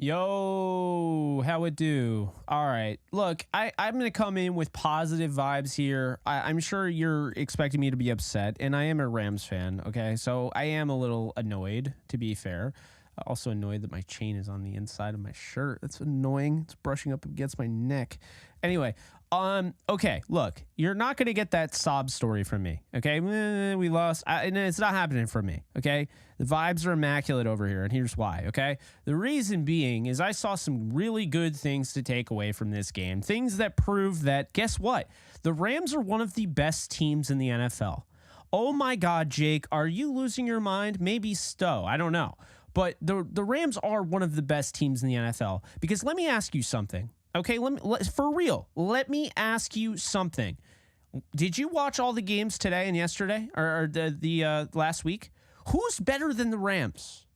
Yo, how it do? All right. Look, I'm going to come in with positive vibes here. I'm sure you're expecting me to be upset, and I am a Rams fan, okay? So I am a little annoyed, to be fair. Also annoyed that my chain is on the inside of my shirt. That's annoying. It's brushing up against my neck. Anyway, okay, look, you're not going to get that sob story from me, okay? We lost, and it's not happening for me, okay? The vibes are immaculate over here, and here's why, okay? The reason being is I saw some really good things to take away from this game, things that prove that, guess what? The Rams are one of the best teams in the NFL. Oh my God, Jake, are you losing your mind? Maybe so, I don't know. But the Rams are one of the best teams in the NFL, because let me ask you something. Okay, for real, let me ask you something. Did you watch all the games today and yesterday or the last week? Who's better than the Rams?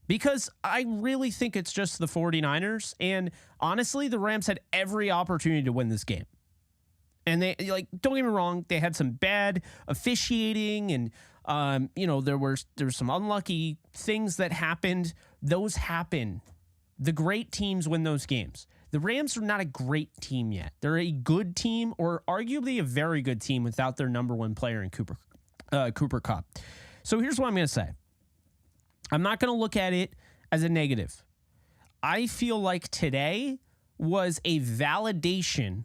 Because I really think it's just the 49ers. And honestly, the Rams had every opportunity to win this game. And they, like, don't get me wrong, they had some bad officiating and, there were some unlucky things that happened. Those happen. The great teams win those games. The Rams are not a great team yet. They're a good team, or arguably a very good team, without their number one player in Cooper Kupp. So here's what I'm going to say. I'm not going to look at it as a negative. I feel like today was a validation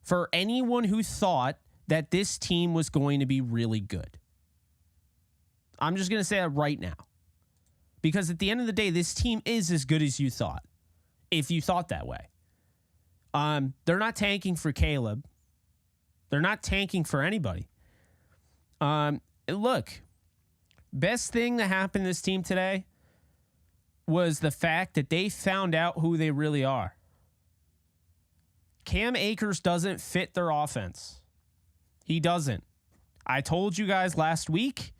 for anyone who thought that this team was going to be really good. I'm just going to say that right now. Because at the end of the day, this team is as good as you thought, if you thought that way. They're not tanking for Caleb. They're not tanking for anybody. Look, best thing that happened to this team today was the fact that they found out who they really are. Cam Akers doesn't fit their offense. He doesn't. I told you guys last week,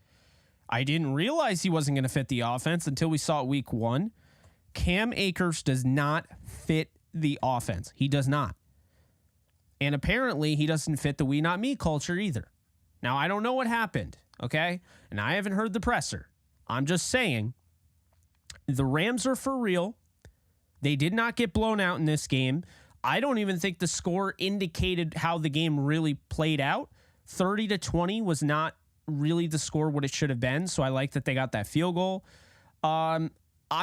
I didn't realize he wasn't going to fit the offense until we saw it week 1. Cam Akers does not fit the offense. He does not. And apparently he doesn't fit the we not me culture either. Now, I don't know what happened, okay? And I haven't heard the presser. I'm just saying the Rams are for real. They did not get blown out in this game. I don't even think the score indicated how the game really played out. 30-20 was not really the score what it should have been, so I like that they got that field goal. I'm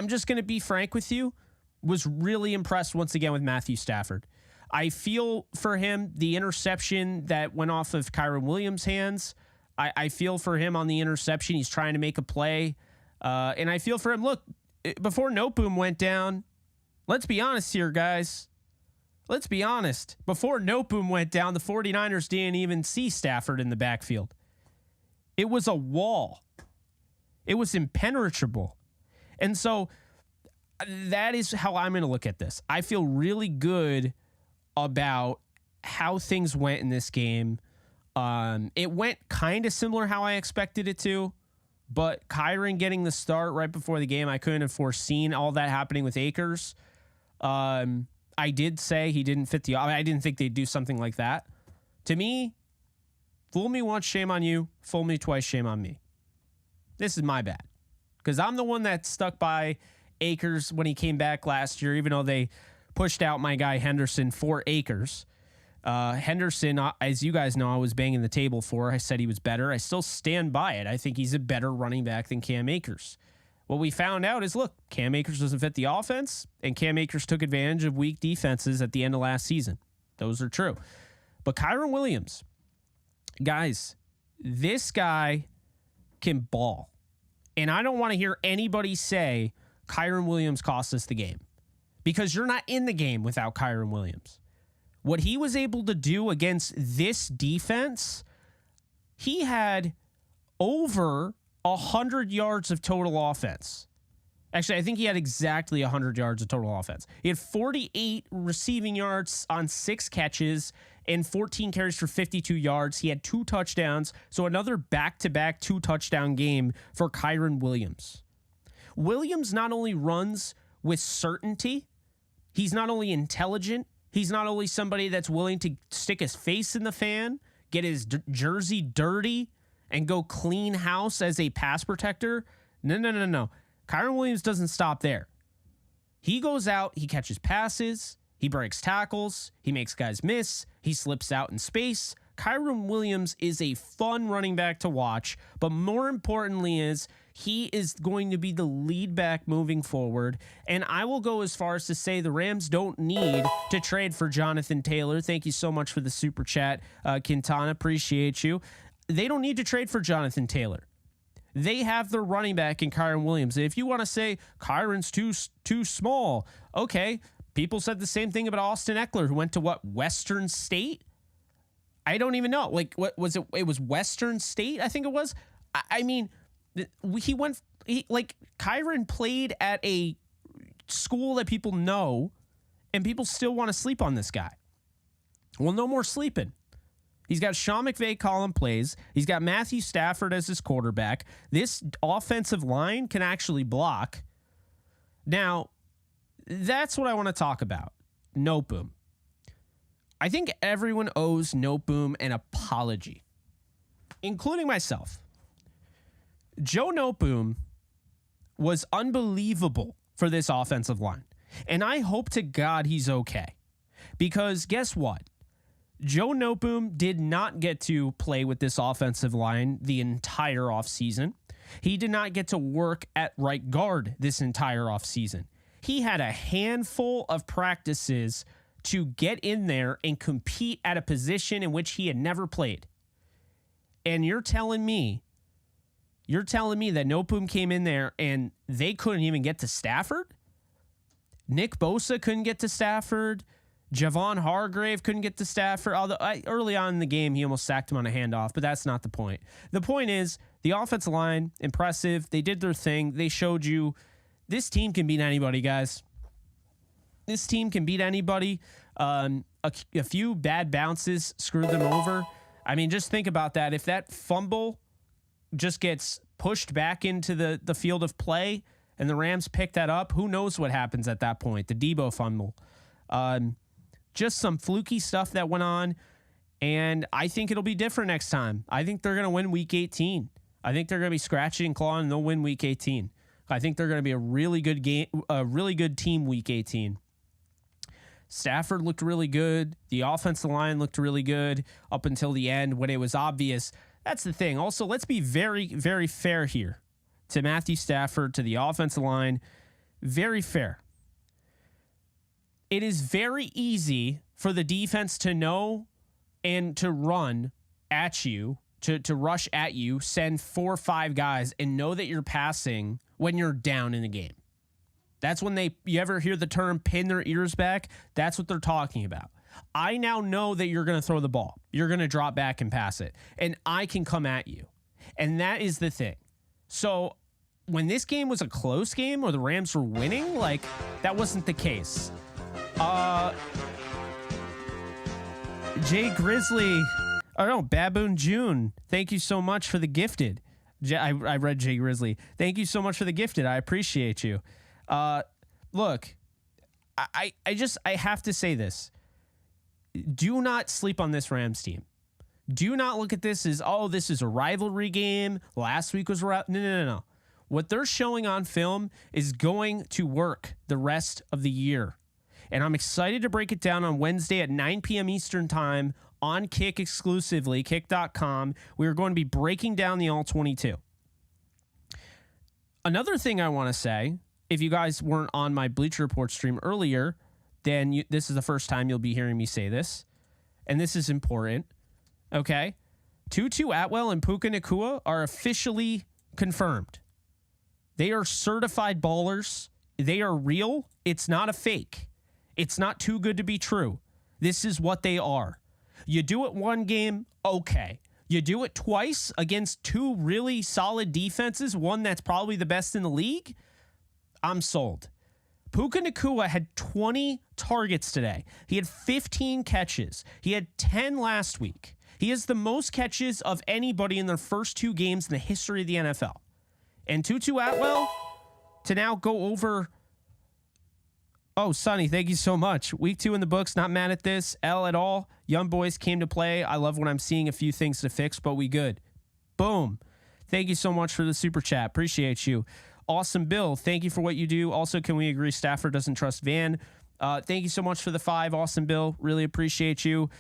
just going to be frank with you. Was really impressed once again with Matthew Stafford. I feel for him, the interception that went off of Kyron Williams' hands, I feel for him on the interception. He's trying to make a play. And I feel for him, look, before Noteboom went down, let's be honest here, guys. Let's be honest. Before Noteboom went down, the 49ers didn't even see Stafford in the backfield. It was a wall. It was impenetrable. And so that is how I'm going to look at this. I feel really good about how things went in this game. It went kind of similar how I expected it to, but Kyron getting the start right before the game, I couldn't have foreseen all that happening with Akers. I did say he didn't fit I didn't think they'd do something like that. To me, fool me once, shame on you. Fool me twice, shame on me. This is my bad. Because I'm the one that stuck by Akers when he came back last year, even though they pushed out my guy Henderson for Akers. Henderson, as you guys know, I was banging the table for. I said he was better. I still stand by it. I think he's a better running back than Cam Akers. What we found out is, look, Cam Akers doesn't fit the offense, and Cam Akers took advantage of weak defenses at the end of last season. Those are true. But Kyron Williams, guys, this guy can ball. And I don't want to hear anybody say Kyron Williams cost us the game, because you're not in the game without Kyron Williams. What he was able to do against this defense, he had over 100 yards of total offense. Actually, I think he had exactly 100 yards of total offense. He had 48 receiving yards on 6 catches and 14 carries for 52 yards. He had 2 touchdowns, so another back-to-back 2-touchdown game for Kyron Williams. Williams not only runs with certainty, he's not only intelligent, he's not only somebody that's willing to stick his face in the fan, get his jersey dirty, and go clean house as a pass protector. No. Kyron Williams doesn't stop there. He goes out, he catches passes, he breaks tackles, he makes guys miss, he slips out in space. Kyron Williams is a fun running back to watch, but more importantly is he is going to be the lead back moving forward. And I will go as far as to say the Rams don't need to trade for Jonathan Taylor. Thank you so much for the super chat, Quintana. Appreciate you. They don't need to trade for Jonathan Taylor. They have their running back in Kyron Williams. And if you want to say Kyron's too small, okay. People said the same thing about Austin Eckler, who went to Western State? I don't even know. Like, what was it? It was Western State, I think it was. I mean, Kyron played at a school that people know, and people still want to sleep on this guy. Well, no more sleeping. He's got Sean McVay calling plays. He's got Matthew Stafford as his quarterback. This offensive line can actually block. Now, that's what I want to talk about. Noteboom. I think everyone owes Noteboom an apology, including myself. Joe Noteboom was unbelievable for this offensive line, and I hope to God he's okay. Because guess what? Joe Noteboom did not get to play with this offensive line the entire offseason. He did not get to work at right guard this entire offseason. He had a handful of practices to get in there and compete at a position in which he had never played. And you're telling me that Noteboom came in there and they couldn't even get to Stafford? Nick Bosa couldn't get to Stafford. Javon Hargrave couldn't get to Stafford. Although early on in the game, he almost sacked him on a handoff, but that's not the point. The point is the offensive line, impressive. They did their thing. They showed you this team can beat anybody, guys. This team can beat anybody. A few bad bounces screwed them over. I mean, just think about that. If that fumble just gets pushed back into the field of play and the Rams pick that up, who knows what happens at that point? The Debo fumble. Just some fluky stuff that went on, and I think it'll be different next time. I think they're going to win Week 18. I think they're going to be scratching and clawing, and they'll win Week 18. I think they're going to be a really good game, a really good team Week 18. Stafford looked really good. The offensive line looked really good up until the end when it was obvious. That's the thing. Also, let's be very, very fair here to Matthew Stafford, to the offensive line. Very fair. It is very easy for the defense to know and to run at you, to rush at you, send 4 or 5 guys, and know that you're passing when you're down in the game. That's when you ever hear the term pin their ears back? That's what they're talking about. I now know that you're going to throw the ball. You're going to drop back and pass it. And I can come at you. And that is the thing. So when this game was a close game or the Rams were winning, that wasn't the case. Baboon June. Thank you so much for the gifted. I read Jay Grizzly. Thank you so much for the gifted. I appreciate you. Look, I have to say this. Do not sleep on this Rams team. Do not look at this as, this is a rivalry game. Last week was no. What they're showing on film is going to work the rest of the year. And I'm excited to break it down on Wednesday at 9 p.m. Eastern time on Kick exclusively, kick.com. We're going to be breaking down the All-22. Another thing I want to say, if you guys weren't on my Bleacher Report stream earlier, then this is the first time you'll be hearing me say this. And this is important. Okay? Tutu Atwell and Puka Nacua are officially confirmed. They are certified ballers. They are real. It's not a fake. It's not too good to be true. This is what they are. You do it one game, okay. You do it twice against 2 really solid defenses, one that's probably the best in the league, I'm sold. Puka Nacua had 20 targets today. He had 15 catches. He had 10 last week. He has the most catches of anybody in their first 2 games in the history of the NFL. And Tutu Atwell to now go over... Oh, Sonny, thank you so much. Week 2 in the books, not mad at this. L at all. Young boys came to play. I love when I'm seeing a few things to fix, but we good. Boom. Thank you so much for the super chat. Appreciate you. Awesome Bill, thank you for what you do. Also, can we agree Stafford doesn't trust Van? Thank you so much for the 5, Awesome Bill. Really appreciate you.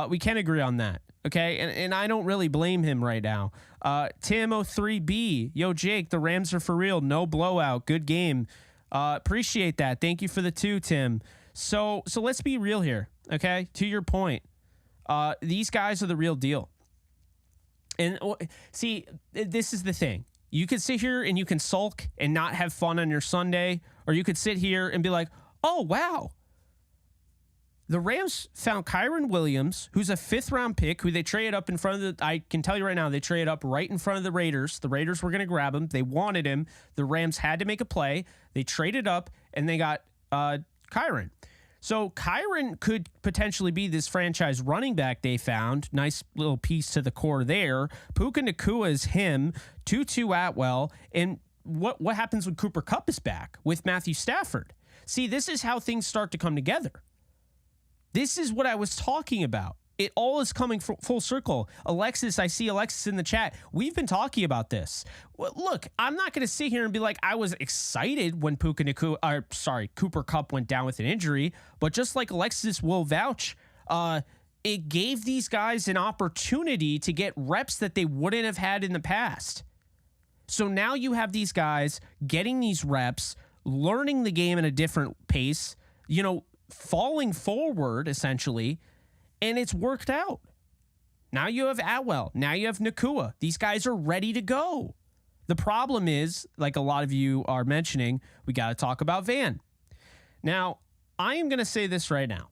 We can agree on that, okay? And I don't really blame him right now. Tim03B, yo, Jake, the Rams are for real. No blowout. Good game. Appreciate that. Thank you for the 2, Tim. So let's be real here, okay? To your point, these guys are the real deal. And see, this is the thing. You could sit here and you can sulk and not have fun on your Sunday, or you could sit here and be like, oh, wow. The Rams found Kyron Williams, who's a 5th-round pick, who they traded up in front of I can tell you right now, they traded up right in front of the Raiders. The Raiders were going to grab him. They wanted him. The Rams had to make a play. They traded up, and they got Kyron. So Kyron could potentially be this franchise running back they found. Nice little piece to the core there. Puka Nacua is him. Tutu Atwell. And what happens when Cooper Kupp is back with Matthew Stafford? See, this is how things start to come together. This is what I was talking about. It all is coming full circle. Alexis, I see Alexis in the chat. We've been talking about this. Look, I'm not going to sit here and be like, I was excited when Cooper Kupp went down with an injury, but just like Alexis will vouch, it gave these guys an opportunity to get reps that they wouldn't have had in the past. So now you have these guys getting these reps, learning the game at a different pace, falling forward essentially, and it's worked out. Now you have Atwell. Now you have Nacua. These guys are ready to go. The problem is, like a lot of you are mentioning, we got to talk about Van. Now, I am going to say this right now.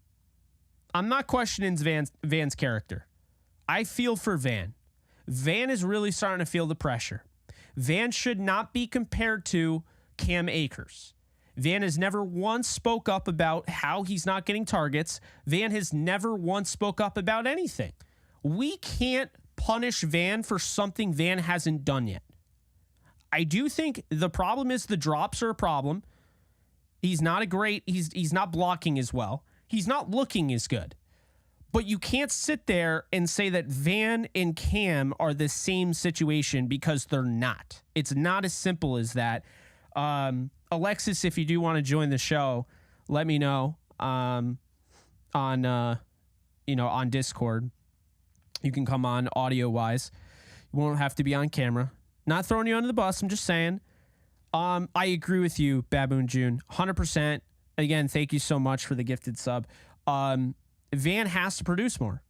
I'm not questioning Van's character. I feel for Van. Van is really starting to feel the pressure. Van should not be compared to Cam Akers. Van has never once spoke up about how he's not getting targets. Van has never once spoke up about anything. We can't punish Van for something Van hasn't done yet. I do think the problem is the drops are a problem. He's not he's not blocking as well. He's not looking as good. But you can't sit there and say that Van and Cam are the same situation, because they're not. It's not as simple as that. Alexis, if you do want to join the show, let me know on Discord. You can come on audio wise. You won't have to be on camera. Not throwing you under the bus. I'm just saying. I agree with you, Baboon June, 100%. Again, thank you so much for the gifted sub. Van has to produce more,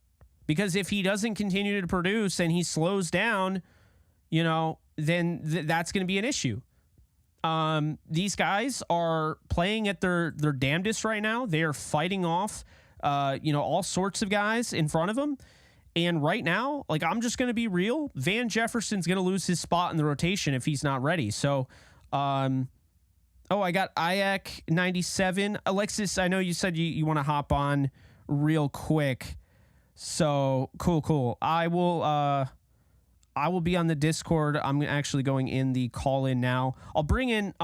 because if he doesn't continue to produce and he slows down, then that's going to be an issue. These guys are playing at their damnedest right now. They are fighting off, all sorts of guys in front of them. And right now, I'm just going to be real. Van Jefferson's going to lose his spot in the rotation if he's not ready. So, I got Ayak 97. Alexis, I know you said you want to hop on real quick. So cool. I will be on the Discord. I'm actually going in the call in now. I'll bring in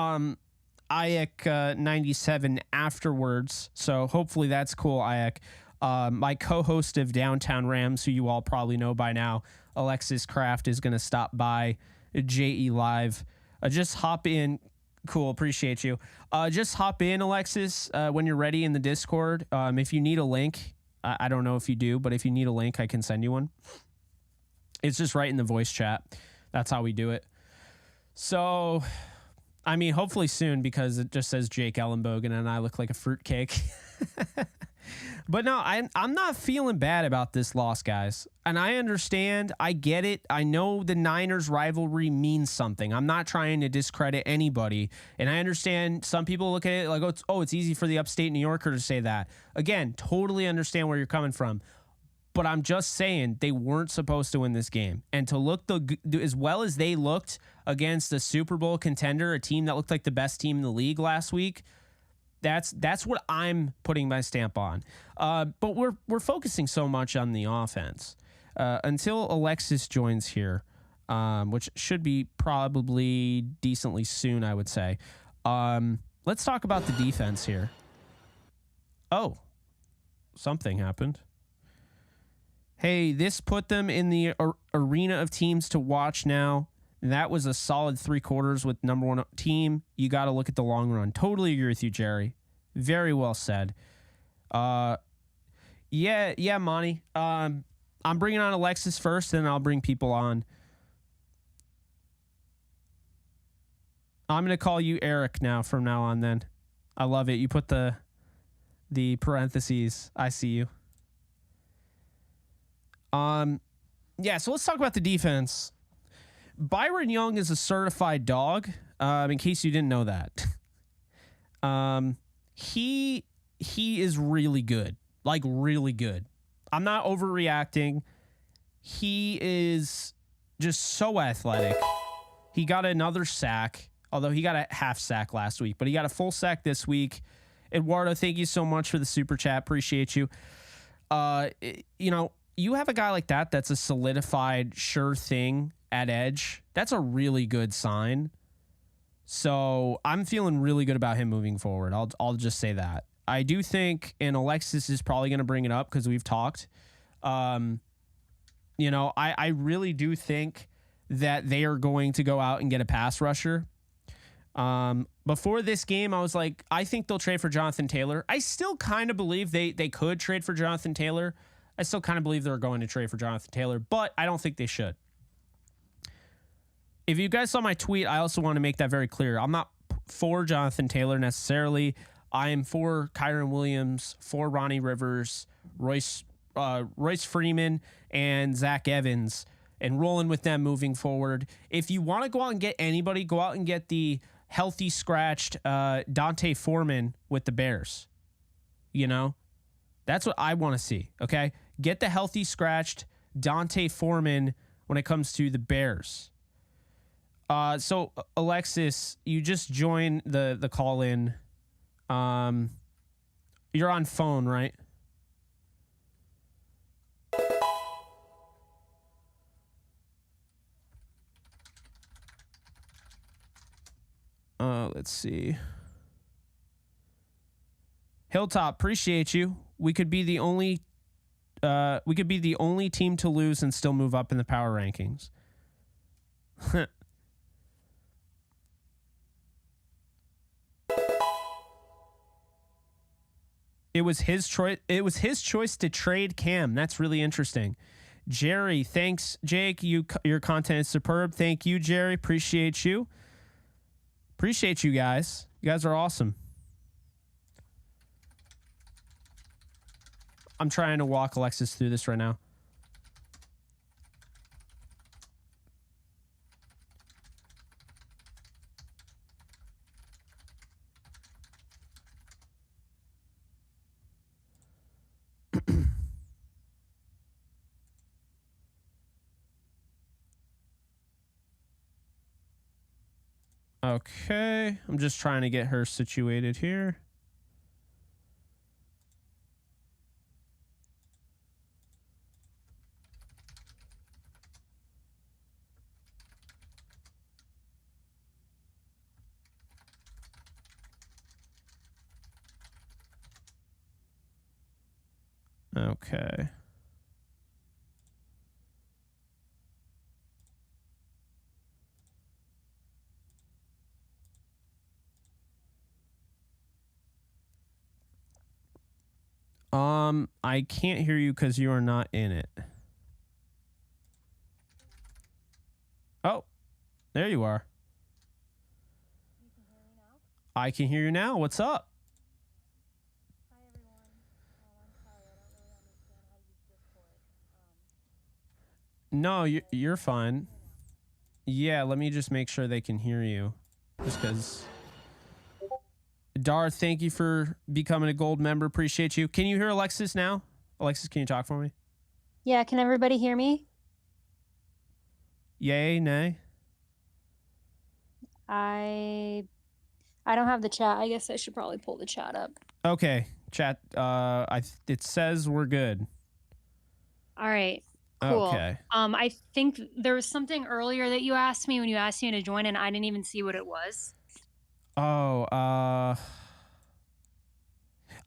Ayak 97 afterwards. So hopefully that's cool, Ayak. My co-host of Downtown Rams, who you all probably know by now, Alexis Kraft, is going to stop by JE Live. Just hop in. Cool. Appreciate you. Just hop in, Alexis, when you're ready in the Discord. If you need a link, I don't know if you do, but if you need a link, I can send you one. It's just right in the voice chat. That's how we do it. So, hopefully soon, because it just says Jake Ellenbogen and I look like a fruitcake. But no, I'm not feeling bad about this loss, guys. And I understand. I get it. I know the Niners rivalry means something. I'm not trying to discredit anybody. And I understand some people look at it like, it's easy for the upstate New Yorker to say that. Again, totally understand where you're coming from. But I'm just saying they weren't supposed to win this game. And to look as well as they looked against a Super Bowl contender, a team that looked like the best team in the league last week, that's what I'm putting my stamp on. But we're focusing so much on the offense. Until Alexis joins here, which should be probably decently soon, I would say. Let's talk about the defense here. Oh, something happened. Hey, this put them in the arena of teams to watch now. And that was a solid 3/4 with number one team. You got to look at the long run. Totally agree with you, Jerry. Very well said. Yeah, Monty. I'm bringing on Alexis first, and I'll bring people on. I'm going to call you Eric now from now on then. I love it. You put the parentheses. I see you. Yeah, so let's talk about the defense. Byron Young is a certified dog, in case you didn't know that. He is really good. Like, really good. I'm not overreacting. He is just so athletic. He got another sack, although he got a half sack last week, but he got a full sack this week. Eduardo, thank you so much for the super chat. Appreciate you. You have a guy like that that's a solidified, sure thing at edge. That's a really good sign. So I'm feeling really good about him moving forward. I'll just say that. I do think, and Alexis is probably going to bring it up because we've talked. I really do think that they are going to go out and get a pass rusher. Before this game, I was like, I think they'll trade for Jonathan Taylor. I still kind of believe they could trade for Jonathan Taylor. I still kind of believe they're going to trade for Jonathan Taylor, but I don't think they should. If you guys saw my tweet, I also want to make that very clear. I'm not for Jonathan Taylor necessarily. I am for Kyron Williams, for Ronnie Rivers, Royce Freeman, and Zach Evans, and rolling with them moving forward. If you want to go out and get anybody, go out and get the healthy, scratched Dante Foreman with the Bears. That's what I want to see, okay? Get the healthy, scratched Dante Foreman when it comes to the Bears. So, Alexis, you just joined the call-in. You're on phone, right? Let's see. Hilltop, appreciate you. We could be the only team to lose and still move up in the power rankings. It was his choice. It was his choice to trade Cam. That's really interesting. Jerry, thanks, Jake. Your content is superb. Thank you, Jerry. Appreciate you. Appreciate you guys. You guys are awesome. I'm trying to walk Alexis through this right now. Okay, I'm just trying to get her situated here. Okay. I can't hear you because you are not in it. Oh, there you are. You can hear me now? I can hear you now. What's up? Hi, everyone. I'm sorry, I don't really understand how to use Discord. No, you're fine. Yeah, let me just make sure they can hear you. Just because. Dar, thank you for becoming a gold member. Appreciate you. Can you hear Alexis now? Alexis, can you talk for me? Yeah, can everybody hear me? Yay, nay? I don't have the chat. I guess I should probably pull the chat up. Okay, chat. It says we're good. All right. Cool. Okay. I think there was something earlier that you asked me when you asked me to join, and I didn't even see what it was. Oh,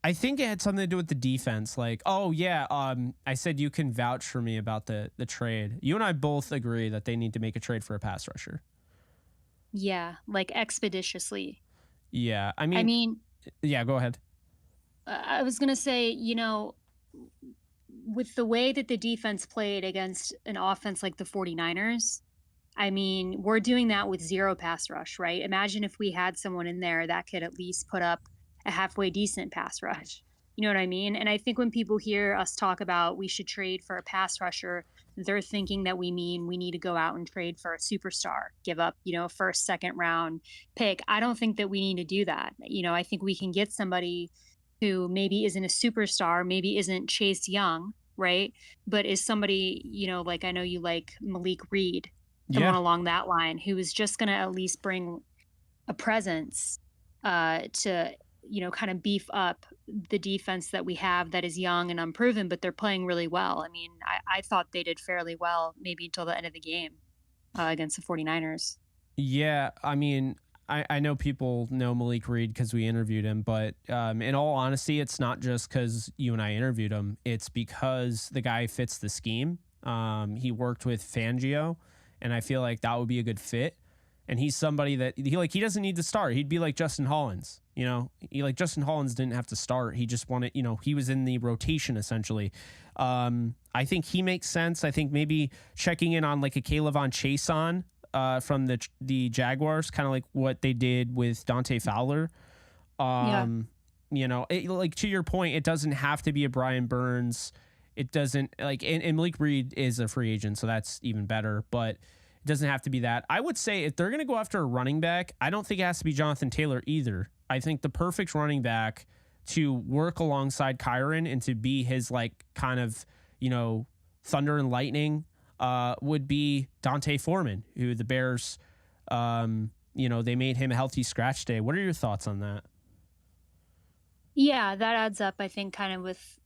I think it had something to do with the defense. Like, oh yeah, I said you can vouch for me about the trade. You and I both agree that they need to make a trade for a pass rusher. Yeah, like expeditiously. Yeah, I I mean, mean, yeah, go ahead. I was going to say, with the way that the defense played against an offense like the 49ers, I mean, we're doing that with zero pass rush, right? Imagine if we had someone in there that could at least put up a halfway decent pass rush. You know what I mean? And I think when people hear us talk about we should trade for a pass rusher, they're thinking that we mean we need to go out and trade for a superstar, give up, first, second round pick. I don't think that we need to do that. I think we can get somebody who maybe isn't a superstar, maybe isn't Chase Young, right? But is somebody, like I know you like Malik Reed, someone Yeah, along that line who is just going to at least bring a presence to, kind of beef up the defense that we have that is young and unproven, but they're playing really well. I mean, I thought they did fairly well maybe until the end of the game against the 49ers. yeah. I mean, I know people know Malik Reed because we interviewed him, but in all honesty, it's not just because you and I interviewed him. It's because the guy fits the scheme. He worked with Fangio, and I feel like that would be a good fit. And he's somebody that he doesn't need to start. He'd be like Justin Hollins, Justin Hollins didn't have to start. He just wanted, he was in the rotation essentially. I think he makes sense. I think maybe checking in on like a Kayvon Chason from the Jaguars, kind of like what they did with Dante Fowler. Yeah. Like to your point, it doesn't have to be a Brian Burns. It doesn't and Malik Reed is a free agent, so that's even better. But it doesn't have to be that. I would say if they're going to go after a running back, I don't think it has to be Jonathan Taylor either. I think the perfect running back to work alongside Kyron and to be his like kind of, thunder and lightning would be Dante Foreman, who the Bears, they made him a healthy scratch day. What are your thoughts on that? Yeah, that adds up, I think, kind of with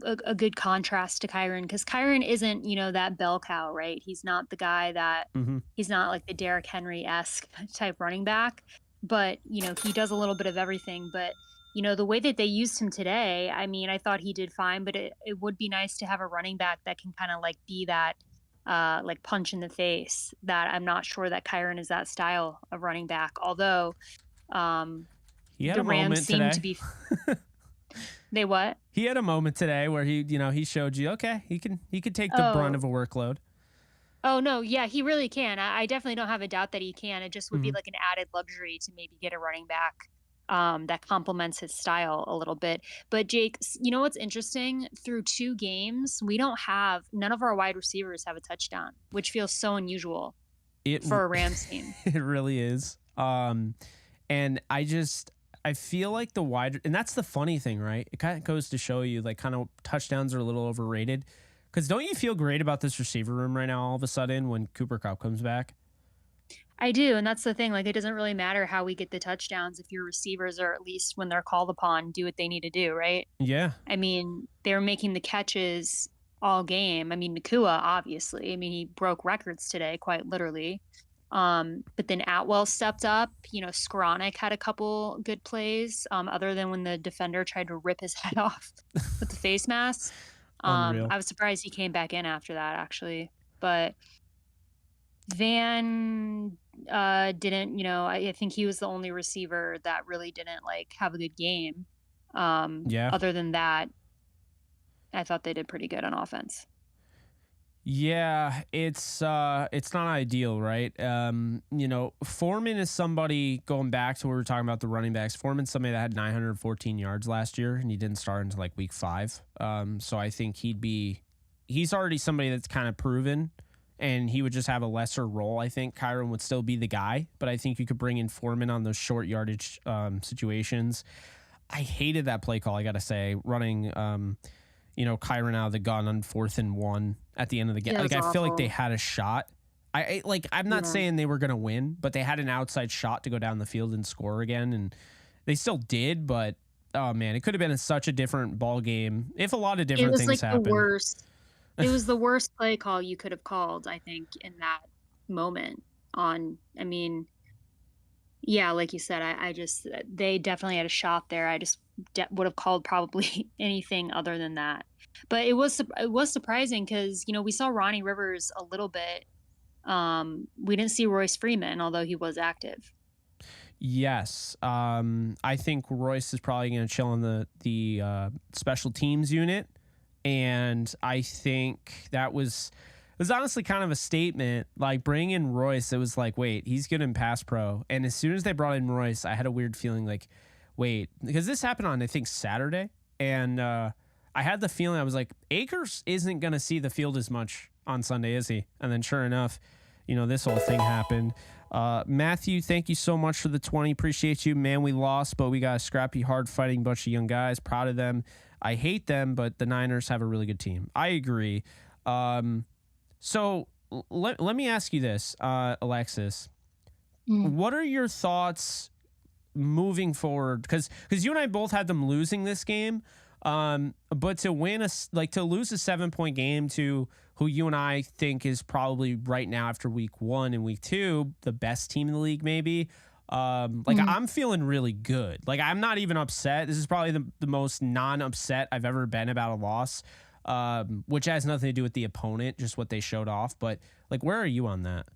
a good contrast to Kyron, because Kyron isn't, that bell cow, right? He's not the guy that Mm-hmm. he's not like the Derrick Henry esque type running back, but, he does a little bit of everything. But, the way that they used him today, I mean, I thought he did fine, but it would be nice to have a running back that can kind of like be that like punch in the face that I'm not sure that Kyron is that style of running back. Although He had the a Rams moment seem today. to be they what? He had a moment today where he showed you, okay, he could take the brunt Oh. of a workload. Oh no, yeah, he really can. I definitely don't have a doubt that he can. It just would be Mhm. like an added luxury to maybe get a running back that complements his style a little bit. But Jake, you know what's interesting? Through 2 games, none of our wide receivers have a touchdown, which feels so unusual It for a Rams team. it really is. And I feel like and that's the funny thing, right? It kind of goes to show you like kind of touchdowns are a little overrated. Because don't you feel great about this receiver room right now all of a sudden when Cooper Kupp comes back? I do, and that's the thing. Like, it doesn't really matter how we get the touchdowns if your receivers are at least when they're called upon, do what they need to do, right? Yeah. I mean, they're making the catches all game. I mean, Nakua, obviously. I mean, he broke records today, quite literally. But then Atwell stepped up. Skoranek had a couple good plays, other than when the defender tried to rip his head off with the face mask. Unreal. I was surprised he came back in after that, actually. But Van didn't, I think he was the only receiver that really didn't like have a good game. Yeah. Other than that, I thought they did pretty good on offense. Yeah, it's not ideal, right? Foreman is somebody going back to where we were talking about the running backs. Foreman's somebody that had 914 yards last year, and he didn't start until like week 5. So I think he's already somebody that's kind of proven, and he would just have a lesser role. I think Kyron would still be the guy, but I think you could bring in Foreman on those short yardage situations. I hated that play call, I gotta say, running Kyron out of the gun on 4th and 1 at the end of the game. Yeah, Like, it was I feel like awful. they had a shot. I'm not Yeah. saying they were going to win, but they had an outside shot to go down the field and score again. And they still did, but oh man, it could have been such a different ball game if a lot of It different was things like happened. the worst. It was the worst play call you could have called, I think, in that moment. I mean, Yeah, like you said, they definitely had a shot there. I just would have called probably anything other than that. But it was surprising because we saw Ronnie Rivers a little bit. We didn't see Royce Freeman, although he was active. Yes. I think Royce is probably going to chill in the special teams unit. And I think that was honestly kind of a statement. Like, bringing in Royce, it was like, wait, he's good in pass pro. And as soon as they brought in Royce, I had a weird feeling like, wait, because this happened on, I think, Saturday. And I had the feeling, I was like, Akers isn't going to see the field as much on Sunday, is he? And then sure enough, this whole thing happened. Matthew, thank you so much for the 20. Appreciate you, man. We lost, but we got a scrappy, hard fighting bunch of young guys. Proud of them. I hate them, but the Niners have a really good team. I agree. So let me ask you this, Alexis. What are your thoughts moving forward? Because you and I both had them losing this game. But to win to lose a 7-point game to who you and I think is probably right now after week 1 and week 2, the best team in the league, maybe. I'm feeling really good. Like, I'm not even upset. This is probably the most non-upset I've ever been about a loss, which has nothing to do with the opponent, just what they showed off. But like, where are you on that?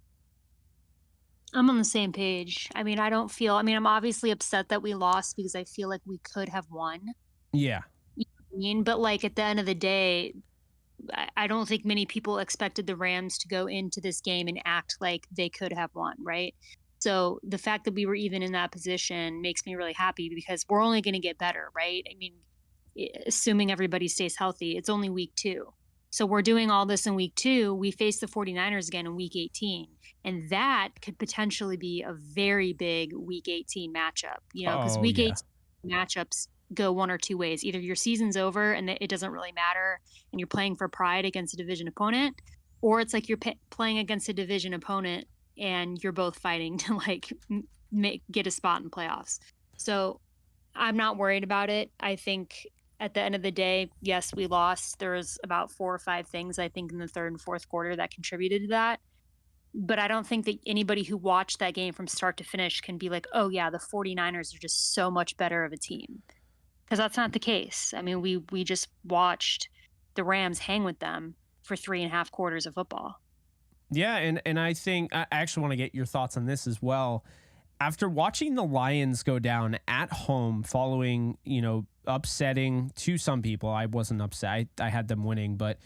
I'm on the same page. I'm obviously upset that we lost because I feel like we could have won. Yeah. You know what I mean? But like, at the end of the day, I don't think many people expected the Rams to go into this game and act like they could have won, right? So the fact that we were even in that position makes me really happy because we're only going to get better, right? Assuming everybody stays healthy, it's only week 2. So we're doing all this in week 2. We face the 49ers again in week 18. And that could potentially be a very big week 18 matchup, because week 18 matchups go one or two ways. Either your season's over and it doesn't really matter and you're playing for pride against a division opponent, or it's like you're playing against a division opponent and you're both fighting to get a spot in playoffs. So I'm not worried about it. I think at the end of the day, yes, we lost. There was about 4 or 5 things, I think, in the third and fourth quarter that contributed to that. But I don't think that anybody who watched that game from start to finish can be like, oh yeah, the 49ers are just so much better of a team. Because that's not the case. We just watched the Rams hang with them for 3.5 quarters of football. Yeah, and I think I actually want to get your thoughts on this as well. After watching the Lions go down at home following, upsetting to some people, I wasn't upset. I had them winning, but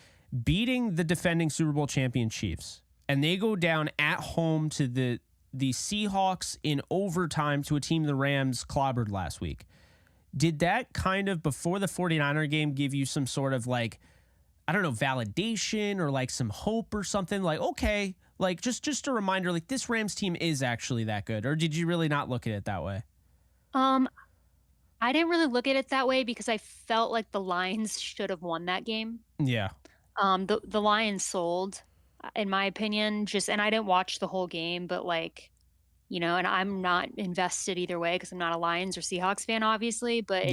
beating the defending Super Bowl champion Chiefs, and they go down at home to the Seahawks in overtime to a team the Rams clobbered last week. Did that kind of, before the 49er game, give you some sort of validation or some hope or something? Like, okay, just a reminder, this Rams team is actually that good. Or did you really not look at it that way? I didn't really look at it that way because I felt like the Lions should have won that game. Yeah. The Lions sold, in my opinion, and I didn't watch the whole game, but and I'm not invested either way because I'm not a Lions or Seahawks fan, obviously, but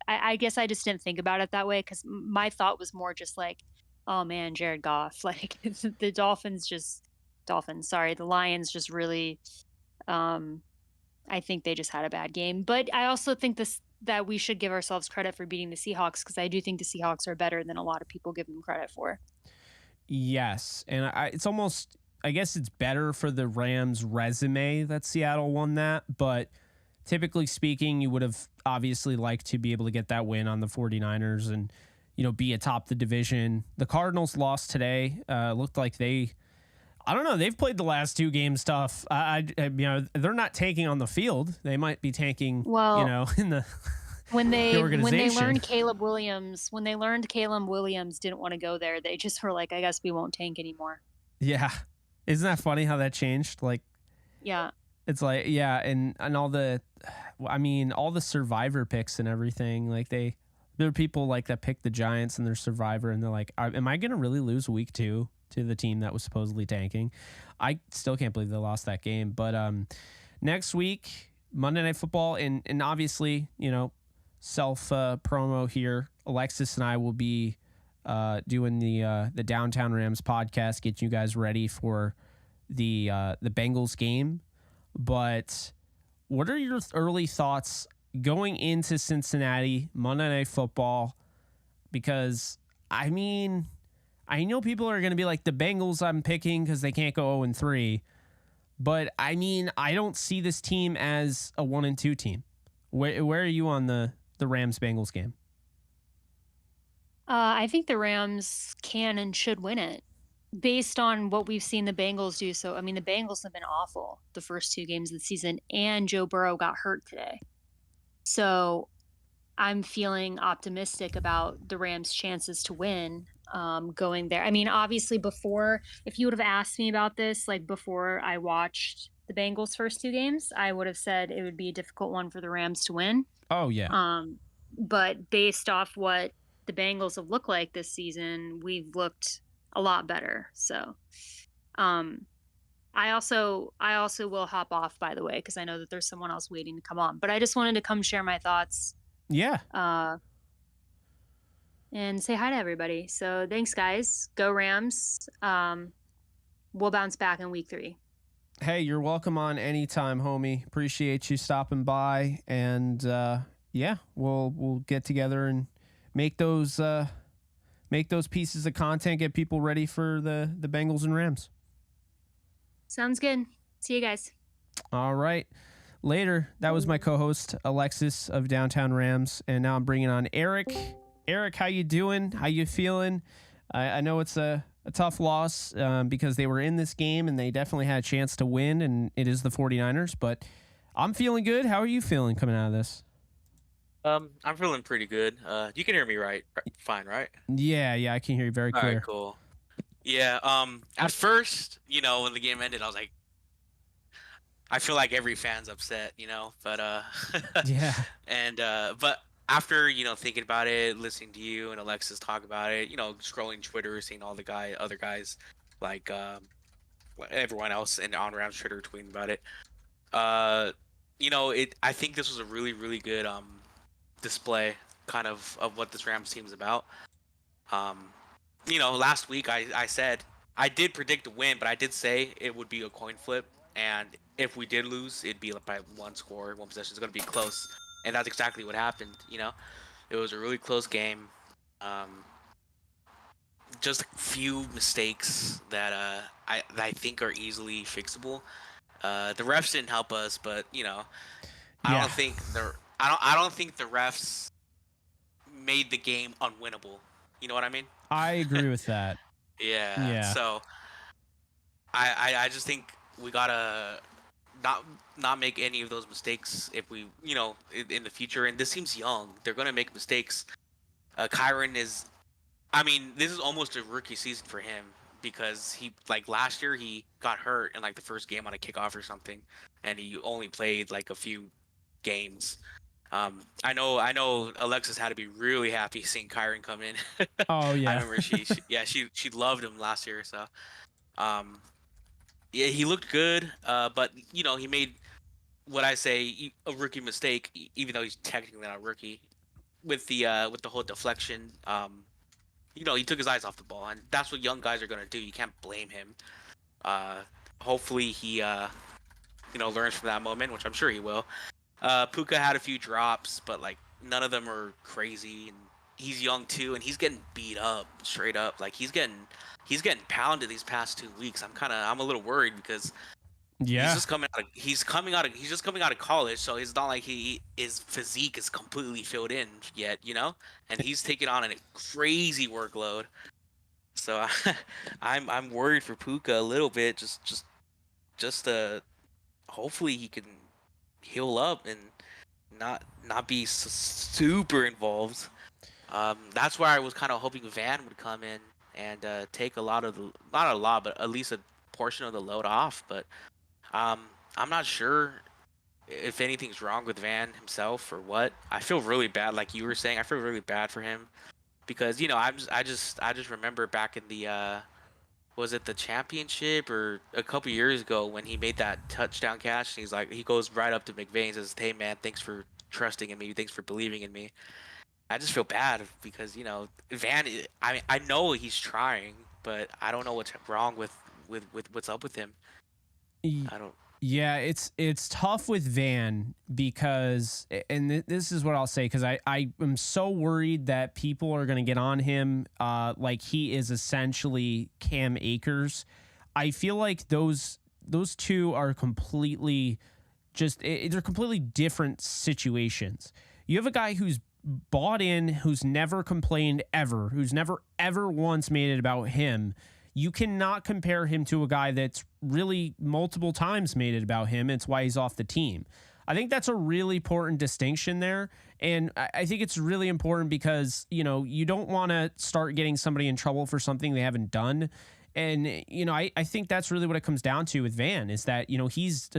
I guess I just didn't think about it that way because my thought was more just oh man, Jared Goff, the the Lions just really, I think they just had a bad game. But I also think that we should give ourselves credit for beating the Seahawks because I do think the Seahawks are better than a lot of people give them credit for. Yes, and it's almost, I guess it's better for the Rams' resume that Seattle won that, but typically speaking, you would have obviously liked to be able to get that win on the 49ers and, be atop the division. The Cardinals lost today. Looked like they've played the last 2 games tough. They're not tanking on the field. They might be tanking, in the when they learned Caleb Williams didn't want to go there, they just were like, I guess we won't tank anymore. Yeah. Isn't that funny how that changed? Yeah. It's and all the survivor picks and everything, there are people that pick the Giants and their survivor and they're like, am I going to really lose week 2 to the team that was supposedly tanking? I still can't believe they lost that game. But next week, Monday Night Football, and obviously, self promo here, Alexis and I will be doing the Downtown Rams podcast, get you guys ready for the Bengals game. But what are your early thoughts going into Cincinnati Monday Night Football? Because I mean, I know people are going to be like the Bengals I'm picking because they can't go 0-3, but I mean, I don't see this team as a 1-2 team. Where are you on the Rams Bengals game? I think the Rams can and should win it based on what we've seen the Bengals do. So, I mean, the Bengals have been awful the first 2 games of the season, and Joe Burrow got hurt today. So I'm feeling optimistic about the Rams' chances to win going there. I mean, obviously, if you would have asked me about this, like before I watched the Bengals' first 2 games, I would have said it would be a difficult one for the Rams to win. Oh, yeah. But based off what the Bengals have looked like this season, we've looked a lot better. So, I also will hop off, by the way, because I know that there's someone else waiting to come on. But I just wanted to come share my thoughts. Yeah. And say hi to everybody. So thanks, guys. Go Rams. We'll bounce back in week 3. Hey, you're welcome on anytime, homie. Appreciate you stopping by, and yeah, we'll get together and make those pieces of content, get people ready for the Bengals and Rams. Sounds good. See you guys. All right. Later. That was my co-host Alexis of Downtown Rams, and now I'm bringing on Eric. Eric, how you doing? How you feeling? I know it's a tough loss because they were in this game and they definitely had a chance to win, and it is the 49ers, but I'm feeling good. How are you feeling coming out of this? I'm feeling pretty good. You can hear me fine, right? Yeah, I can hear you very All clear. right, cool. Yeah, at first, when the game ended, I was like, I feel like every fan's upset, but Yeah. and but after, thinking about it, listening to you and Alexis talk about it, scrolling Twitter, seeing all the other guys, like everyone else on Rams Twitter tweeting about it, I think this was a really, really good display kind of what this Rams team is about. Last week I said I did predict a win, but I did say it would be a coin flip, and if we did lose, it'd be by 1 score, 1 possession. It's going to be close, and that's exactly what happened. It was a really close game. Just a few mistakes that I think are easily fixable. The refs didn't help us, but I don't think I don't think the refs made the game unwinnable. You know what I mean? I agree with that. Yeah. So I just think we gotta not make any of those mistakes if we in the future. And this team's young; they're gonna make mistakes. Kyron is, this is almost a rookie season for him because last year he got hurt in the first game on a kickoff or something, and he only played a few games. I know Alexis had to be really happy seeing Kyron come in. Oh yeah. I remember she loved him last year. So, yeah, he looked good. But he made what I say a rookie mistake, even though he's technically not a rookie, with the whole deflection. He took his eyes off the ball, and that's what young guys are gonna do. You can't blame him. Hopefully he learns from that moment, which I'm sure he will. Puka had a few drops, but none of them are crazy, and he's young too, and he's getting beat up straight up. He's getting pounded these past 2 weeks. I'm a little worried because he's just coming out of college, so it's not like his physique is completely filled in yet, and he's taking on a crazy workload. So I'm worried for Puka a little bit, just hopefully he can heal up and not be super involved. That's where I was kind of hoping Van would come in and take not a lot, but at least a portion of the load off. But I'm not sure if anything's wrong with Van himself or what. I feel really bad, like you were saying. I feel really bad for him because I just remember back in the was it the championship or a couple years ago when he made that touchdown catch? And he goes right up to McVay and says, "Hey man, thanks for trusting in me. Thanks for believing in me." I just feel bad because Van. I know he's trying, but I don't know what's wrong with what's up with him. I don't. Yeah, it's tough with Van because, and this is what I'll say, because I am so worried that people are going to get on him like he is essentially Cam Akers. I feel like those two are completely they're completely different situations. You have a guy who's bought in, who's never complained ever, who's never ever once made it about him. You cannot compare him to a guy that's really multiple times made it about him. It's why he's off the team. I think that's a really important distinction there. And I think it's really important because, you don't want to start getting somebody in trouble for something they haven't done. And, I think that's really what it comes down to with Van is that, he's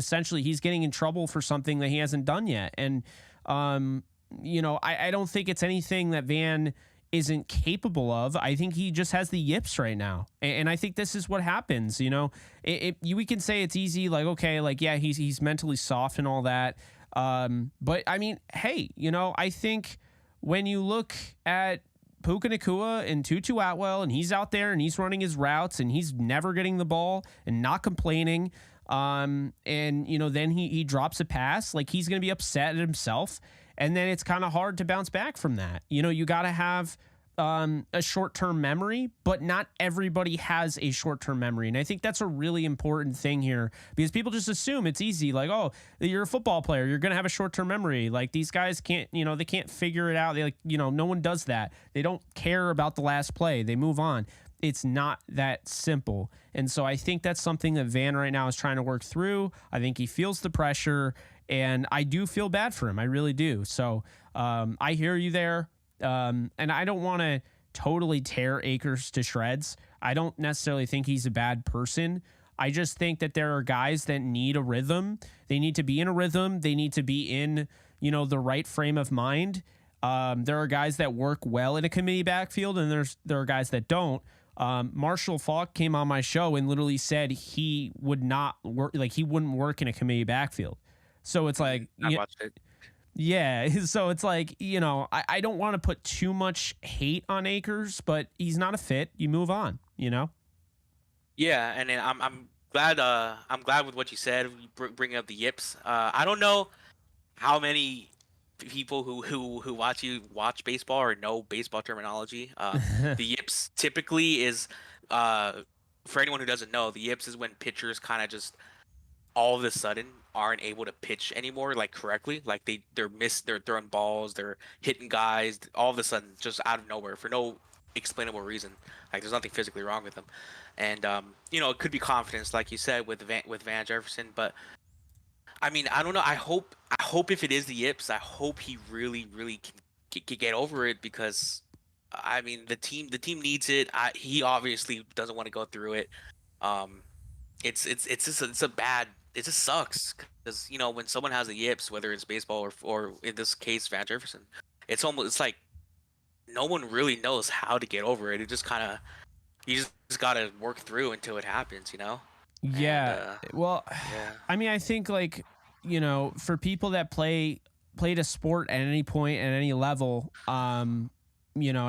getting in trouble for something that he hasn't done yet. And, I don't think it's anything that Van isn't capable of. I think he just has the yips right now. And I think this is what happens, we can say it's easy. Like, okay, like, yeah, he's mentally soft and all that. But I mean, hey, I think when you look at Puka Nacua and Tutu Atwell and he's out there and he's running his routes and he's never getting the ball and not complaining. And, then he drops a pass, like he's going to be upset at himself. And then it's kind of hard to bounce back from that. You got to have a short-term memory, but not everybody has a short-term memory. And I think that's a really important thing here because people just assume it's easy. Like, oh, you're a football player, you're going to have a short-term memory. Like these guys can't, they can't figure it out. They no one does that. They don't care about the last play. They move on. It's not that simple. And so I think that's something that Van right now is trying to work through. I think he feels the pressure. And I do feel bad for him. I really do. So I hear you there. And I don't want to totally tear Akers to shreds. I don't necessarily think he's a bad person. I just think that there are guys that need a rhythm. They need to be in a rhythm. They need to be in, the right frame of mind. There are guys that work well in a committee backfield, and there are guys that don't. Marshall Faulk came on my show and literally said he would not work, like he wouldn't work in a committee backfield. So it's like, I watched it. Yeah. So it's like, I don't want to put too much hate on Akers, but he's not a fit. You move on, Yeah, and then I'm glad with what you said. Bringing up the yips. I don't know how many people who watch baseball or know baseball terminology. The yips typically is for anyone who doesn't know, the yips is when pitchers kind of just all of a sudden aren't able to pitch anymore, like correctly. Like they're throwing balls, they're hitting guys all of a sudden just out of nowhere for no explainable reason. Like there's nothing physically wrong with them. And it could be confidence, like you said, with Van Jefferson. But I mean, I don't know. I hope if it is the yips, I hope he really can get over it because I mean the team needs it. He obviously doesn't want to go through it. It just sucks because when someone has the yips, whether it's baseball or in this case Van Jefferson, it's like no one really knows how to get over it. It just kind of you just got to work through until it happens, Yeah. Yeah. I mean, I think like, for people that played a sport at any point at any level, and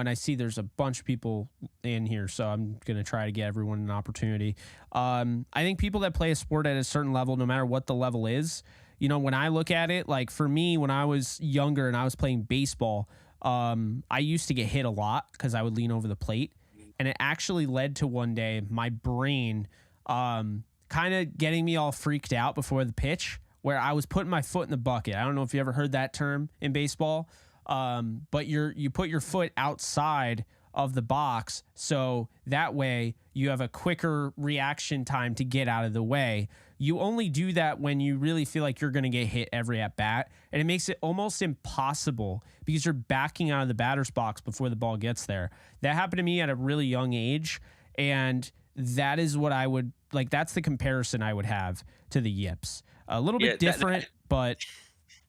I see there's a bunch of people in here, so I'm going to try to get everyone an opportunity. I think people that play a sport at a certain level, no matter what the level is, when I look at it, like for me, when I was younger and I was playing baseball, I used to get hit a lot because I would lean over the plate. And it actually led to one day my brain kind of getting me all freaked out before the pitch where I was putting my foot in the bucket. I don't know if you ever heard that term in baseball. But you put your foot outside of the box, so that way you have a quicker reaction time to get out of the way. You only do that when you really feel like you're going to get hit every at bat, and it makes it almost impossible because you're backing out of the batter's box before the ball gets there. That happened to me at a really young age, and that is what I would like. That's the comparison I would have to the yips. A little bit different, but.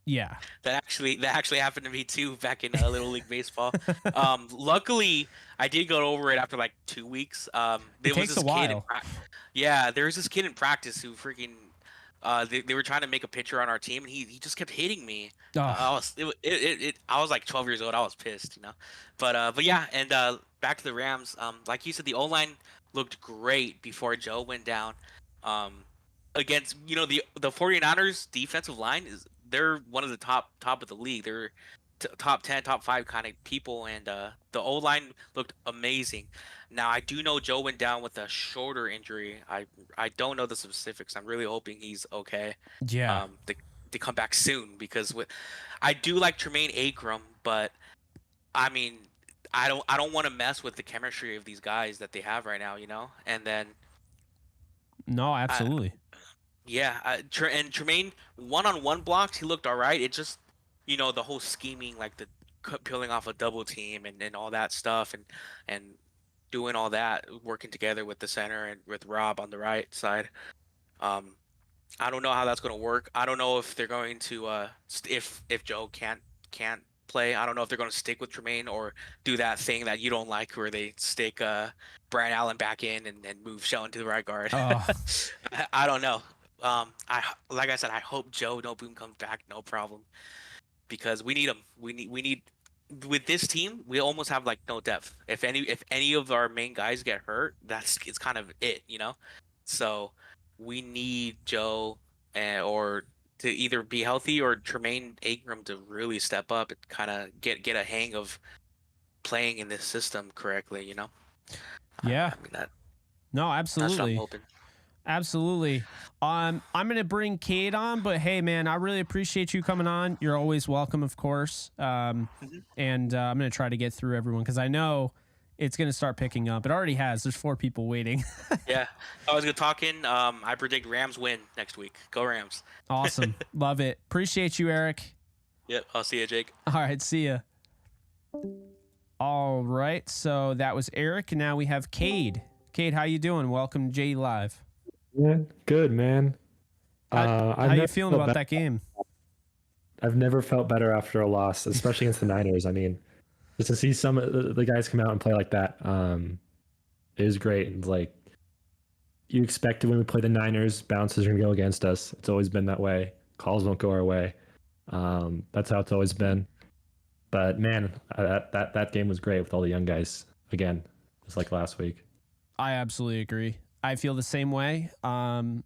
Yeah, that actually happened to me too back in Little League Baseball. Luckily, I did go over it after like 2 weeks. There was this kid. There was this kid in practice who freaking. They were trying to make a pitcher on our team, and he just kept hitting me. I was like 12 years old. I was pissed, But yeah, and back to the Rams. Like you said, the O-line looked great before Joe went down. against the 49ers defensive line they're one of the top of the league. They're top 10, top 5 kind of people, and the O line looked amazing. Now I do know Joe went down with a shoulder injury. I don't know the specifics. I'm really hoping he's okay. Yeah. To come back soon, because I do like Tremaine Akram, but I mean I don't want to mess with the chemistry of these guys that they have right now, and then No, absolutely. and Tremaine one-on-one blocks, he looked all right. It just, the whole scheming, like the peeling off a double team and all that stuff, and doing all that, working together with the center and with Rob on the right side. I don't know how that's going to work. I don't know if they're going to if Joe can't play. I don't know if they're going to stick with Tremaine or do that thing that you don't like, where they stick Brian Allen back in and move Sheldon to the right guard. Oh. I don't know. Like I said, I hope Joe No Boom comes back, no problem, because we need him. We need with this team, we almost have like no depth. If any of our main guys get hurt, it's kind of it, So we need Joe or to either be healthy, or Tremaine Akram to really step up and kind of get a hang of playing in this system correctly, Yeah. I mean that. No, That's what I'm absolutely. hoping. Absolutely. I'm going to bring Cade on, but hey, man, I really appreciate you coming on. You're always welcome, of course. And I'm going to try to get through everyone, because I know it's going to start picking up. It already has. There's 4 people waiting. Yeah. I was good talking. I predict Rams win next week. Go Rams. Awesome. Love it. Appreciate you, Eric. Yep. I'll see you, Jake. All right. See ya. All right. So that was Eric. And now we have Cade. Cade, how you doing? Welcome to J Live. Yeah, good, man. How you feeling about that game? I've never felt better after a loss, especially against the Niners. I mean, just to see some of the guys come out and play like that, it was great. And like, you expected when we play the Niners, bounces are going to go against us. It's always been that way. Calls won't go our way. That's how it's always been. But man, that game was great with all the young guys. Again, just like last week. I absolutely agree. I feel the same way.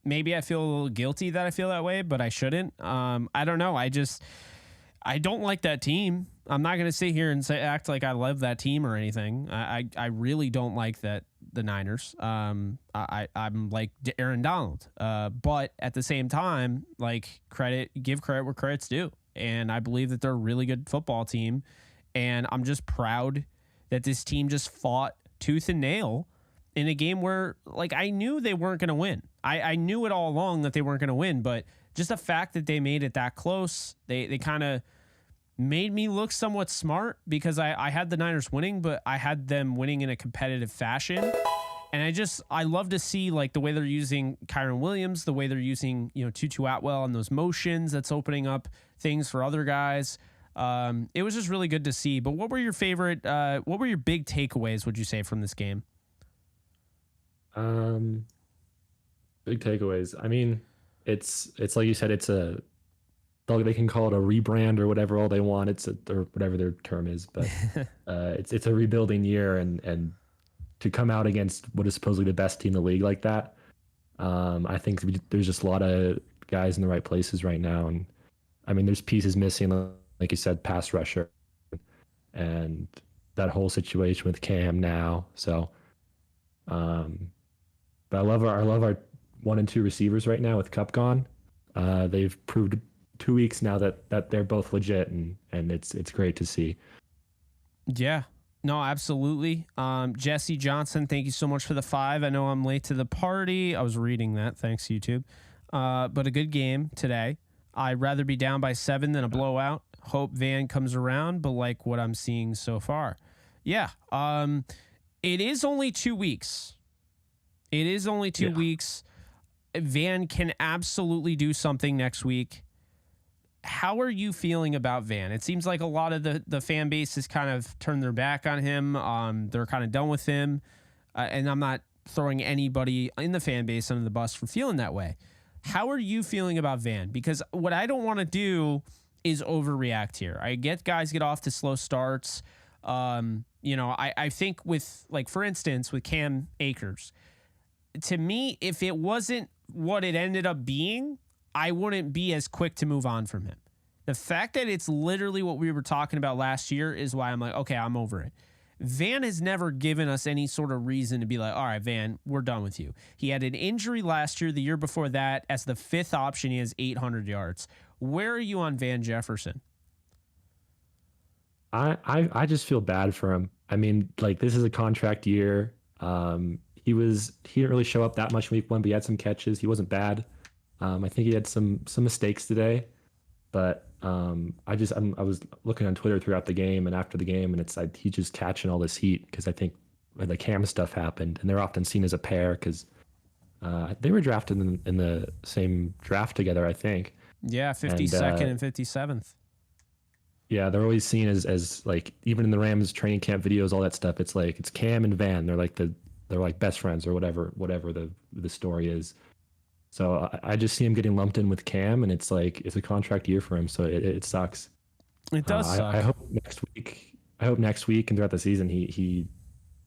Maybe I feel a little guilty that I feel that way, but I shouldn't. I don't know. I don't like that team. I'm not going to sit here and act like I love that team or anything. I really don't like the Niners. I'm like Aaron Donald. But at the same time, like, give credit where credit's due. And I believe that they're a really good football team. And I'm just proud that this team just fought tooth and nail in a game where, like, I knew they weren't going to win. I knew it all along that they weren't going to win, but just the fact that they made it that close, they kind of made me look somewhat smart, because I had the Niners winning, but I had them winning in a competitive fashion. And I love to see, like, the way they're using Kyron Williams, the way they're using, Tutu Atwell and those motions. That's opening up things for other guys. It was just really good to see. But what were your big takeaways, would you say, from this game? Big takeaways. I mean, it's like you said, they can call it a rebrand or whatever all they want. Or whatever their term is, but it's a rebuilding year, and to come out against what is supposedly the best team in the league like that, I think there's just a lot of guys in the right places right now, and I mean, there's pieces missing, like you said, pass rusher, and that whole situation with Cam now. So, but I love our 1 and 2 receivers right now with Cup gone. They've proved 2 weeks now that they're both legit, and it's great to see. Yeah, no, absolutely. Jesse Johnson, thank you so much for the 5. I know I'm late to the party. I was reading that. Thanks, YouTube. But a good game today. I'd rather be down by 7 than a blowout. Hope Van comes around, but like what I'm seeing so far. Yeah. It is only 2 weeks. It is only 2 weeks. Van can absolutely do something next week. How are you feeling about Van? It seems like a lot of the fan base has kind of turned their back on him. They're kind of done with him. And I'm not throwing anybody in the fan base under the bus for feeling that way. How are you feeling about Van? Because what I don't want to do is overreact here. I get guys get off to slow starts. I think with, like, for instance, with Cam Akers, to me, if it wasn't what it ended up being, I wouldn't be as quick to move on from him. The fact that it's literally what we were talking about last year is why I'm like, okay, I'm over it. Van has never given us any sort of reason to be like, all right, Van, we're done with you. He had an injury last year. The year before that, as the 5th option, he has 800 yards. Where are you on Van Jefferson? I just feel bad for him. I mean, like, this is a contract year. He didn't really show up that much in week 1, but he had some catches. He wasn't bad. I think he had some mistakes today, but I was looking on Twitter throughout the game and after the game, and it's like he's just catching all this heat because I think when the Cam stuff happened, and they're often seen as a pair because they were drafted in the same draft together, I think. Yeah, 52nd and 57th. Yeah, they're always seen as like, even in the Rams training camp videos, all that stuff. It's like it's Cam and Van. They're like best friends or whatever the story is. So I just see him getting lumped in with Cam, and it's like it's a contract year for him, so it sucks. It does suck. I hope next week and throughout the season he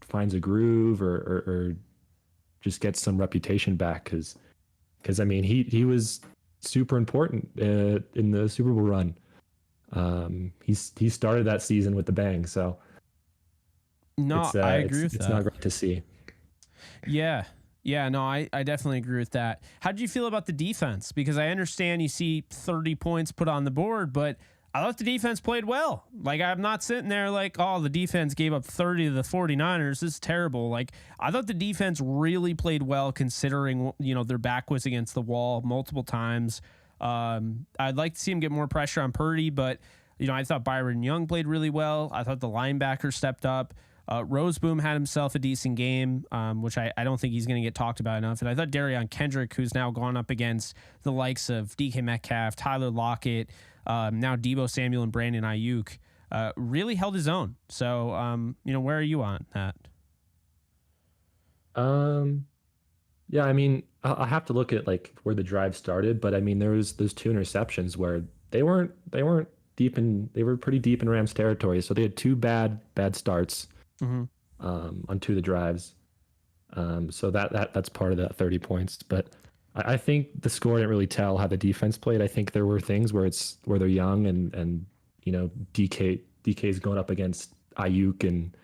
finds a groove or just gets some reputation back because I mean he was super important in the Super Bowl run. He started that season with the bang, so no, I agree with that. It's not great to see. Yeah, no, I definitely agree with that. How did you feel about the defense? Because I understand you see 30 points put on the board, but I thought the defense played well. Like, I'm not sitting there like, oh, the defense gave up 30 to the 49ers. This is terrible. Like, I thought the defense really played well considering, their back was against the wall multiple times. I'd like to see him get more pressure on Purdy, but, I thought Byron Young played really well. I thought the linebacker stepped up. Roseboom had himself a decent game, which I don't think he's going to get talked about enough. And I thought Darion Kendrick, who's now gone up against the likes of DK Metcalf, Tyler Lockett, now Deebo Samuel and Brandon Ayuk, really held his own. So, where are you on that? Yeah, I mean, I have to look at like where the drive started, but I mean, there was those 2 interceptions where they weren't they were pretty deep in Rams territory. So they had 2 bad starts. On 2 of the drives. So that's part of that 30 points. But I think the score didn't really tell how the defense played. I think there were things where they're young and DK's going up against Ayuk and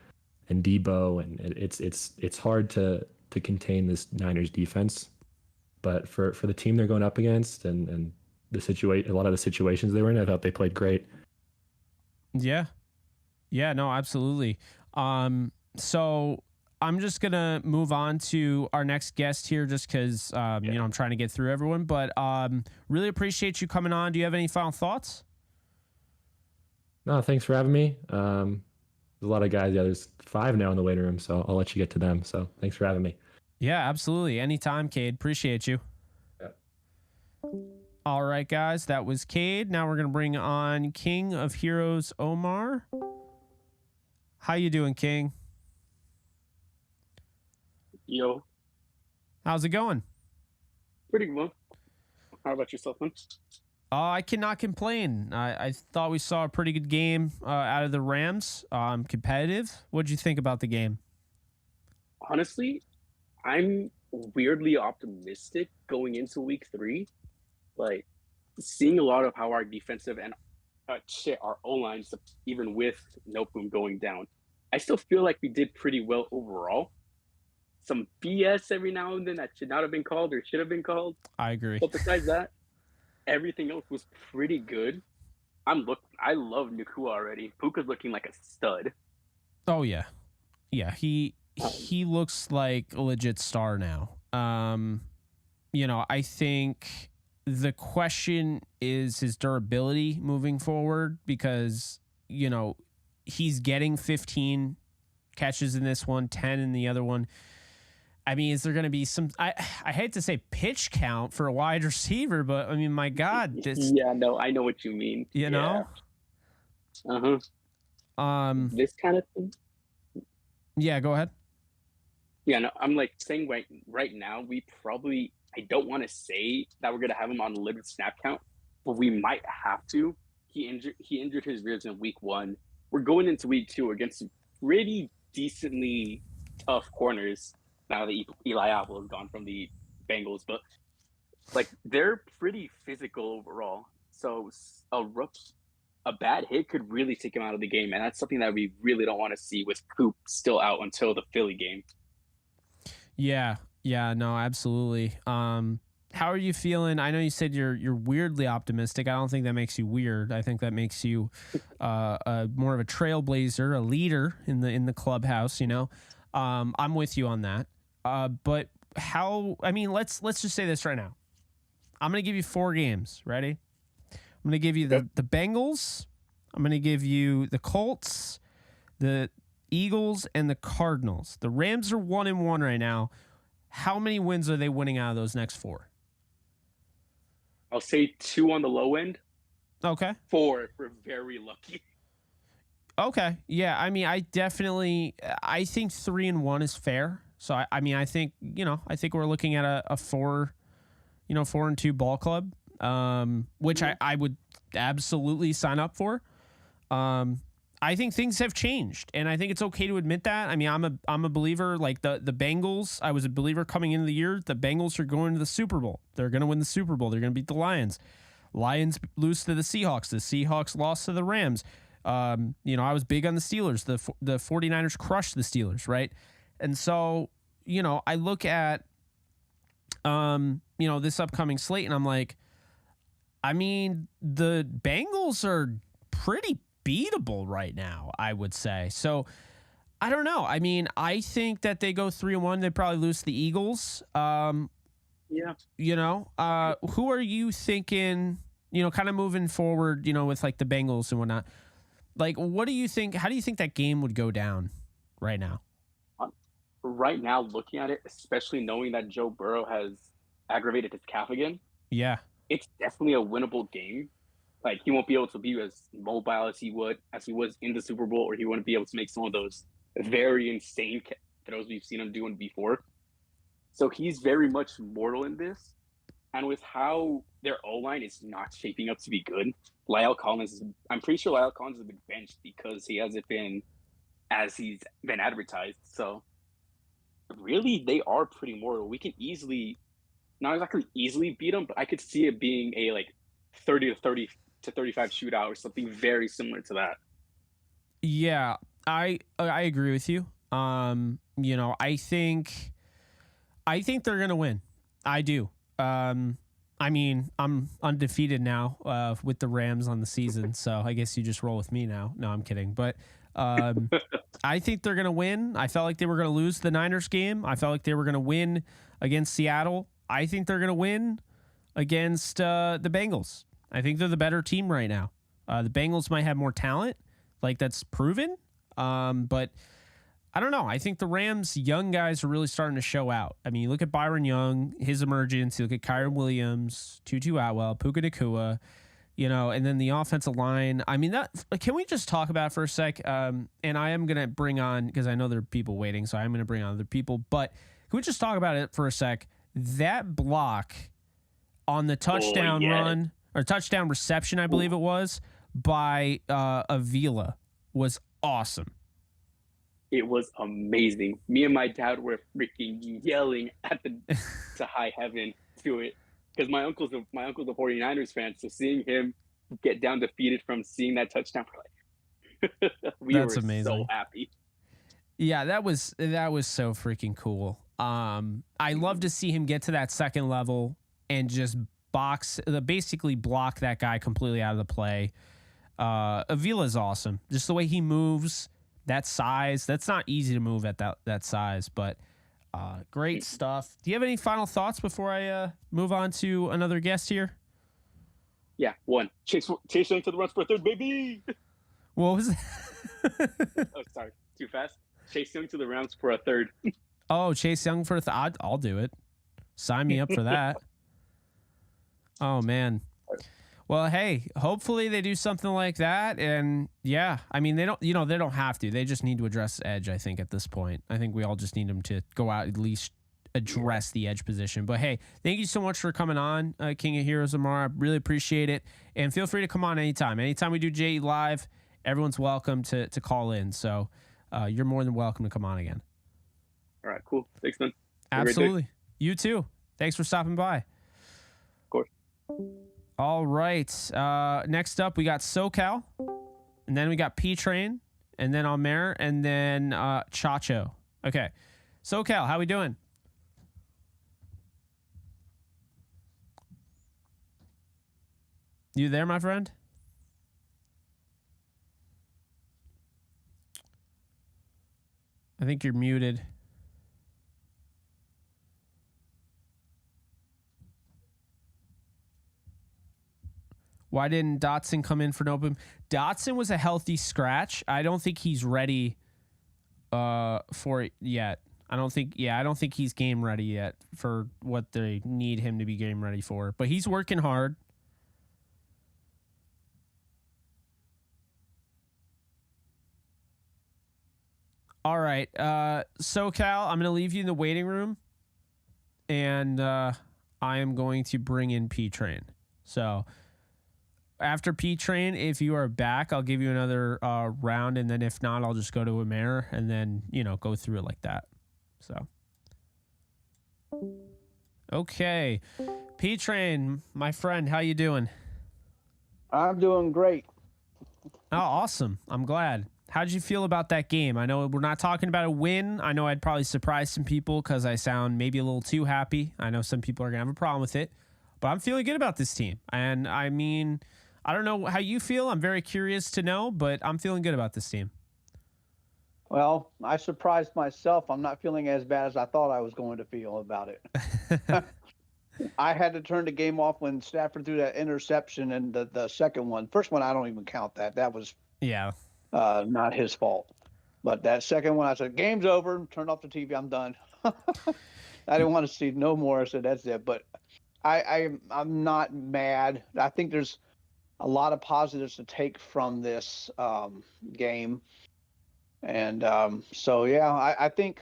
Debo, and it's hard to contain this Niners defense. But for the team they're going up against and a lot of the situations they were in, I thought they played great. Yeah, no, absolutely. So I'm just going to move on to our next guest here just because, I'm trying to get through everyone. But really appreciate you coming on. Do you have any final thoughts? No, thanks for having me. There's a lot of guys. Yeah, there's 5 now in the waiting room, so I'll let you get to them. So thanks for having me. Yeah, absolutely. Anytime, Cade. Appreciate you. Yeah. All right, guys. That was Cade. Now we're going to bring on King of Heroes, Omar. How you doing, King? Yo. How's it going? Pretty well. How about yourself, man? I cannot complain. I thought we saw a pretty good game out of the Rams. Competitive. What'd you think about the game? Honestly, I'm weirdly optimistic going into week 3. Like, seeing a lot of how our defensive and our O-line, even with Nopum going down, I still feel like we did pretty well overall. Some BS every now and then that should not have been called or should have been called. I agree. But besides that, everything else was pretty good. I love Nakua already. Puka's looking like a stud. Oh yeah. He looks like a legit star now. I think the question is his durability moving forward because, he's getting 15 catches in this one, 10 in the other one. I mean, is there going to be some, I hate to say pitch count for a wide receiver, but I mean, my God. Yeah, no, I know what you mean. You know? This kind of thing. Yeah, go ahead. Yeah, no, I'm like saying right now, I don't want to say that we're going to have him on the limited snap count, but we might have to. He injured his ribs in week 1. We're going into week 2 against pretty decently tough corners now that Eli Apple has gone from the Bengals. But Like they're pretty physical overall. So a bad hit could really take him out of the game, and that's something that we really don't want to see with Coop still out until the Philly game. Yeah, no, absolutely. How are you feeling? I know you said you're weirdly optimistic. I don't think that makes you weird. I think that makes you more of a trailblazer, a leader in the clubhouse. You know, I'm with you on that. But how? I mean, let's just say this right now. I'm gonna give you 4 games. Ready? I'm gonna give you the Bengals. I'm gonna give you the Colts, the Eagles, and the Cardinals. The Rams are 1-1 right now. How many wins are they winning out of those next 4? I'll say 2 on the low end. Okay. 4 if we're very lucky. Okay. Yeah. I mean, I think 3-1 is fair. So I mean, I think we're looking at a 4-2 ball club, which I would absolutely sign up for. I think things have changed, and I think it's okay to admit that. I mean, I'm a believer. Like the Bengals, I was a believer coming into the year. The Bengals are going to the Super Bowl. They're going to win the Super Bowl. They're going to beat the Lions. Lions lose to the Seahawks. The Seahawks lost to the Rams. I was big on the Steelers. The 49ers crushed the Steelers, right? And so, I look at, this upcoming slate, and I'm like, I mean, the Bengals are pretty beatable right now, I would say. So I don't know. I mean, I think that they go 3-1. They probably lose to the Eagles. Yeah. Who are you thinking, kind of moving forward, with like the Bengals and whatnot? Like, what do you think? How do you think that game would go down right now? Right now, looking at it, especially knowing that Joe Burrow has aggravated his calf again, Yeah. it's definitely a winnable game. Like he won't be able to be as mobile as he was in the Super Bowl, or he wouldn't be able to make some of those very insane throws we've seen him doing before. So he's very much mortal in this. And with how their O-line is not shaping up to be good, I'm pretty sure Lyle Collins has been benched because he hasn't been as he's been advertised. So really, they are pretty mortal. We can not exactly easily beat them, but I could see it being a like 30 to 35 shootout or something very similar to that. Yeah, I agree with you. I think they're gonna win. I do. I mean, I'm undefeated now with the Rams on the season, so I guess you just roll with me now. No, I'm kidding. But I think they're gonna win. I felt like they were gonna lose the Niners game. I felt like they were gonna win against Seattle. I think they're gonna win against the Bengals. I think they're the better team right now. The Bengals might have more talent, like that's proven. But I don't know. I think the Rams' young guys are really starting to show out. I mean, you look at Byron Young, his emergence. You look at Kyron Williams, Tutu Atwell, Puka Nacua, and then the offensive line. I mean, can we just talk about it for a sec? And I am going to bring on, because I know there are people waiting, so I'm going to bring on other people. But can we just talk about it for a sec? That block on the touchdown run, or touchdown reception, I believe it was, by Avila was awesome. It was amazing. Me and my dad were freaking yelling to high heaven to it, because my uncle's a 49ers fan. So seeing him get down defeated from seeing that touchdown, That's amazing. So happy. Yeah, that was so freaking cool. I love to see him get to that second level and just basically block that guy completely out of the play. Avila's awesome. Just the way he moves, that size. That's not easy to move at that size, but great stuff. Do you have any final thoughts before I move on to another guest here? Yeah, one. Chase Young to the runs for a third, baby. What was that? Oh, sorry. Too fast. Chase Young to the rounds for a third. Oh, Chase Young for I'll do it. Sign me up for that. Oh, man. Well, hey, hopefully they do something like that. And yeah, I mean, they don't have to. They just need to address edge, I think, at this point. I think we all just need them to go out, at least address the edge position. But hey, thank you so much for coming on, King of Heroes Amar. I really appreciate it. And feel free to come on anytime. Anytime we do JE Live, everyone's welcome to call in. So you're more than welcome to come on again. All right, cool. Thanks, man. Absolutely. You too. Thanks for stopping by. All right. Next up, we got SoCal, and then we got P-Train, and then Almer, and then Chacho. Okay. SoCal, how we doing? You there, my friend? I think you're muted. Why didn't Dotson come in for an open? Dotson was a healthy scratch. I don't think he's ready for it yet. I don't think he's game ready yet for what they need him to be game ready for. But he's working hard. All right. SoCal, I'm going to leave you in the waiting room. And I am going to bring in P-Train. So after P-Train, if you are back, I'll give you another round. And then if not, I'll just go to Amer and then, go through it like that. So. Okay. P-Train, my friend, how you doing? I'm doing great. Oh, awesome. I'm glad. How'd you feel about that game? I know we're not talking about a win. I know I'd probably surprise some people because I sound maybe a little too happy. I know some people are going to have a problem with it, but I'm feeling good about this team. And I mean, I don't know how you feel. I'm very curious to know, but I'm feeling good about this team. Well, I surprised myself. I'm not feeling as bad as I thought I was going to feel about it. I had to turn the game off when Stafford threw that interception and the second one. First one, I don't even count that. That was not his fault. But that second one, I said, game's over. Turned off the TV. I'm done. I didn't want to see no more. I said, that's it. But I'm not mad. I think there's a lot of positives to take from this game. And I think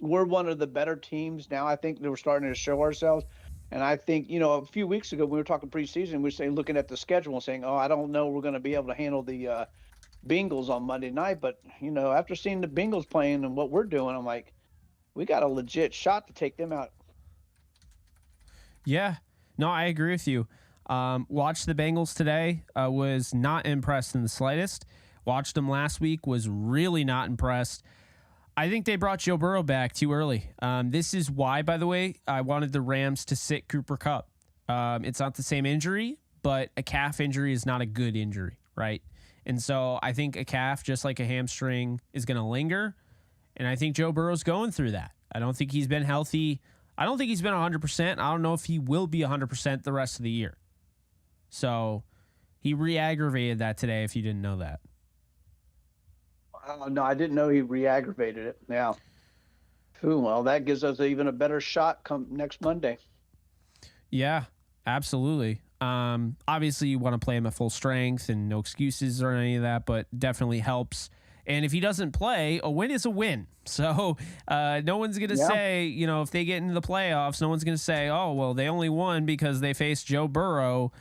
we're one of the better teams now. I think that we're starting to show ourselves. And I think, a few weeks ago, we were talking preseason, we were saying, looking at the schedule and saying, I don't know we're going to be able to handle the Bengals on Monday night. But, after seeing the Bengals playing and what we're doing, I'm like, we got a legit shot to take them out. Yeah. No, I agree with you. Watched the Bengals today. Was not impressed in the slightest. Watched them last week. Was really not impressed. I think they brought Joe Burrow back too early. This is why, by the way, I wanted the Rams to sit Cooper Kupp. It's not the same injury, but a calf injury is not a good injury, right? And so I think a calf, just like a hamstring, is going to linger. And I think Joe Burrow's going through that. I don't think he's been healthy. I don't think he's been 100%. I don't know if he will be 100% the rest of the year. So he re-aggravated that today, if you didn't know that. No, I didn't know he re-aggravated it. Yeah. Well, that gives us even a better shot come next Monday. Yeah, absolutely. Obviously, you want to play him at full strength and no excuses or any of that, but definitely helps. And if he doesn't play, a win is a win. So no one's going to say, if they get into the playoffs, no one's going to say, oh, well, they only won because they faced Joe Burrow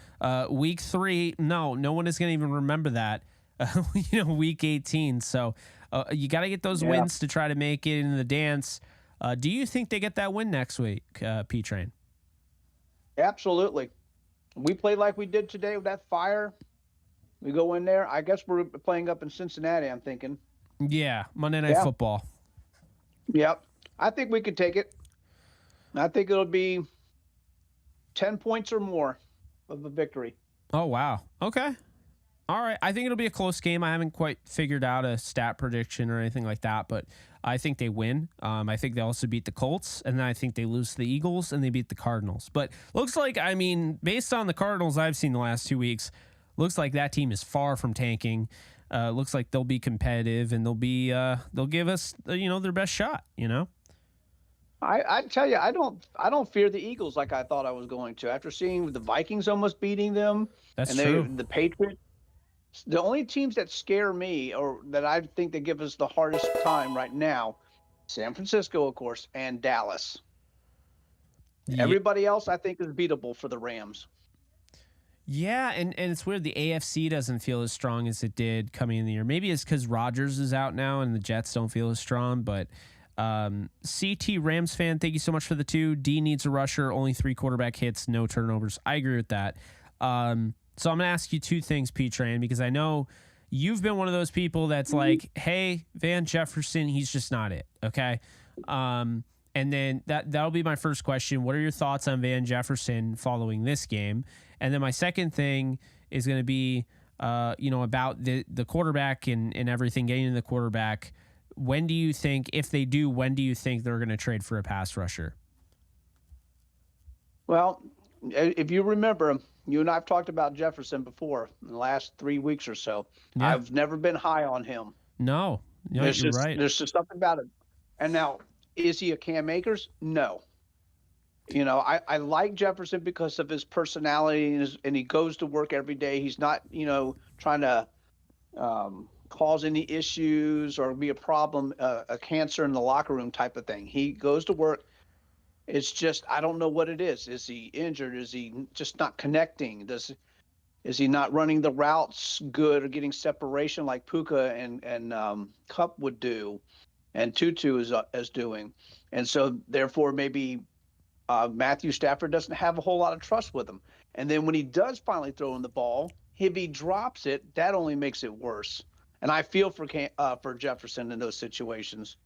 week 3. No one is going to even remember that. Week 18. So you got to get those wins to try to make it in the dance. Do you think they get that win next week, P-Train? Absolutely. We played like we did today with that fire. We go in there. I guess we're playing up in Cincinnati, I'm thinking. Yeah, Monday Night Football. Yep. I think we could take it. I think it'll be 10 points or more of a victory. Oh, wow. Okay. All right. I think it'll be a close game. I haven't quite figured out a stat prediction or anything like that, but I think they win. I think they also beat the Colts, and then I think they lose to the Eagles, and they beat the Cardinals. But looks like, based on the Cardinals I've seen the last 2 weeks, looks like that team is far from tanking. Looks like they'll be competitive, and they'll give us their best shot. I tell you, I don't fear the Eagles like I thought I was going to. After seeing the Vikings almost beating them, that's true. The Patriots. The only teams that scare me, or that I think they give us the hardest time right now, San Francisco, of course, and Dallas. Yeah. Everybody else, I think, is beatable for the Rams. Yeah, and it's weird. The AFC doesn't feel as strong as it did coming in the year. Maybe it's because Rodgers is out now and the Jets don't feel as strong, but CT Rams fan, thank you so much for the 2. D needs a rusher, only 3 quarterback hits, no turnovers. I agree with that. So I'm going to ask you 2 things, P-Train, because I know you've been one of those people that's like, hey, Van Jefferson, he's just not it. Okay. And then that'll be my first question. What are your thoughts on Van Jefferson following this game? And then my second thing is going to be, about the quarterback and everything, getting to the quarterback. When do you think, if they do, when do you think they're going to trade for a pass rusher? Well, if you remember, you and I have talked about Jefferson before in the last 3 weeks or so. Yeah. I've never been high on him. No, you're right. There's just something about it. And now, is he a Cam Akers? No. I like Jefferson because of his personality and he goes to work every day. He's not, trying to cause any issues or be a problem, a cancer in the locker room type of thing. He goes to work. It's just, I don't know what it is. Is he injured? Is he just not connecting? Is he not running the routes good or getting separation like Puka and Cup would do and Tutu is doing? And so therefore maybe Matthew Stafford doesn't have a whole lot of trust with him. And then when he does finally throw in the ball, if he drops it, that only makes it worse. And I feel for Jefferson in those situations.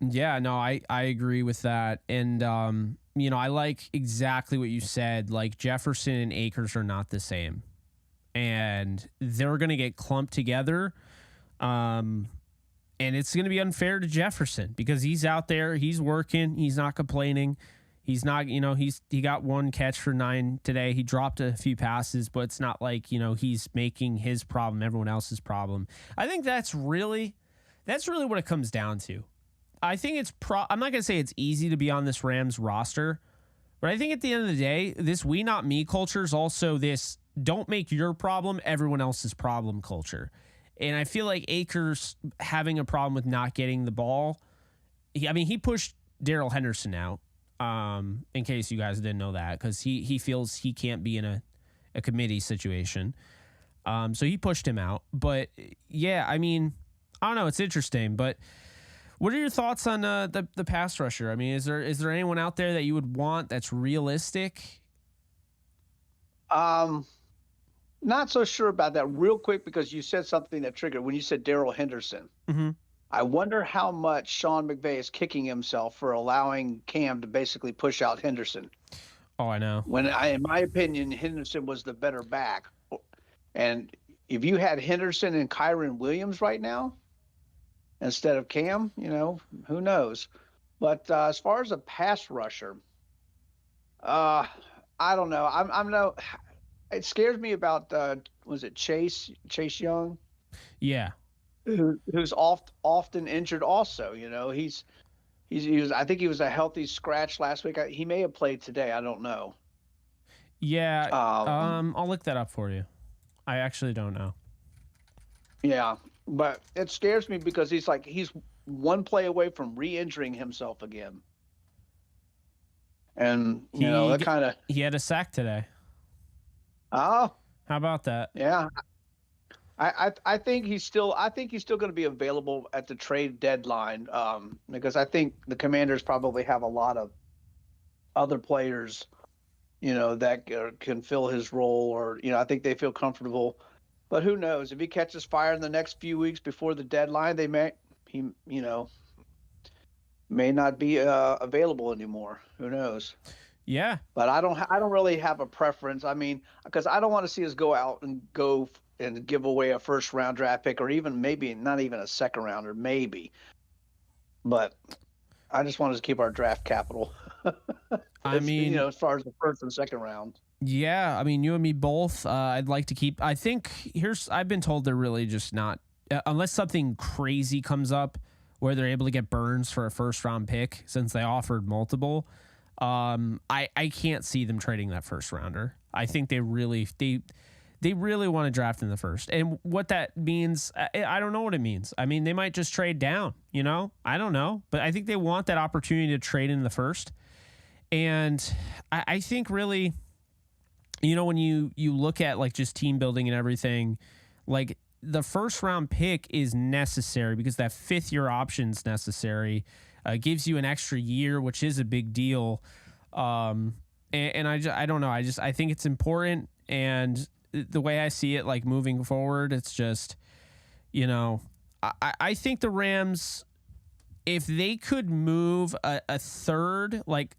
Yeah, no, I agree with that. And, I like exactly what you said. Like, Jefferson and Akers are not the same. And they're going to get clumped together. And it's going to be unfair to Jefferson because he's out there. He's working. He's not complaining. He's not, he got 1 catch for 9 today. He dropped a few passes, but it's not like, he's making his problem everyone else's problem. I think that's really what it comes down to. I think I'm not going to say it's easy to be on this Rams roster, but I think at the end of the day, this we not me culture is also this don't make your problem everyone else's problem culture. And I feel like Akers having a problem with not getting the ball. He pushed Darrell Henderson out, in case you guys didn't know that, because he feels he can't be in a committee situation. So he pushed him out. But yeah, I don't know. It's interesting. But what are your thoughts on the pass rusher? Is there anyone out there that you would want that's realistic? Not so sure about that. Real quick, because you said something that triggered when you said Darrell Henderson. Mm-hmm. I wonder how much Sean McVay is kicking himself for allowing Cam to basically push out Henderson. Oh, I know. In my opinion, Henderson was the better back. And if you had Henderson and Kyron Williams right now instead of Cam, who knows? But as far as a pass rusher, I don't know. I'm no. It scares me about was it Chase Young? Yeah. Who's often injured also. He was, I think he was a healthy scratch last week. He may have played today. I don't know. Yeah. I'll look that up for you. I actually don't know. Yeah, but it scares me because he's one play away from re-injuring himself again. And that kind of he had a sack today. Oh, how about that? Yeah. I think he's still going to be available at the trade deadline because I think the Commanders probably have a lot of other players, that can fill his role, or I think they feel comfortable. But who knows if he catches fire in the next few weeks before the deadline, he may not be available anymore. Who knows? Yeah. But I don't really have a preference. Because I don't want to see us go out and give away a first round draft pick, or even maybe not even a second rounder, maybe. But I just want us to keep our draft capital. As far as the first and second round. Yeah, you and me both. I'd like to keep. I think I've been told they're really just not, unless something crazy comes up where they're able to get Burns for a first round pick, since they offered multiple. I can't see them trading that first rounder. I think they really want to draft in the first. And what that means, I don't know what it means. They might just trade down, I don't know. But I think they want that opportunity to trade in the first. And I think really, when you look at just team building and everything, the first round pick is necessary because that 5th-year option is necessary. Gives you an extra year, which is a big deal. And I don't know. I think it's important. And the way I see it, like moving forward, it's just, I think the Rams, if they could move a third, like,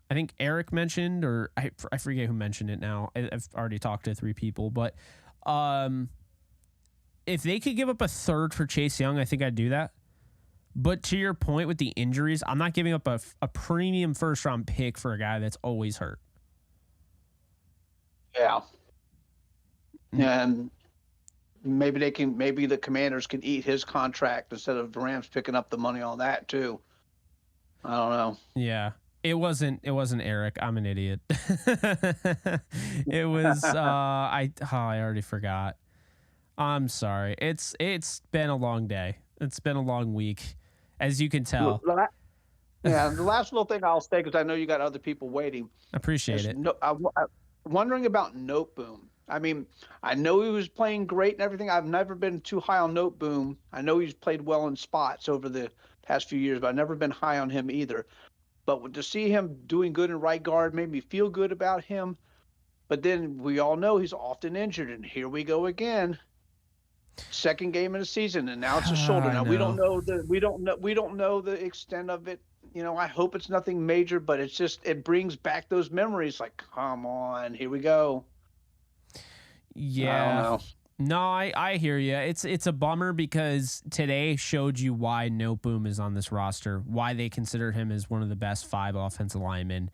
I think Eric mentioned, or I forget who mentioned it now. I've already talked to 3 people, but if they could give up a third for Chase Young, I think I'd do that. But to your point with the injuries, I'm not giving up a premium first-round pick for a guy that's always hurt. Yeah. And maybe the Commanders can eat his contract instead of the Rams picking up the money on that too. I don't know. Yeah. It wasn't Eric. I'm an idiot. It was I already forgot. I'm sorry. It's been a long day. It's been a long week, as you can tell. Yeah, the last little thing I'll say, because I know you got other people waiting. Appreciate it. I'm wondering about Noteboom. I mean, I know he was playing great and everything. I've never been too high on Noteboom. I know he's played well in spots over the past few years, but I've never been high on him either. But to see him doing good in right guard made me feel good about him. But then we all know he's often injured, and here we go again. Second game of the season, and now it's a shoulder. Now we don't know the extent of it. I hope it's nothing major, but it brings back those memories. Like, come on, here we go. Yeah. I don't know. No, I hear you. It's a bummer because today showed you why Noteboom is on this roster, why they consider him as one of the best 5 offensive linemen.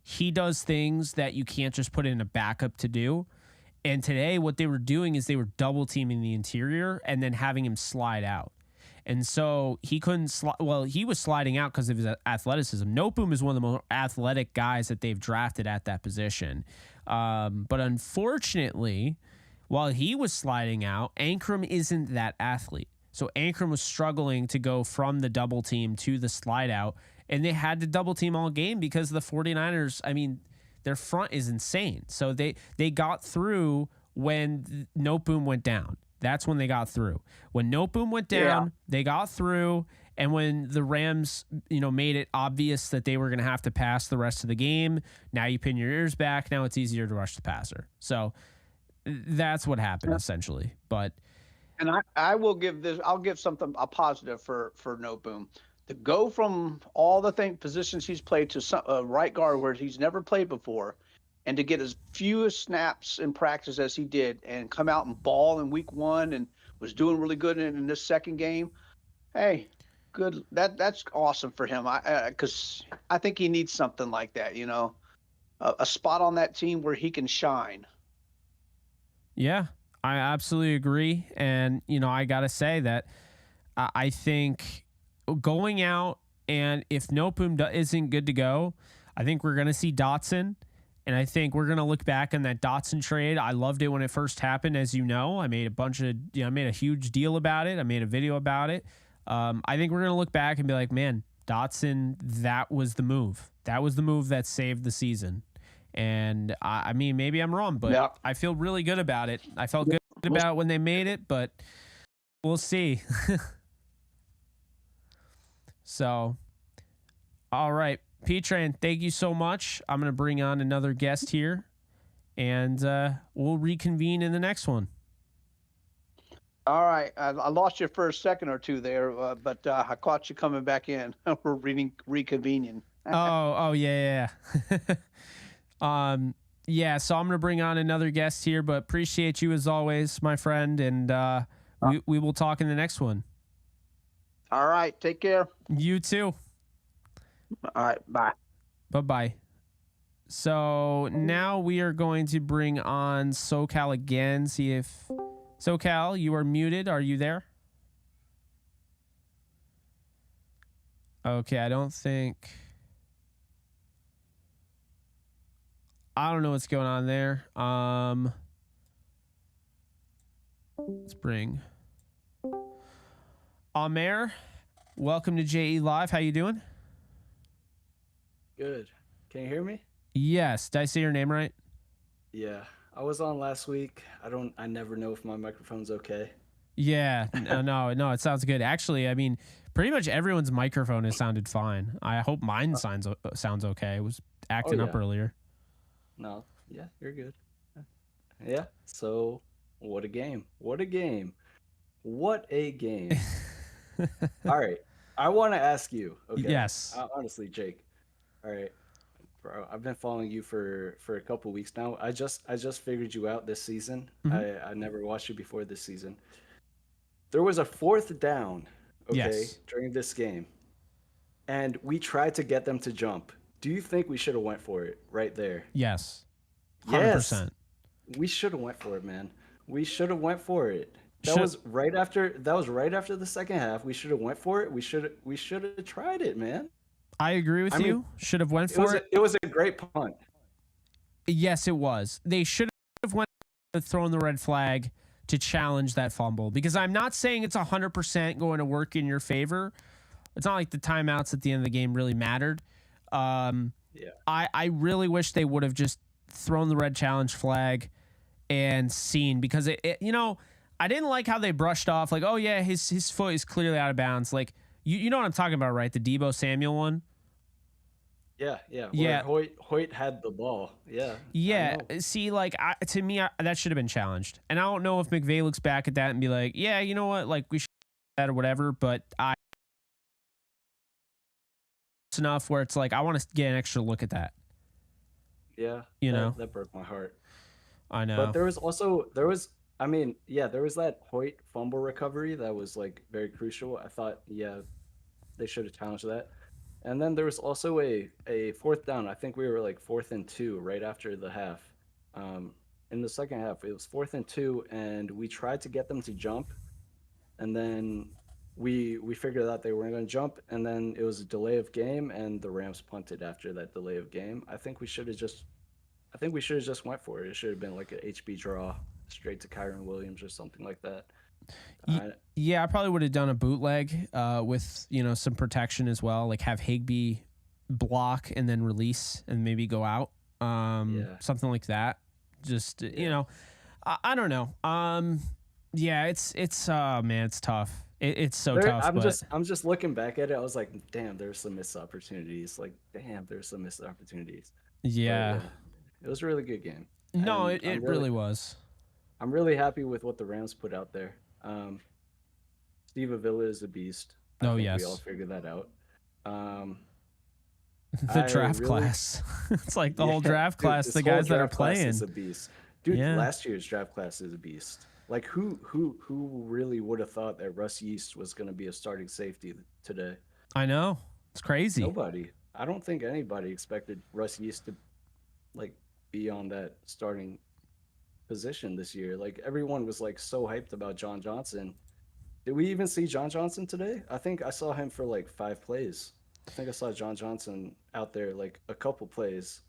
He does things that you can't just put in a backup to do. And today what they were doing is they were double teaming the interior and then having him slide out. And so he couldn't he was sliding out because of his athleticism. Noteboom is one of the more athletic guys that they've drafted at that position. But unfortunately, while he was sliding out, Ankrum isn't that athlete. So Ankrum was struggling to go from the double team to the slide out, and they had to double team all game because the 49ers, I mean, their front is insane. So they got through when Noteboom went down. That's when they got through. When Noteboom went down, they got through, and when the Rams, made it obvious that they were going to have to pass the rest of the game, now you pin your ears back. Now it's easier to rush the passer. So that's what happened essentially. But I'll give something a positive for Noteboom. To go from all the positions he's played to right guard where he's never played before, and to get as few snaps in practice as he did and come out and ball in week 1 and was doing really good in this second game. Hey, good. That's awesome for him. Because I think he needs something like that, a spot on that team where he can shine. Yeah, I absolutely agree. And, I got to say that I think going out, and if Noteboom isn't good to go, I think we're going to see Dotson. And I think we're going to look back on that Dotson trade. I loved it when it first happened. As you know, I made I made a huge deal about it. I made a video about it. I think we're going to look back and be like, man, Dotson, that was the move. That was the move that saved the season. And I mean, maybe I'm wrong, but I feel really good about it. I felt good about it when they made it, but we'll see. So, all right. P-Train, thank you so much. I'm going to bring on another guest here, and we'll reconvene in the next one. All right. I lost you for a second or two there, but I caught you coming back in. We're reconvening. Yeah. Yeah, so I'm going to bring on another guest here, but appreciate you as always, my friend, and we will talk in the next one. All right. Take care. You too. All right. Bye. Bye-bye. So now we are going to bring on SoCal again, see if... SoCal, you are muted. Are you there? Okay, I don't know what's going on there. Let's bring Amer. Welcome to JE Live. How you doing? Good. Can you hear me? Yes. Did I say your name right? Yeah. I was on last week. I never know if my microphone's okay. Yeah, no, it sounds good. Actually, I mean, pretty much everyone's microphone has sounded fine. I hope mine sounds okay. It was acting up yeah. earlier. No, yeah, you're good. Yeah. So, what a game! What a game! What a game! All right, I want to ask you. Okay. Yes. Honestly, Jake. All right, bro. I've been following you for a couple weeks now. I just figured you out this season. I never watched you before this season. There was a 4th down, okay, Yes. during this game, and we tried to get them to jump. Do you think we should have went for it right there? Yes. 100%. Yes. We should have went for it, man. We should have went for it. That was right after the second half. We should have went for it. We should have tried it, man. I agree with you. Should have went for it. It was a great punt. Yes, it was. They should have went thrown the red flag to challenge that fumble, because I'm not saying it's 100% going to work in your favor. It's not like the timeouts at the end of the game really mattered. Yeah. I really wish they would have just thrown the red challenge flag and seen, because it I didn't like how they brushed off like, oh yeah, his foot is clearly out of bounds. Like you know what I'm talking about, right? The Deebo Samuel one. Yeah. Yeah. Hoyt had the ball. Yeah. Yeah. See, like to me, that should have been challenged. And I don't know if McVay looks back at that and be like, yeah, you know what? Like we should do that or whatever. But it's enough where it's like, I want to get an extra look at that. Yeah. That broke my heart. I know. But there was that Hoyt fumble recovery that was like very crucial. I thought, yeah, they should have challenged that. And then there was also a 4th down. I think we were like 4th and 2 right after the half. In the second half, it was 4th and 2, and we tried to get them to jump. And then we figured out they weren't going to jump. And then it was a delay of game, and the Rams punted after that delay of game. I think we should have just went for it. It should have been like an HB draw straight to Kyron Williams or something like that. Yeah, I probably would have done a bootleg with some protection as well, like have Higbee block and then release and maybe go out, something like that. Just I don't know. Yeah, it's man, it's tough. It's so tough. I'm just looking back at it. I was like, damn, there's some missed opportunities. Yeah, but, it was a really good game. No, it really was. I'm really happy with what the Rams put out there. Steve Avila is a beast. I think we all figured that out. The draft class. It's like the whole draft class. The guys that are playing is a beast, dude. Yeah. Last year's draft class is a beast. Like who really would have thought that Russ Yeast was going to be a starting safety today? I know, it's crazy. Nobody. I don't think anybody expected Russ Yeast to like be on that starting position this year. Like everyone was like so hyped about John Johnson. Did we even see John Johnson today? I think I saw him for like 5 plays. I think I saw John Johnson out there like a couple plays.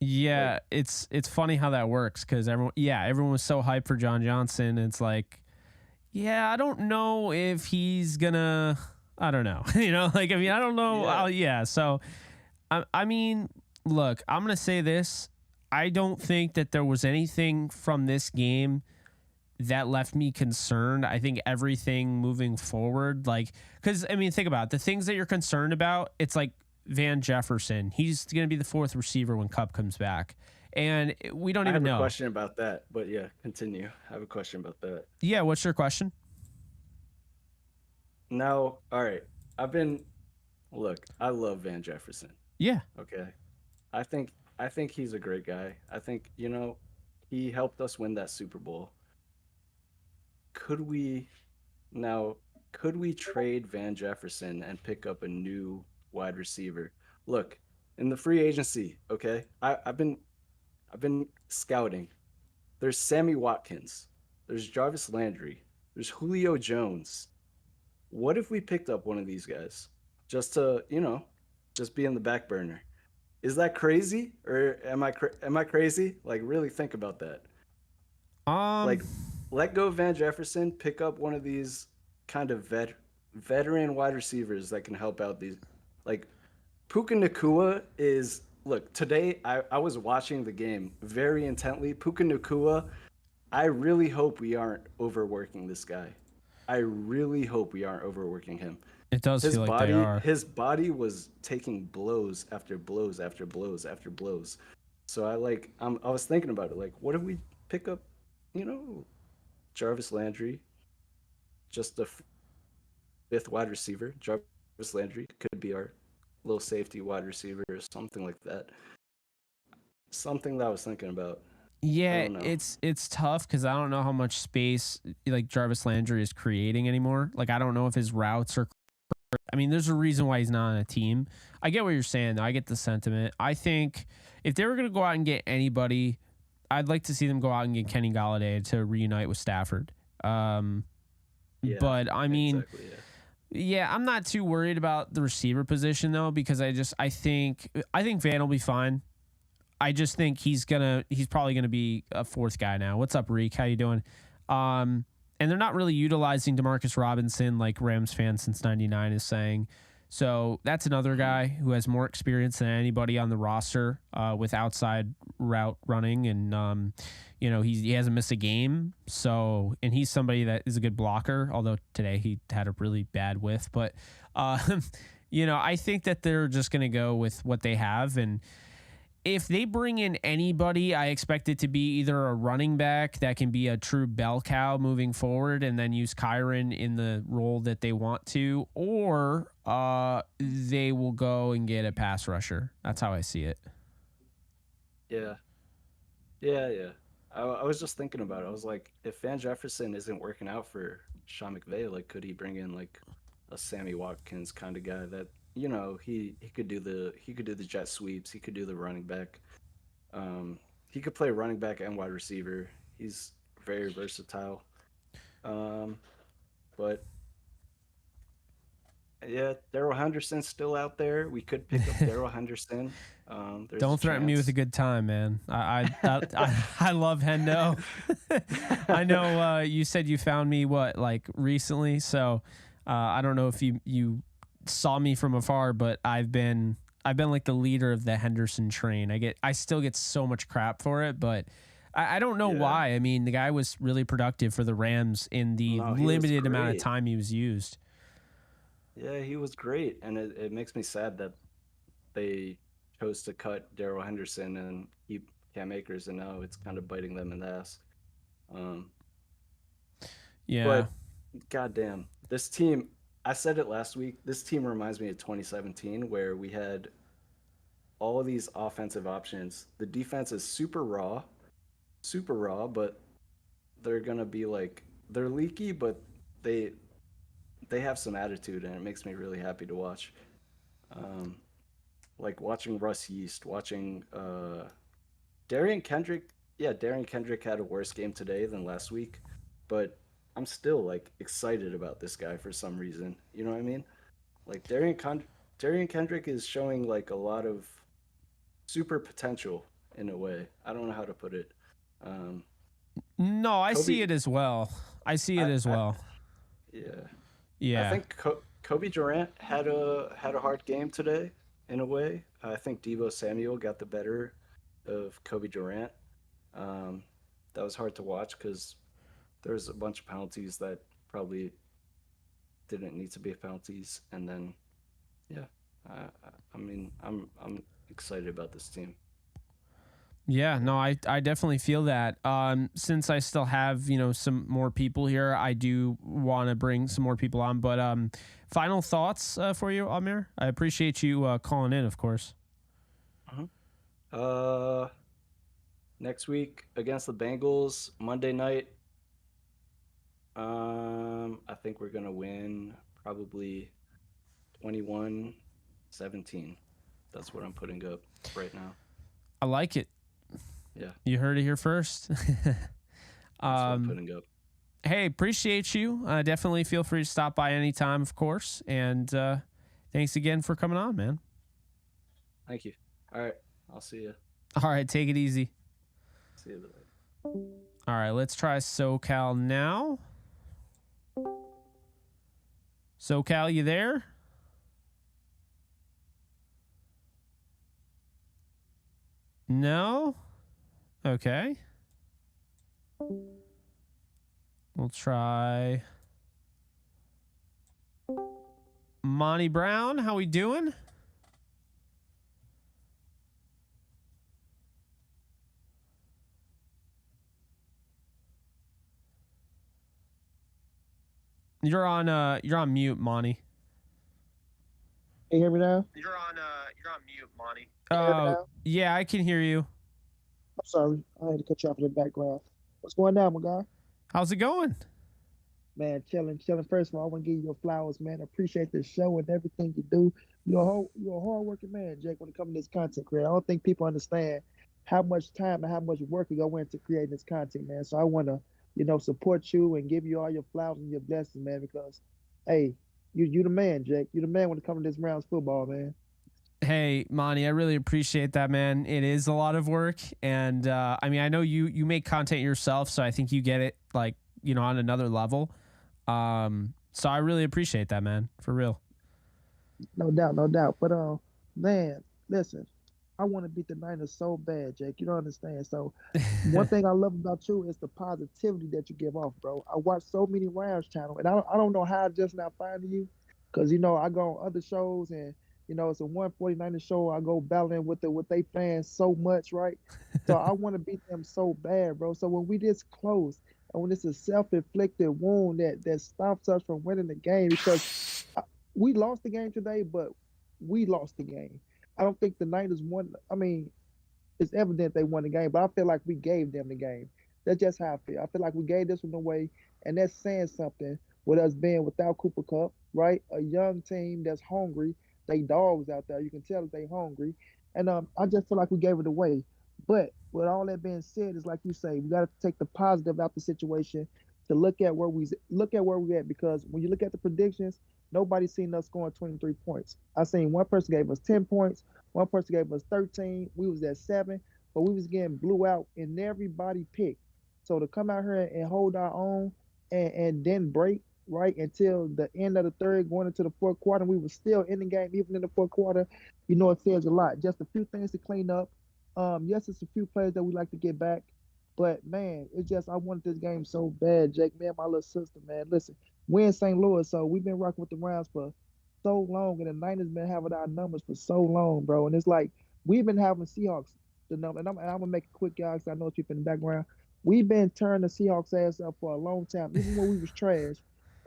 Yeah, it's funny how that works, because everyone was so hyped for John Johnson. It's like, yeah, I don't know if he's gonna. I don't know. I don't know. Yeah. So, I mean, look, I'm gonna say this. I don't think that there was anything from this game that left me concerned. I think everything moving forward, because I mean, think about it. The things that you're concerned about. It's like Van Jefferson. He's going to be the 4th receiver when Kupp comes back, and we don't even know. I have a question about that, but yeah, continue. I have a question about that. Yeah, what's your question? Now, all right. I love Van Jefferson. Yeah. Okay. I think he's a great guy. I think, he helped us win that Super Bowl. Could we trade Van Jefferson and pick up a new wide receiver? Look, in the free agency, okay? I've been scouting. There's Sammy Watkins. There's Jarvis Landry. There's Julio Jones. What if we picked up one of these guys just to, just be in the back burner? Is that crazy, or am I crazy? Like, really think about that. Like, let go of Van Jefferson, pick up one of these kind of veteran wide receivers that can help out these. Like, Puka Nacua is look, today I was watching the game very intently. Puka Nacua, I really hope we aren't overworking this guy. I really hope we aren't overworking him. It does feel like they are. His body was taking blows after blows after blows after blows. So I was thinking about it. Like, what if we pick up, Jarvis Landry, just the fifth wide receiver. Jarvis Landry could be our little safety wide receiver or something like that. Something that I was thinking about. Yeah, it's tough because I don't know how much space like Jarvis Landry is creating anymore. Like, I don't know if his routes are. I mean, there's a reason why he's not on a team. I get what you're saying, though. I get the sentiment. I think if they were going to go out and get anybody, I'd like to see them go out and get Kenny Golladay to reunite with Stafford. But I mean, exactly, yeah, I'm not too worried about the receiver position though, because I think Van will be fine. I just think he's probably gonna be a fourth guy now. What's up, Reek? How you doing? And they're not really utilizing Demarcus Robinson like Rams fans since '99 is saying. So that's another guy who has more experience than anybody on the roster with outside route running, and he hasn't missed a game. So, and he's somebody that is a good blocker. Although today he had a really bad whiff, but I think that they're just going to go with what they have, and if they bring in anybody, I expect it to be either a running back that can be a true bell cow moving forward and then use Kyron in the role that they want to, or they will go and get a pass rusher. That's how I see it. Yeah. I was just thinking about it. I was like, if Van Jefferson isn't working out for Sean McVay, like, could he bring in like a Sammy Watkins kind of guy that he could do the jet sweeps. He could do the running back. He could play running back and wide receiver. He's very versatile. But yeah, Darrell Henderson's still out there. We could pick up Darrell Henderson. Don't threaten me with a good time, man. I love Hendo. I know you said you found me recently, so I don't know if you saw me from afar, but I've been like the leader of the Henderson train. I still get so much crap for it, but I don't know why. I mean, the guy was really productive for the Rams in the limited amount of time he was used. Yeah, he was great, and it makes me sad that they chose to cut Darrell Henderson and keep Cam Akers, and now it's kind of biting them in the ass. But goddamn, this team. I said it last week. This team reminds me of 2017, where we had all of these offensive options. The defense is super raw, but they're gonna be they're leaky, but they have some attitude, and it makes me really happy to watch. Like watching Russ Yeast, watching Darian Kendrick. Yeah, Darian Kendrick had a worse game today than last week, but I'm still excited about this guy for some reason. You know what I mean? Like Darian Kendrick is showing a lot of super potential in a way. I don't know how to put it. No, I see it as well. Yeah. I think Kobe Durant had a hard game today in a way. I think Deebo Samuel got the better of Kobe Durant. That was hard to watch because there's a bunch of penalties that probably didn't need to be penalties, and then, I'm excited about this team. Yeah, no, I definitely feel that. Since I still have some more people here, I do want to bring some more people on. But final thoughts for you, Amir. I appreciate you calling in, of course. Next week against the Bengals, Monday night. I think we're gonna win probably 21-17. That's what I'm putting up right now. I like it. Yeah. You heard it here first. That's what I'm putting up. Hey, appreciate you. Definitely feel free to stop by anytime, of course. And thanks again for coming on, man. Thank you. All right. I'll see you. All right. Take it easy. See you later. All right. Let's try SoCal now. SoCal, you there? No? Okay. We'll try Monty Brown. How we doing? You're on mute, Monty. Can you hear me now? You're on mute, Monty. Can you hear me Oh, now? yeah, I can hear you. I'm sorry. I had to cut you off in the background. What's going on, my guy? How's it going? Man, chilling. First of all, I want to give you your flowers, man. I appreciate this show and everything you do. You're a hard-working man, Jake, when it comes to this content creator. I don't think people understand how much time and how much work you go into creating this content, man. So I want to, support you and give you all your flowers and your blessings, man, because, hey, you the man, Jake. You the man when it comes to this Browns football, man. Hey, Monty, I really appreciate that, man. It is a lot of work. And I mean, I know you make content yourself, so I think you get it like, on another level. So I really appreciate that, man, for real. No doubt, no doubt. But man, listen, I want to beat the Niners so bad, Jake. You don't understand. So one thing I love about you is the positivity that you give off, bro. I watch so many Rams channel, and I don't know how I just now finding you, because I go on other shows and it's a 149er show. I go battling with they fans so much, right? So I want to beat them so bad, bro. So when we this close, and when it's a self-inflicted wound that stops us from winning the game, because we lost the game today, but we lost the game. I don't think the Niners won. I mean, it's evident they won the game, but I feel like we gave them the game. That's just how I feel. I feel like we gave this one away, and that's saying something with us being without Cooper Kupp, right? A young team that's hungry. They dogs out there. You can tell that they hungry. And I just feel like we gave it away. But with all that being said, it's like you say, we got to take the positive out the situation to look at where we're at, because when you look at the predictions, nobody's seen us scoring 23 points. I seen one person gave us 10 points, one person gave us 13. We was at 7, but we was getting blew out and everybody picked. So to come out here and hold our own and then break right until the end of the third, going into the fourth quarter, we were still in the game even in the fourth quarter. It says a lot. Just a few things to clean up. Yes, it's a few players that we like to get back, but man, it's just I wanted this game so bad, Jake. Man, my little sister, man. Listen, we're in St. Louis, so we've been rocking with the Rams for so long, and the Niners been having our numbers for so long, bro. And it's like we've been having Seahawks the number, and I'm gonna make it quick, guys. I know it's people in the background. We've been turning the Seahawks ass up for a long time, even when we was trash.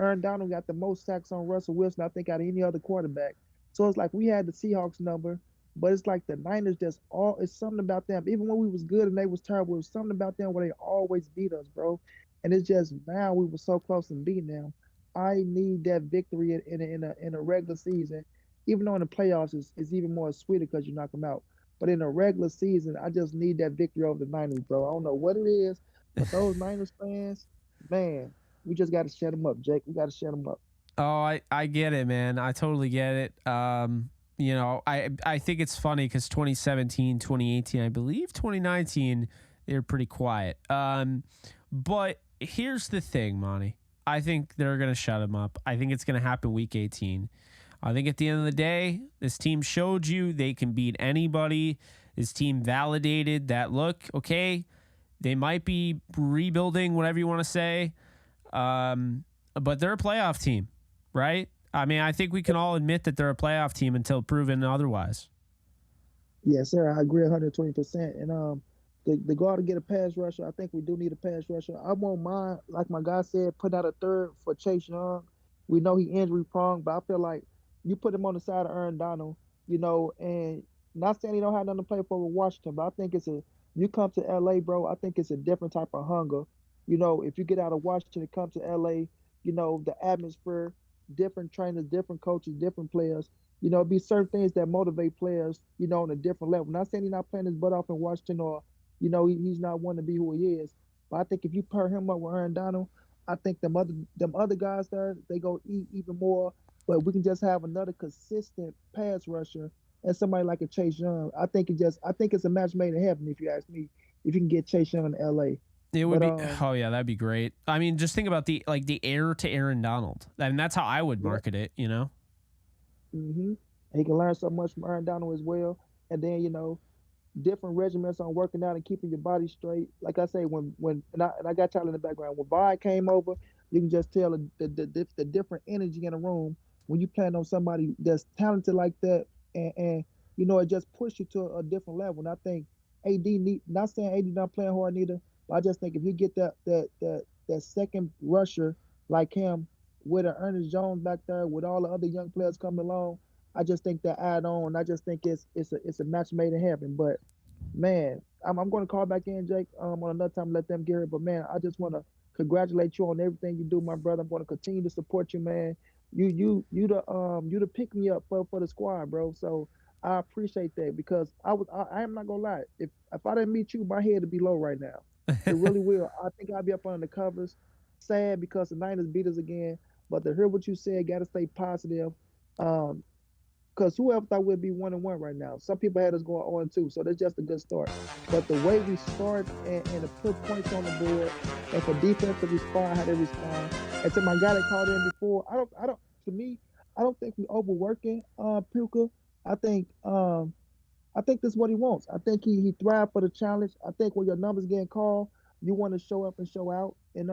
Aaron Donald got the most sacks on Russell Wilson, I think, out of any other quarterback. So it's like we had the Seahawks number, but it's like the Niners it's something about them. Even when we was good and they was terrible, it was something about them where they always beat us, bro. And it's just now we were so close to beating them. I need that victory in a regular season, even though in the playoffs it's even more sweeter because you knock them out. But in a regular season, I just need that victory over the Niners, bro. I don't know what it is, but those Niners fans, man, we just got to shut them up, Jake. We got to shut them up. Oh, I get it, man. I totally get it. I think it's funny because 2017, 2018, I believe 2019, they were pretty quiet. But here's the thing, Monty. I think they're going to shut them up. I think it's going to happen week 18. I think at the end of the day, this team showed you they can beat anybody. This team validated that, look, okay, they might be rebuilding, whatever you want to say, but they're a playoff team, right? I mean, I think we can all admit that they're a playoff team until proven otherwise. Yes, sir. I agree 120%. And the go out and get a pass rusher, I think we do need a pass rusher. I won't mind, like my guy said, put out a third for Chase Young. We know he injury prone, but I feel like you put him on the side of Aaron Donald, and not saying he don't have nothing to play for with Washington, but I think you come to LA, bro, I think it's a different type of hunger. If you get out of Washington and come to LA, the atmosphere, different trainers, different coaches, different players, be certain things that motivate players, on a different level. Not saying he's not playing his butt off in Washington or, he's not wanting to be who he is. But I think if you pair him up with Aaron Donald, I think them other guys there, they go eat even more. But we can just have another consistent pass rusher and somebody like a Chase Young. I think it's a match made in heaven, if you ask me, if you can get Chase Young in LA. It would be. Oh yeah, that'd be great. I mean, just think about the heir to Aaron Donald. I mean, that's how I would market it. Mm-hmm. He can learn so much from Aaron Donald as well. And then different regimens on working out and keeping your body straight. Like I say, when I got y'all in the background. When Vi came over, you can just tell the different energy in the room when you plan on somebody that's talented like that, and it just pushed you to a different level. And I think AD need, not saying AD not playing hard neither, but I just think if you get that second rusher like him with an Ernest Jones back there with all the other young players coming along, I just think that add on. I just think it's a match made in heaven. But man, I'm going to call back in, Jake, on another time, let them get it. But man, I just want to congratulate you on everything you do, my brother. I'm going to continue to support you, man. You the pick me up for the squad, bro. So I appreciate that because I am not gonna lie. If I didn't meet you, my head would be low right now. It really will. I think I'll be up under the covers, sad because the Niners beat us again. But to hear what you said, got to stay positive. Because whoever thought we'd be 1-1 right now? Some people had us going 0-2, so that's just a good start. But the way we start and to put points on the board, and for defense to respond, how they respond, and to my guy that called in before, to me, I don't think we overworking Puka. I think that's what he wants. I think he thrived for the challenge. I think when your numbers getting called, you want to show up and show out. And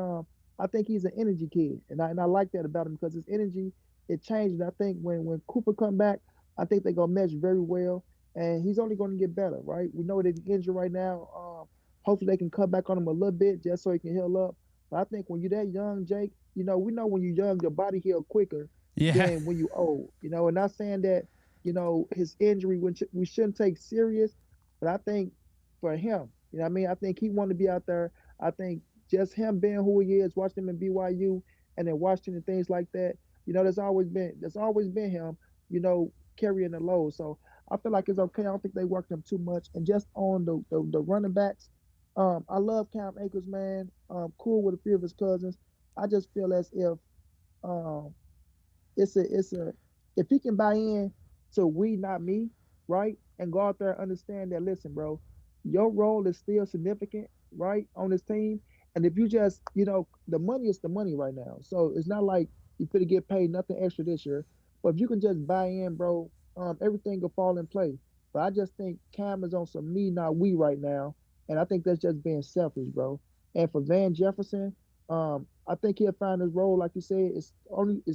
I think he's an energy kid, and I like that about him because his energy it changed. And I think when Cooper come back, I think they're gonna mesh very well, and he's only going to get better, right? We know that he's injured right now. Hopefully they can cut back on him a little bit just so he can heal up. But I think when you're that young, Jake, we know when you're young, your body heals quicker than when you old. And not saying that his injury we shouldn't take serious, but I think for him, what I mean, I think he wanted to be out there. I think just him being who he is, watching him in BYU and then Washington and things like that. There's always been him. Carrying the load. So I feel like it's okay. I don't think they worked him too much. And just on the running backs, I love Cam Akers, man. Cool with a few of his cousins. I just feel as if if he can buy in to we not me, right? And go out there and understand that, listen, bro, your role is still significant, right, on this team. And if you just, the money is the money right now. So it's not like you're going to get paid nothing extra this year. But if you can just buy in, bro, everything will fall in place. But I just think Cam is on some me, not we right now. And I think that's just being selfish, bro. And for Van Jefferson, I think he'll find his role. Like you said, it's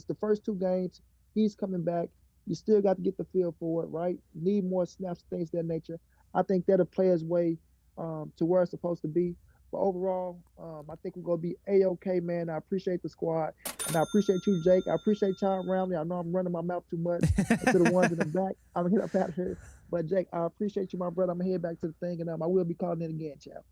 the first 2 games. He's coming back. You still got to get the feel for it, right? Need more snaps, things of that nature. I think that'll play his way to where it's supposed to be. But overall, I think we're going to be A-okay, man. I appreciate the squad. And I appreciate you, Jake. I appreciate y'all around me. I know I'm running my mouth too much. To the ones in the back, I'm going to get up out of here. But, Jake, I appreciate you, my brother. I'm going to head back to the thing, and I will be calling in again, chap.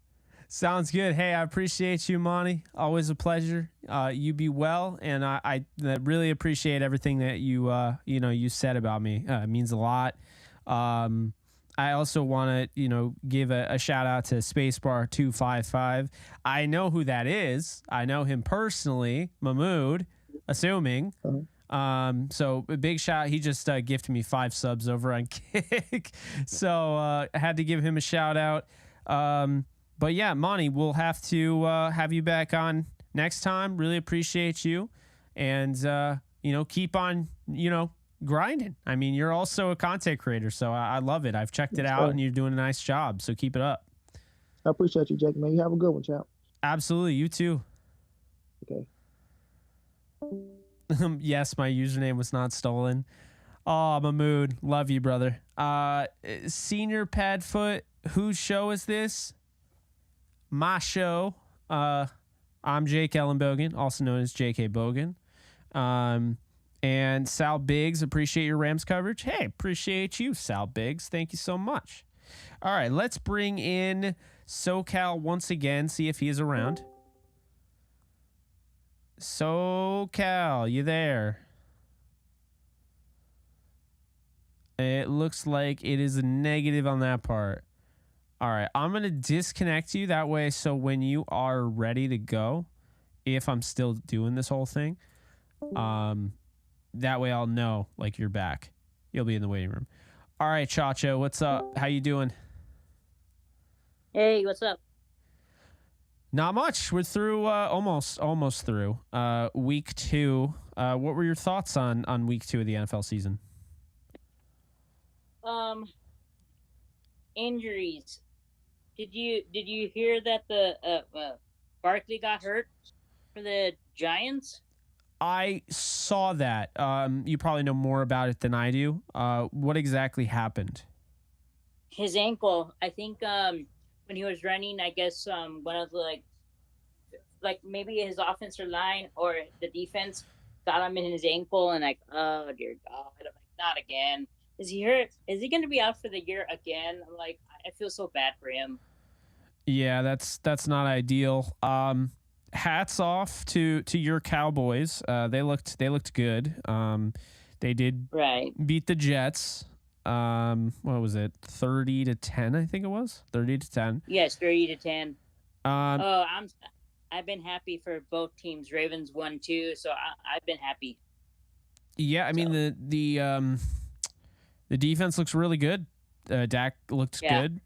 Sounds good. Hey, I appreciate you, Monty. Always a pleasure. You be well, and I really appreciate everything that you said about me. It means a lot. I also want to, give a shout out to Spacebar 255. I know who that is. I know him personally, Mahmood, assuming. So a big shout. He just gifted me 5 subs over on Kick. So I had to give him a shout out. But yeah, Monty, we'll have to have you back on next time. Really appreciate you. And, keep on, grinding. I mean, you're also a content creator, so I love it. I've checked it out, and you're doing a nice job. So keep it up. I appreciate you, Jake, man. You have a good one, champ. Absolutely. You too. Okay. Yes, my username was not stolen. Oh, Mahmood. Love you, brother. Senior Padfoot, whose show is this? My show. I'm Jake Ellenbogen, also known as JK Bogan. And Sal Biggs, appreciate your Rams coverage. Hey, appreciate you, Sal Biggs. Thank you so much. All right, let's bring in SoCal once again, see if he is around. SoCal, you there? It looks like it is a negative on that part. All right, I'm going to disconnect you that way so when you are ready to go, if I'm still doing this whole thing, that way I'll know, like, you're back. You'll be in the waiting room. All right, Chacho, what's up? How you doing? Hey, what's up? Not much. We're through, almost through week 2. What were your thoughts on week 2 of the NFL season? injuries. Did you hear that the Barkley got hurt for the Giants? I saw that. You probably know more about it than I do. What exactly happened? His ankle. I think when he was running, I guess one of the like maybe his offensive line or the defense got him in his ankle, and like, oh dear God, I'm like, not again. Is he hurt? Is he going to be out for the year again? I'm like, I feel so bad for him. Yeah, that's not ideal. Hats off to your Cowboys. They looked good. They did Right. beat the Jets. What was it? 30-10, I think it was. 30-10. Yes, 30-10. Um, I've been happy for both teams. Ravens won too, so I've been happy. yeah, I mean the defense looks really good. Dak looked good.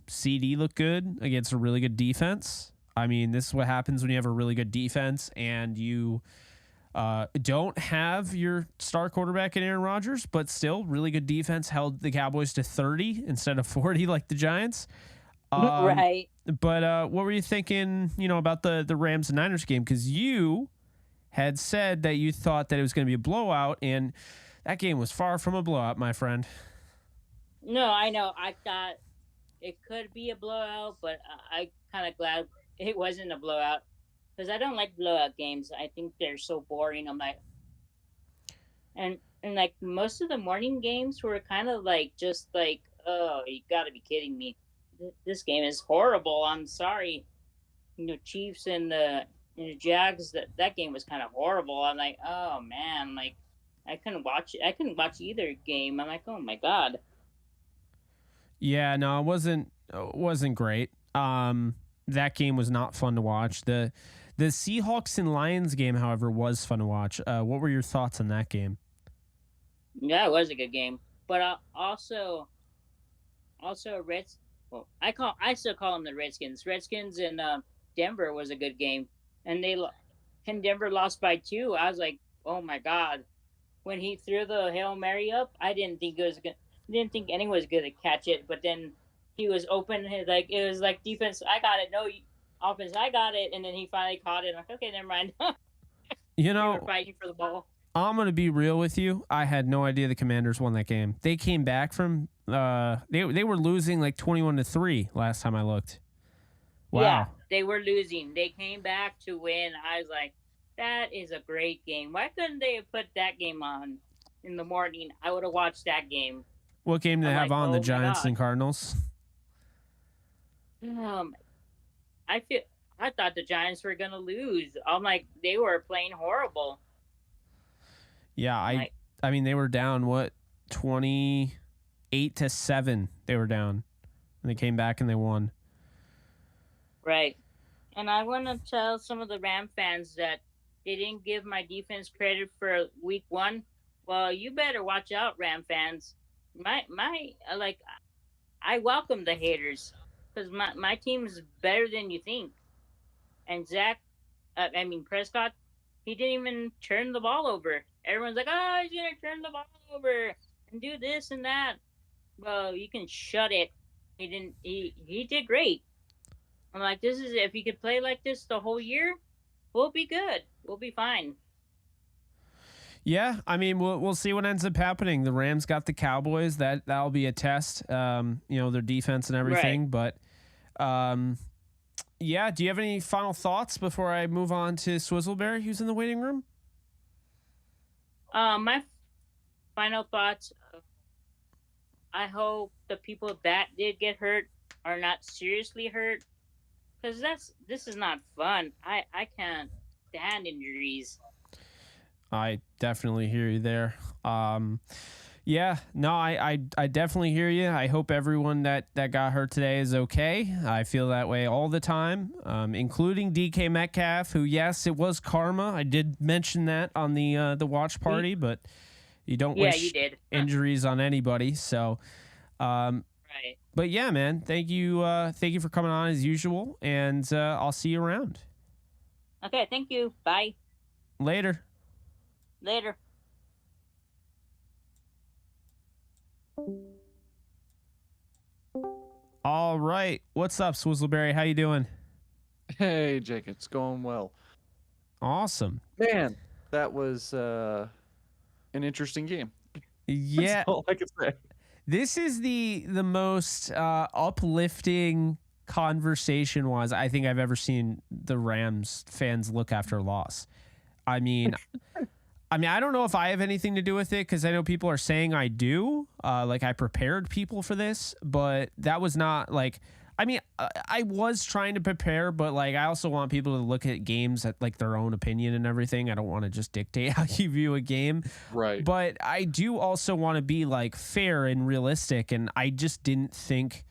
CD looked good against a really good defense. I mean, this is what happens when you have a really good defense and you don't have your star quarterback in Aaron Rodgers, but still really good defense held the Cowboys to 30 instead of 40 like the Giants. Right. But what were you thinking, about the Rams and Niners game? Because you had said that you thought that it was going to be a blowout, and that game was far from a blowout, my friend. No, I know. I thought it could be a blowout, but I kind of glad it wasn't a blowout because I don't like blowout games. I think they're so boring. I'm like, and like most of the morning games were kind of like just like, oh, you got to be kidding me. This game is horrible. I'm sorry. Chiefs and the Jags. That game was kind of horrible. I'm like, oh man, like I couldn't watch it. I couldn't watch either game. I'm like, oh my God. Yeah, no, it wasn't great. That game was not fun to watch. The Seahawks and Lions game, however, was fun to watch. What were your thoughts on that game? Yeah, it was a good game, but also Reds. Well, I still call them the Redskins. Redskins and Denver was a good game, and Denver lost by 2. I was like, oh my God, when he threw the Hail Mary up, I didn't think anyone was going to catch it, but then he was open. Like it was like defense, I got it. No, offense, I got it. And then he finally caught it. I'm like, okay, never mind. They were fighting for the ball. I'm gonna be real with you. I had no idea the Commanders won that game. They came back from they were losing like 21-3 last time I looked. Wow. Yeah, they were losing. They came back to win. I was like, that is a great game. Why couldn't they have put that game on in the morning? I would have watched that game. What game did they have on? The Giants and Cardinals? I thought the Giants were gonna lose. I'm like, they were playing horrible. Yeah, I mean they were down 28-7. They were down, and they came back and they won. Right, and I want to tell some of the Ram fans that they didn't give my defense credit for week 1. Well, you better watch out, Ram fans. I welcome the haters because my team is better than you think. And Prescott, he didn't even turn the ball over. Everyone's like, oh, he's gonna turn the ball over and do this and that. Well, you can shut it. He didn't. He did great. I'm like, if he could play like this the whole year, we'll be good. We'll be fine. Yeah, I mean, we'll see what ends up happening. The Rams got the Cowboys. That'll be a test. Their defense and everything. Right. But, yeah. Do you have any final thoughts before I move on to Swizzleberry, who's in the waiting room? My final thoughts. I hope the people that did get hurt are not seriously hurt, because this is not fun. I can't stand injuries. I definitely hear you there. Yeah, no, I definitely hear you. I hope everyone that got hurt today is okay. I feel that way all the time, including DK Metcalf, who, yes, it was karma. I did mention that on the watch party, but you don't wish you did. injuries on anybody. So, right. But yeah, man, thank you for coming on as usual, and I'll see you around. Okay, thank you. Bye. Later. Later. All right. What's up, Swizzleberry? How you doing? Hey, Jake, it's going well. Awesome. Man, that was an interesting game. Yeah. That's all I can say. This is the most uplifting conversation-wise I think I've ever seen the Rams fans look after a loss. I mean, I don't know if I have anything to do with it because I know people are saying I do. Like I prepared people for this, but that was not like. I mean, I was trying to prepare, but like I also want people to look at games at like their own opinion and everything. I don't want to just dictate how you view a game. Right. But I do also want to be like fair and realistic. And I just didn't think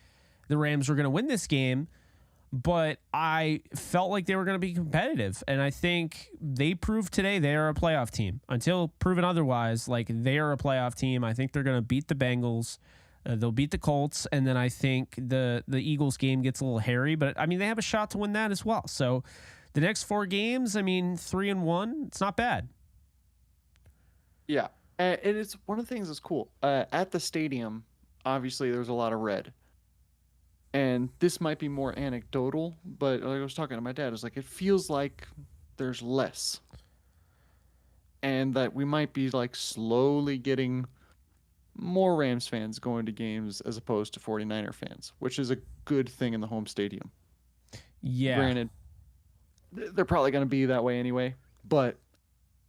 the Rams were going to win this game, but I felt like they were going to be competitive. And I think they proved today they are a playoff team. Until proven otherwise, like they are a playoff team. I think they're going to beat the Bengals. They'll beat the Colts, and then I think the Eagles game gets a little hairy, but I mean they have a shot to win that as well. So the next 4 games, I mean 3-1, it's not bad. Yeah, and it's one of the things that's cool. At the stadium, obviously there's a lot of red, and this might be more anecdotal, but like I was talking to my dad, it's like it feels like there's less, and that we might be like slowly getting more Rams fans going to games as opposed to 49er fans, which is a good thing in the home stadium. Yeah. Granted, they're probably going to be that way anyway, but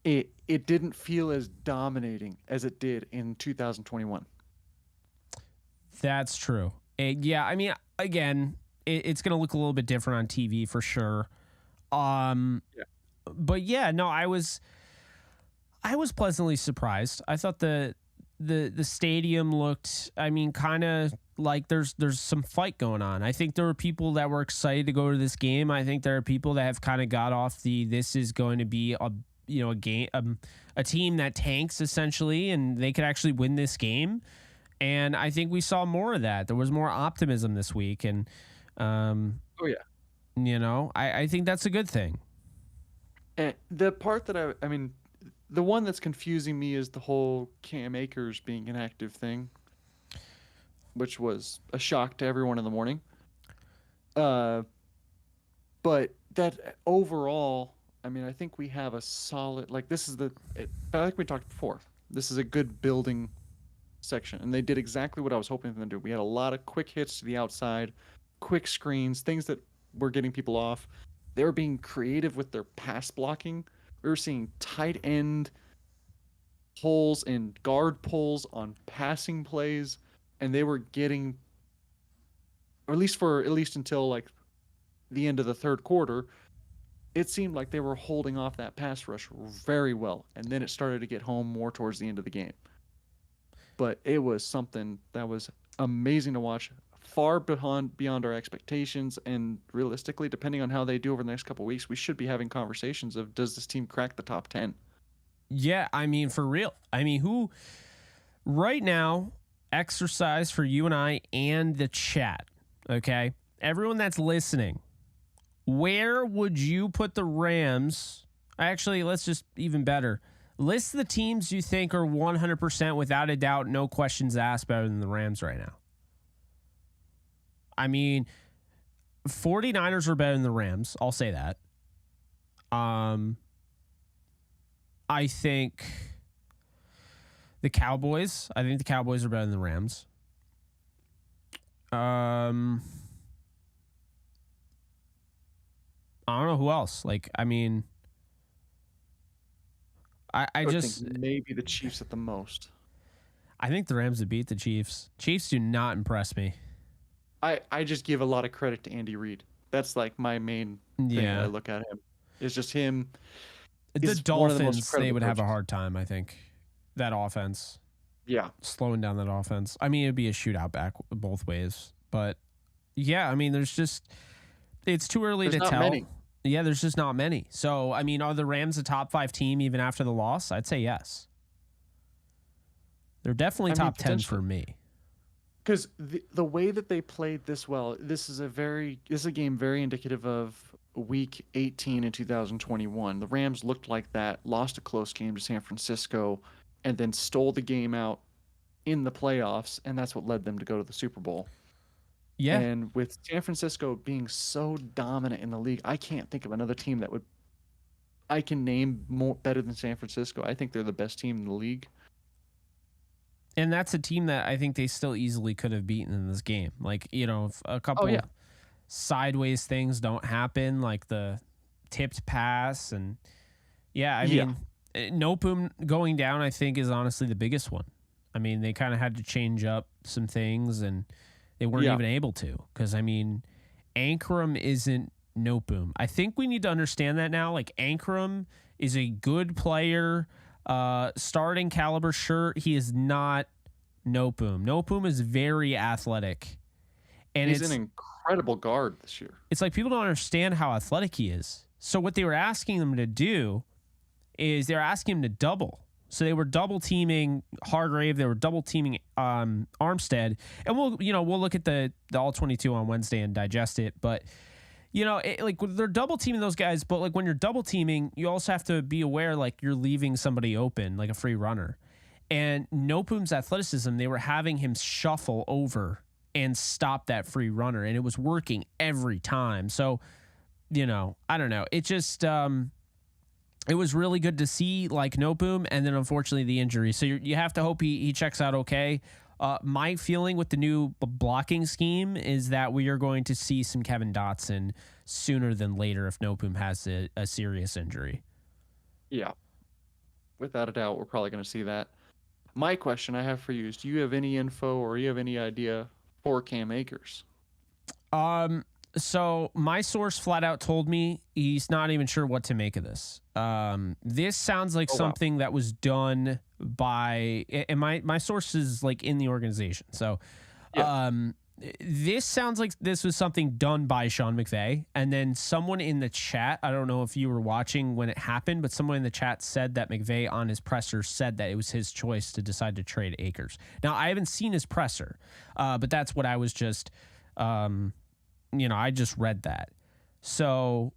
it didn't feel as dominating as it did in 2021. That's true. Yeah, I mean, again, it's going to look a little bit different on TV for sure. But yeah, no, I was pleasantly surprised. I thought the stadium looked, I mean, kind of like there's some fight going on. I think there were people that were excited to go to this game. I think there are people that have kind of got off this is going to be a game, a team that tanks essentially, and they could actually win this game. And I think we saw more of that. There was more optimism this week, and I think that's a good thing. And the part that I mean, the one that's confusing me is the whole Cam Akers being inactive thing, which was a shock to everyone in the morning. But that overall, I mean, I think we have a solid, like this is like we talked before, this is a good building section, and they did exactly what I was hoping for them to do. We had a lot of quick hits to the outside, quick screens, things that were getting people off. They were being creative with their pass blocking. We were seeing tight end pulls and guard pulls on passing plays, and they were getting, or at least until like the end of the third quarter, it seemed like they were holding off that pass rush very well, and then it started to get home more towards the end of the game. But it was something that was amazing to watch, far beyond our expectations, and realistically, depending on how they do over the next couple of weeks, we should be having conversations of, does this team crack the top 10? Yeah, I mean, for real. I mean, who right now, exercise for you and I and the chat, okay? Everyone that's listening, where would you put the Rams? Actually, let's just even better. List the teams you think are 100% without a doubt, no questions asked, better than the Rams right now. I mean, 49ers are better than the Rams. I'll say that. I think the Cowboys are better than the Rams. I don't know who else. Like, I mean, I just think maybe the Chiefs at the most. I think the Rams would beat the Chiefs. Chiefs do not impress me. I just give a lot of credit to Andy Reid. That's like my main thing that I look at him. It's just him. The Dolphins, they would have a hard time, I think. That offense. Yeah. Slowing down that offense. I mean, it'd be a shootout back both ways. But yeah, I mean, it's too early to tell. Many. Yeah, there's just not many. So, I mean, are the Rams a top 5 team even after the loss? I'd say yes. They're definitely top 10 for me. Because the way that they played this well, this is a game very indicative of Week 18 in 2021. The Rams looked like that, lost a close game to San Francisco, and then stole the game out in the playoffs, and that's what led them to go to the Super Bowl. Yeah. And with San Francisco being so dominant in the league, I can't think of another team that I can name more better than San Francisco. I think they're the best team in the league. And that's a team that I think they still easily could have beaten in this game. Like, if a couple sideways things don't happen, like the tipped pass. And I mean, Nopum going down, I think, is honestly the biggest one. I mean, they kind of had to change up some things, and they weren't even able to. Because, I mean, Ankrum isn't Nopum. I think we need to understand that now. Like, Ankrum is a good player, starting caliber. Sure, he is not Nopum. Nopum is very athletic. And he's an incredible guard this year. It's like people don't understand how athletic he is. So what they were asking them to do is they're asking him to double. So they were double teaming Hargrave. They were double teaming Armstead. And we'll look at the all 22 on Wednesday and digest it. But like they're double teaming those guys. But like when you're double teaming, you also have to be aware like you're leaving somebody open, like a free runner. And Nopum's athleticism, they were having him shuffle over and stop that free runner, and it was working every time. So, I don't know. It just it was really good to see like Nopum, and then unfortunately the injury. So you have to hope he checks out okay. My feeling with the new blocking scheme is that we are going to see some Kevin Dotson sooner than later if Nopum has a serious injury. Yeah. Without a doubt, we're probably going to see that. My question I have for you is, do you have any info or you have any idea for Cam Akers? So my source flat out told me he's not even sure what to make of this. This sounds like something that was done by, and my source is like in the organization. So, this sounds like this was something done by Sean McVay. And then someone in the chat, I don't know if you were watching when it happened, but someone in the chat said that McVay on his presser said that it was his choice to decide to trade Akers. Now I haven't seen his presser, but that's what I was just, I just read that. So,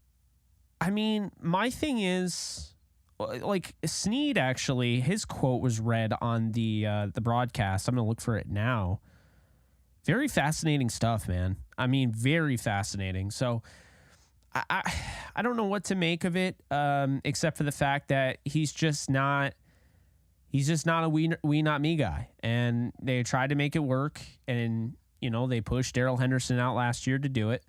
I mean, my thing is, like, Snead actually, his quote was read on the broadcast. I'm going to look for it now. Very fascinating stuff, man. I mean, very fascinating. So, I don't know what to make of it, except for the fact that he's just not a we not me guy. And they tried to make it work, and they pushed Darrell Henderson out last year to do it,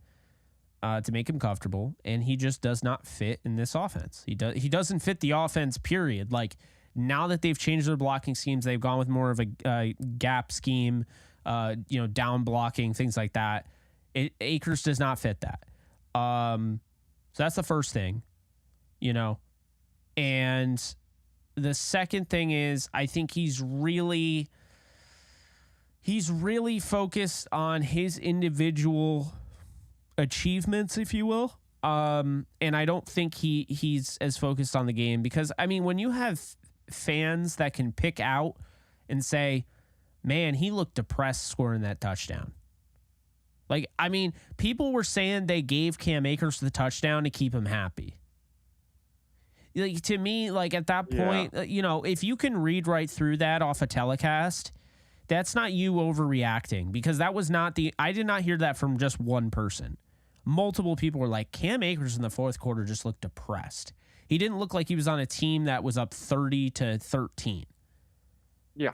to make him comfortable, and he just does not fit in this offense. He doesn't fit the offense, period. Like, now that they've changed their blocking schemes, they've gone with more of a gap scheme, down blocking, things like that. Akers does not fit that. So that's the first thing, and the second thing is I think he's really focused on his individual achievements, if you will. And I don't think he's as focused on the game, because I mean, when you have fans that can pick out and say, man, he looked depressed scoring that touchdown. Like, I mean, people were saying they gave Cam Akers the touchdown to keep him happy. Like, to me, like at that point, if you can read right through that off a telecast, that's not you overreacting, because that was not I did not hear that from just one person. Multiple people were like, Cam Akers in the fourth quarter just looked depressed. He didn't look like he was on a team that was up 30-13. Yeah.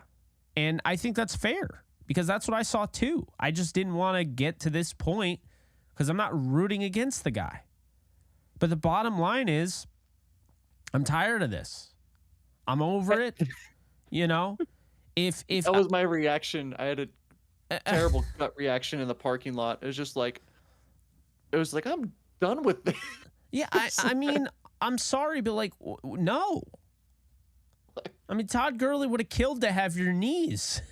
And I think that's fair, because that's what I saw too. I just didn't want to get to this point because I'm not rooting against the guy. But the bottom line is, I'm tired of this. I'm over it. If that was my reaction. I had a terrible gut reaction in the parking lot. It was like I'm done with this. Yeah, I mean, I'm sorry, but like, no. I mean, Todd Gurley would have killed to have your knees.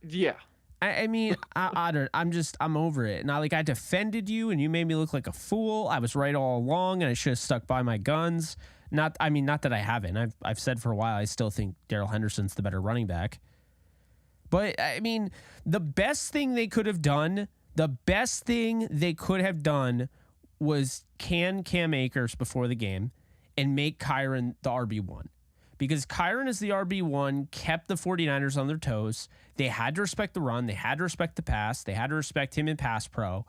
Yeah. I mean, I'm over it. And I defended you, and you made me look like a fool. I was right all along, and I should have stuck by my guns. Not that I haven't. I've said for a while I still think Darrell Henderson's the better running back. But I mean, the best thing they could have done was can Cam Akers before the game and make Kyron the RB1. because Kyron is the RB1, kept the 49ers on their toes. They had to respect the run. They had to respect the pass. They had to respect him in pass pro.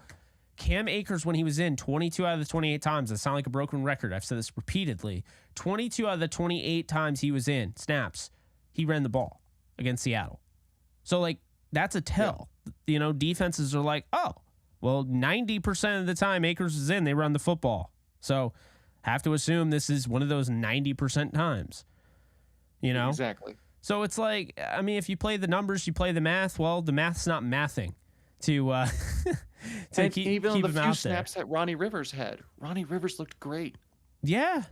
Cam Akers, when he was in 22 out of the 28 times, that sound like a broken record. I've said this repeatedly. 22 out of the 28 times he was in snaps, he ran the ball against Seattle. So, like, that's a tell. Yeah. You know, defenses are like, oh, well, 90% of the time Akers is in, they run the football. So, have to assume this is one of those 90% times. You know? Exactly. So, it's like, I mean, if you play the numbers, you play the math, well, the math's not mathing to keep even the few snaps that Ronnie Rivers had. Ronnie Rivers looked great. Yeah.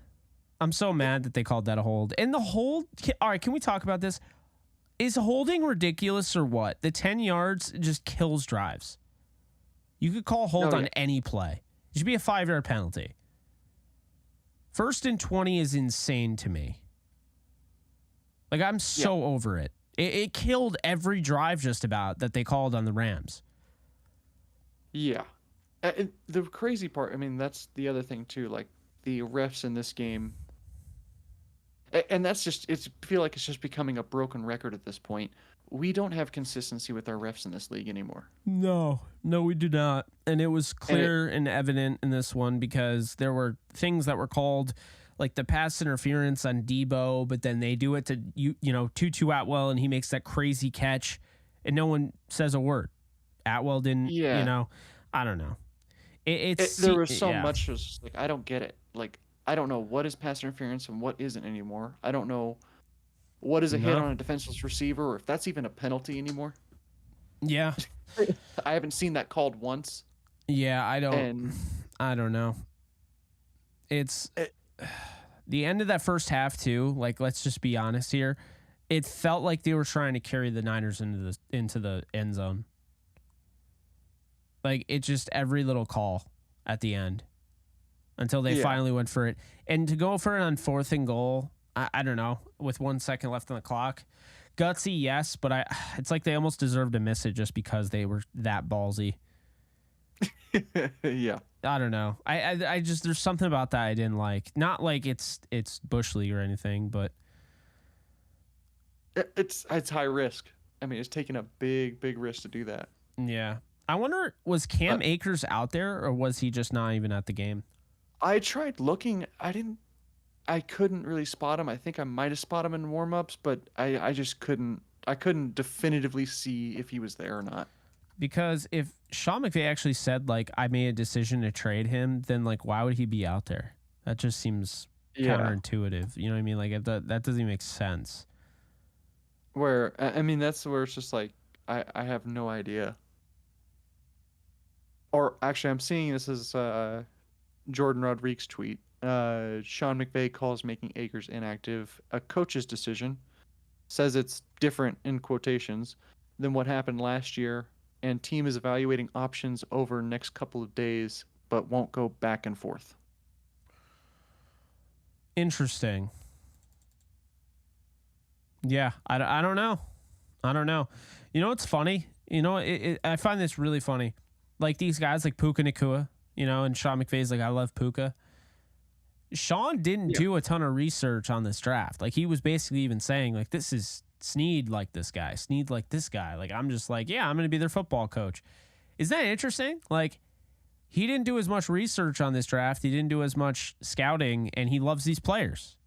I'm so mad that they called that a hold. And the hold, all right, can we talk about this? Is holding ridiculous or what? The 10 yards just kills drives. You could call hold on any play. It should be a 5-yard penalty. 1st and 20 is insane to me. Like, I'm so over it. It killed every drive just about that they called on the Rams. Yeah. The crazy part, I mean, that's the other thing too, like the refs in this game. And that's just, I feel like it's just becoming a broken record at this point. We don't have consistency with our refs in this league anymore. No, we do not. And it was clear and evident in this one because there were things that were called, like the pass interference on Debo, but then they do it to, you know, Tutu Atwell, and he makes that crazy catch, and no one says a word. Atwell didn't, you know, I don't know. There was so much, just like, I don't get it. Like, I don't know what is pass interference and what isn't anymore. I don't know what is a hit on a defenseless receiver, or if that's even a penalty anymore. Yeah. I haven't seen that called once. Yeah, I don't know. It's the end of that first half too. Like, let's just be honest here. It felt like they were trying to carry the Niners into the end zone. Like, it just every little call at the end until they finally went for it. And to go for it on 4th and goal, I don't know, with 1 second left on the clock. Gutsy, yes, but it's like they almost deserved to miss it just because they were that ballsy. Yeah. I don't know. I just, there's something about that I didn't like. Not like it's Bush League or anything, but it's high risk. I mean, it's taking a big risk to do that. Yeah. I wonder, was Cam Akers out there, or was he just not even at the game? I tried looking. I couldn't really spot him. I think I might have spotted him in warm-ups, but I just couldn't. I couldn't definitively see if he was there or not. Because if Sean McVay actually said, like, I made a decision to trade him, then, like, why would he be out there? That just seems counterintuitive. You know what I mean? Like, that doesn't even make sense. Where, I mean, that's where it's just like, I have no idea. Or actually, I'm seeing this as Jordan Rodriguez tweet. Sean McVay calls making Akers inactive a coach's decision. Says it's different, in quotations, than what happened last year, and team is evaluating options over next couple of days, but won't go back and forth. Interesting. Yeah, I don't know. I don't know. You know what's funny? You know, I find this really funny. Like, these guys like Puka Nacua, you know, and Sean McVay's like, I love Puka. Sean didn't do a ton of research on this draft. Like, he was basically even saying, like, this is Snead like this guy, Snead like this guy. Like, I'm just like, yeah, I'm going to be their football coach. Is that interesting? Like, he didn't do as much research on this draft. He didn't do as much scouting, and he loves these players.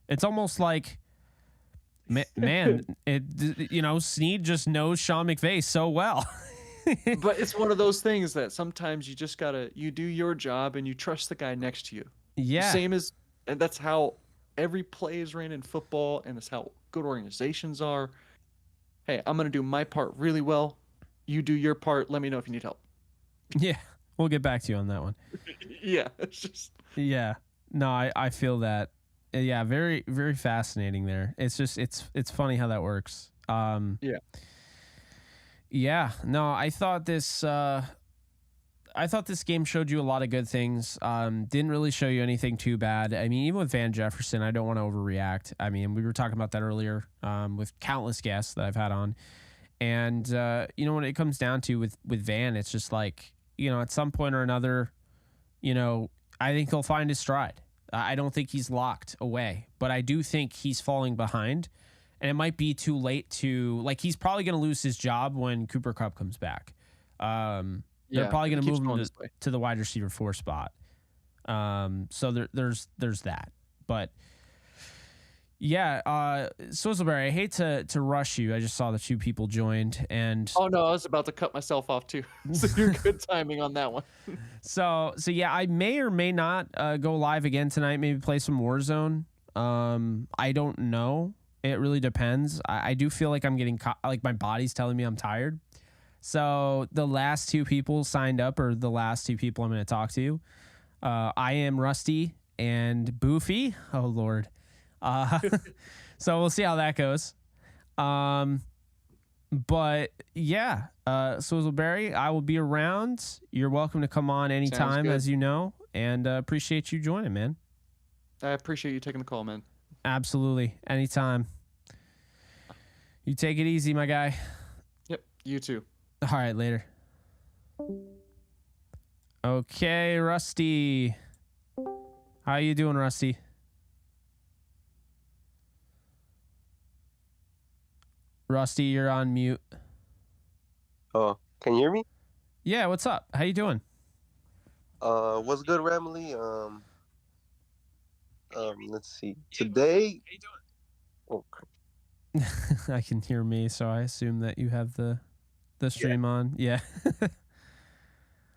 It's almost like, man, you know, Snead just knows Sean McVay so well. But it's one of those things that sometimes you just you do your job and you trust the guy next to you. Yeah. And that's how every play is ran in football, and it's how good organizations are. Hey, I'm going to do my part really well. You do your part. Let me know if you need help. Yeah. We'll get back to you on that one. Yeah. It's just. Yeah. No, I feel that. Yeah. Very, very fascinating there. It's just, it's funny how that works. Yeah. Yeah, no, I thought this game showed you a lot of good things. Didn't really show you anything too bad. I mean, even with Van Jefferson, I don't want to overreact. I mean, we were talking about that earlier with countless guests that I've had on. And, you know, when it comes down to with Van, it's just like, you know, at some point or another, you know, I think he'll find his stride. I don't think he's locked away, but I do think he's falling behind, and it might be too late to like. He's probably going to lose his job when Cooper Kupp comes back. They're probably going to move him to the wide receiver 4 spot. So there's that, but yeah, Swizzleberry, I hate to rush you. I just saw that 2 people joined, and oh no, I was about to cut myself off too. So you're good timing on that one. so yeah, I may or may not go live again tonight. Maybe play some Warzone. I don't know. It really depends. I do feel like I'm getting like my body's telling me I'm tired. So the last 2 people signed up are the last 2 people I'm going to talk to. I am Rusty and Boofy. Oh Lord. So we'll see how that goes. But yeah, Swizzleberry, I will be around. You're welcome to come on anytime, as you know, and appreciate you joining, man. I appreciate you taking the call, man. Absolutely. Anytime. You take it easy, my guy. Yep. You too. All right, later. Okay, Rusty. How you doing, Rusty? Rusty, you're on mute. Oh, can you hear me? Yeah, what's up? How you doing? What's good, Ramley? Let's see. Today. Oh, I can hear me, so I assume that you have the stream on. Yeah.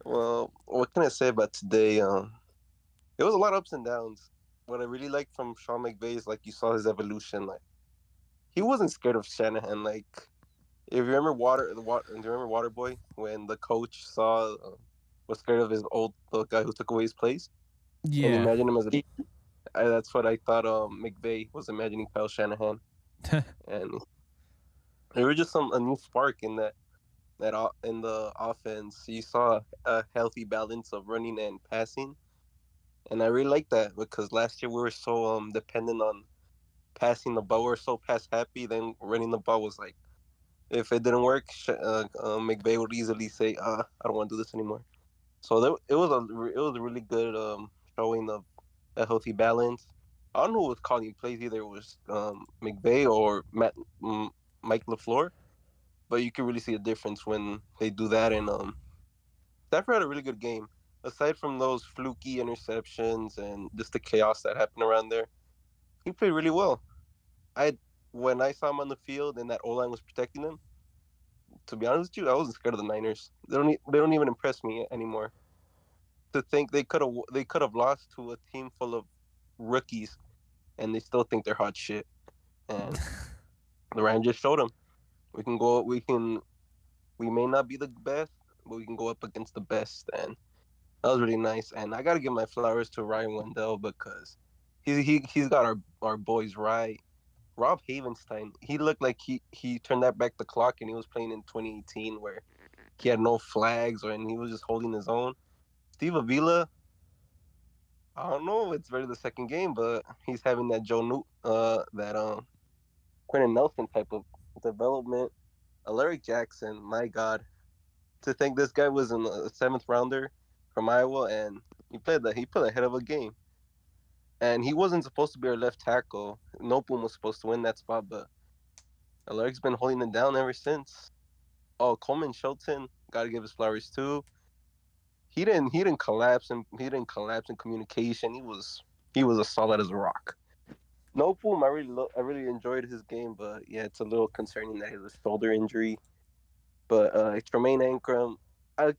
well, what can I say about today? It was a lot of ups and downs. What I really liked from Sean McVay is like you saw his evolution. Like he wasn't scared of Shanahan. Like if you remember Waterboy when the coach was scared of the guy who took away his place. Yeah. And imagine him as that's what I thought. McVay was imagining Kyle Shanahan, and there was just a new spark in in the offense. You saw a healthy balance of running and passing, and I really like that because last year we were so dependent on passing the ball. We were so pass happy. Then running the ball was like, if it didn't work, McVay would easily say, "I don't want to do this anymore." So it was a really good showing of a healthy balance. I don't know who was calling plays either. It was McVay or Mike LaFleur, but you can really see a difference when they do that. And Stafford had a really good game. Aside from those fluky interceptions and just the chaos that happened around there, he played really well. When I saw him on the field and that O-line was protecting him, to be honest with you, I wasn't scared of the Niners. They don't even impress me anymore. To think they could have lost to a team full of rookies, and they still think they're hot shit. And the Rams just showed them we may not be the best, but we can go up against the best, and that was really nice. And I gotta give my flowers to Ryan Wendell because he's got our boys right. Rob Havenstein, he looked like he turned back the clock and he was playing in 2018 where he had no flags and he was just holding his own. Steve Avila, I don't know, it's really the second game, but he's having that Quentin Nelson type of development. Alaric Jackson, my God, to think this guy was in a 7th rounder from Iowa and he played a head of a game. And he wasn't supposed to be our left tackle. Nopum was supposed to win that spot, but Alaric's been holding it down ever since. Oh, Coleman Shelton, gotta give his flowers too. He didn't collapse in communication. He was as solid as a rock. Nopum, I really enjoyed his game, but yeah, it's a little concerning that he has a shoulder injury. But Tremaine Ankrum, I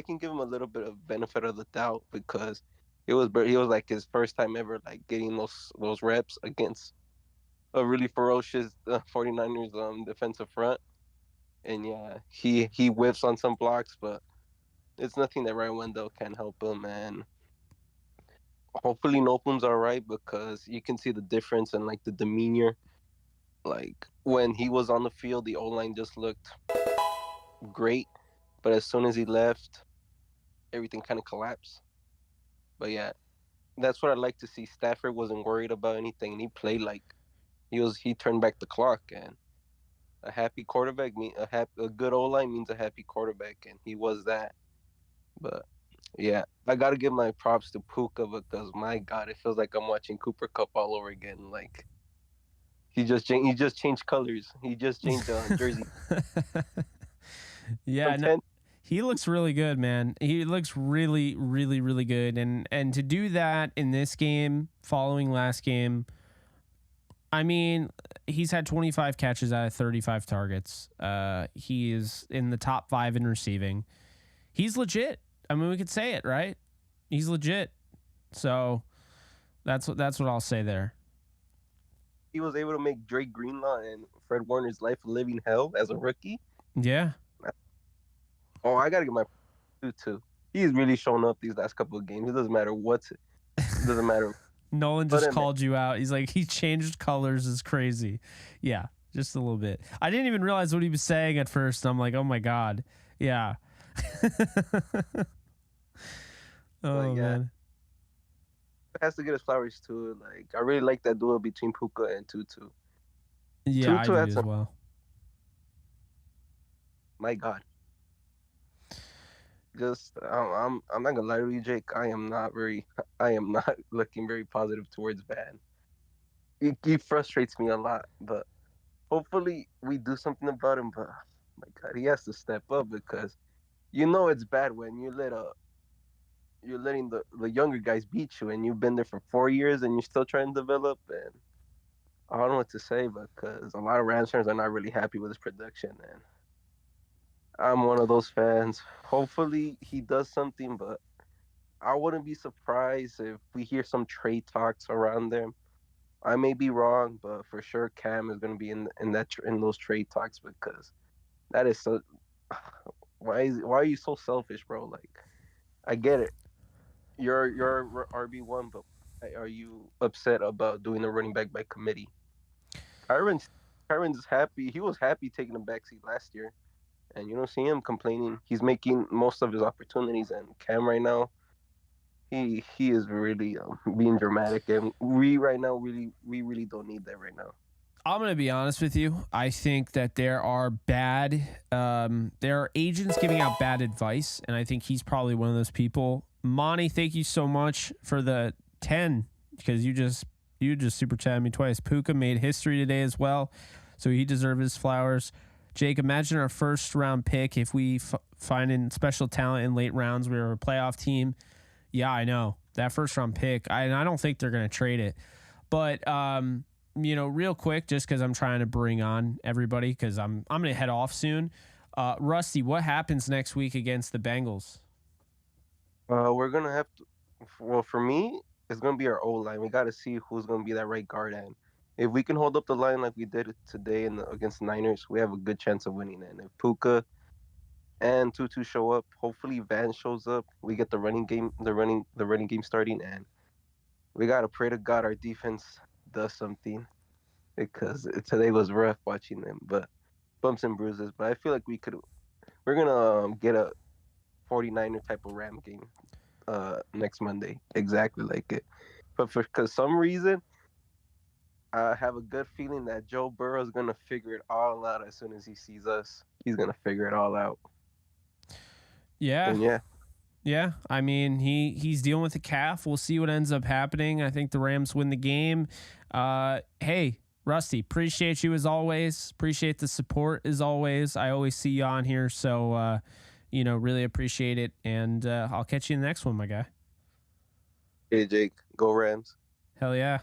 can give him a little bit of benefit of the doubt because he was like his first time ever like getting those reps against a really ferocious 49ers defensive front. And yeah, he whiffs on some blocks, but it's nothing that Ryan Wendell can help him. And hopefully Nopum's all right because you can see the difference in like the demeanor. Like when he was on the field, the O-line just looked great, but as soon as he left, everything kind of collapsed. But yeah, that's what I'd like to see. Stafford wasn't worried about anything, and he played like he turned back the clock. And a happy quarterback a good O line means a happy quarterback, and he was that. But Yeah, I gotta give my props to Puka because my God, it feels like I'm watching Cooper Cup all over again. Like he just changed colors. He just changed jersey. Yeah, From no, 10 he looks really good, man. He looks really, really, really good. And to do that in this game, following last game, I mean, he's had 25 catches out of 35 targets. He is in the top 5 in receiving. He's legit. I mean, we could say it, right? He's legit. So that's what I'll say there. he was able to make Drake Greenlaw and Fred Warner's life a living hell as a rookie. Yeah. Oh, I gotta give my too. He's really shown up these last couple of games. It doesn't matter what's it. It doesn't matter. Nolan just called you out. He's like, he changed colors is crazy. Yeah, just a little bit. I didn't even realize what he was saying at first. I'm like, oh my God. Yeah. Oh, yeah. man. Has to get his flowers too. Like I really like that duel between Puka and Tutu. Yeah, I Tutu do had as some- well. My God. Just I'm not gonna lie to you, Jake. I am not looking very positive towards Van. He frustrates me a lot, but hopefully we do something about him. But my God, he has to step up because you know it's bad when you're letting the younger guys beat you, and you've been there for 4 years and you're still trying to develop. And I don't know what to say, because a lot of Rams fans are not really happy with his production, and I'm one of those fans. Hopefully he does something, but I wouldn't be surprised if we hear some trade talks around them. I may be wrong, but for sure Cam is going to be in those trade talks, because that is so. Why are you so selfish, bro? Like, I get it. You're RB1, but are you upset about doing a running back by committee? Kyron's happy. He was happy taking a backseat last year. And you don't see him complaining. He's making most of his opportunities. And Cam right now, he is really being dramatic. And we really don't need that right now. I'm going to be honest with you. I think that there are agents giving out bad advice, and I think he's probably one of those people. Monty, thank you so much for the 10, because you just super chatted me twice. Puka made history today as well, so he deserves his flowers. Jake, imagine our first round pick if we find in special talent in late rounds. We were a playoff team. Yeah, I know that first round pick. I don't think they're going to trade it, but real quick, just because I'm trying to bring on everybody, because I'm going to head off soon. Rusty, what happens next week against the Bengals? We're gonna have to. Well, for me, it's gonna be our O line. We got to see who's gonna be that right guard, and if we can hold up the line like we did today against the Niners, we have a good chance of winning. And if Puka and Tutu show up, hopefully Van shows up, we get the running game starting, and we gotta pray to God our defense does something, because today was rough watching them, but bumps and bruises. But I feel like we're gonna get a 49er type of Ram game next Monday, exactly like it. But because some reason, I have a good feeling that Joe Burrow is gonna figure it all out as soon as he sees us. He's gonna figure it all out. Yeah. And Yeah. I mean, he's dealing with the calf. We'll see what ends up happening. I think the Rams win the game. Hey, Rusty, appreciate you as always. Appreciate the support as always. I always see you on here, so really appreciate it. And I'll catch you in the next one, my guy. Hey, Jake, go Rams. Hell yeah.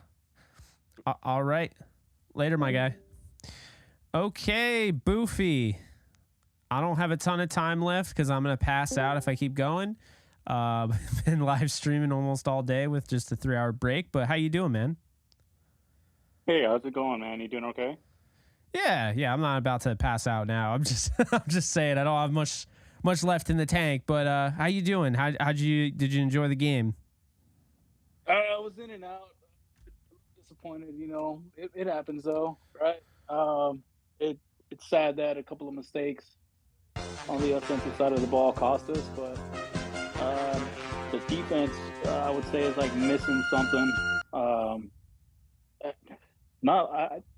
All right. Later, my guy. Okay, Boofy. I don't have a ton of time left because I'm going to pass out if I keep going. Been live streaming almost all day with just a 3-hour break. But how you doing, man? Hey, how's it going, man? You doing okay? Yeah. I'm not about to pass out now. I'm just saying I don't have much left in the tank. But how you doing? Did you enjoy the game? I was in and out. Disappointed, it happens though, right? It's sad that a couple of mistakes on the offensive side of the ball cost us, but the defense, I would say, is like missing something. It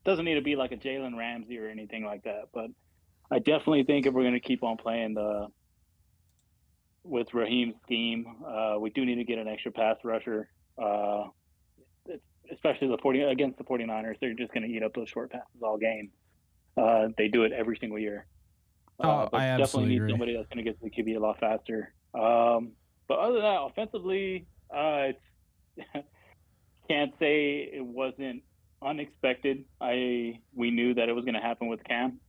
doesn't need to be like a Jalen Ramsey or anything like that, but I definitely think if we're going to keep on playing with Raheem's scheme, we do need to get an extra pass rusher. Especially against the 49ers, they're just going to eat up those short passes all game. They do it every single year. But I definitely absolutely need agree. somebody that's going to get to the QB a lot faster. But other than that, offensively, can't say it wasn't unexpected. We knew that it was going to happen with Cam,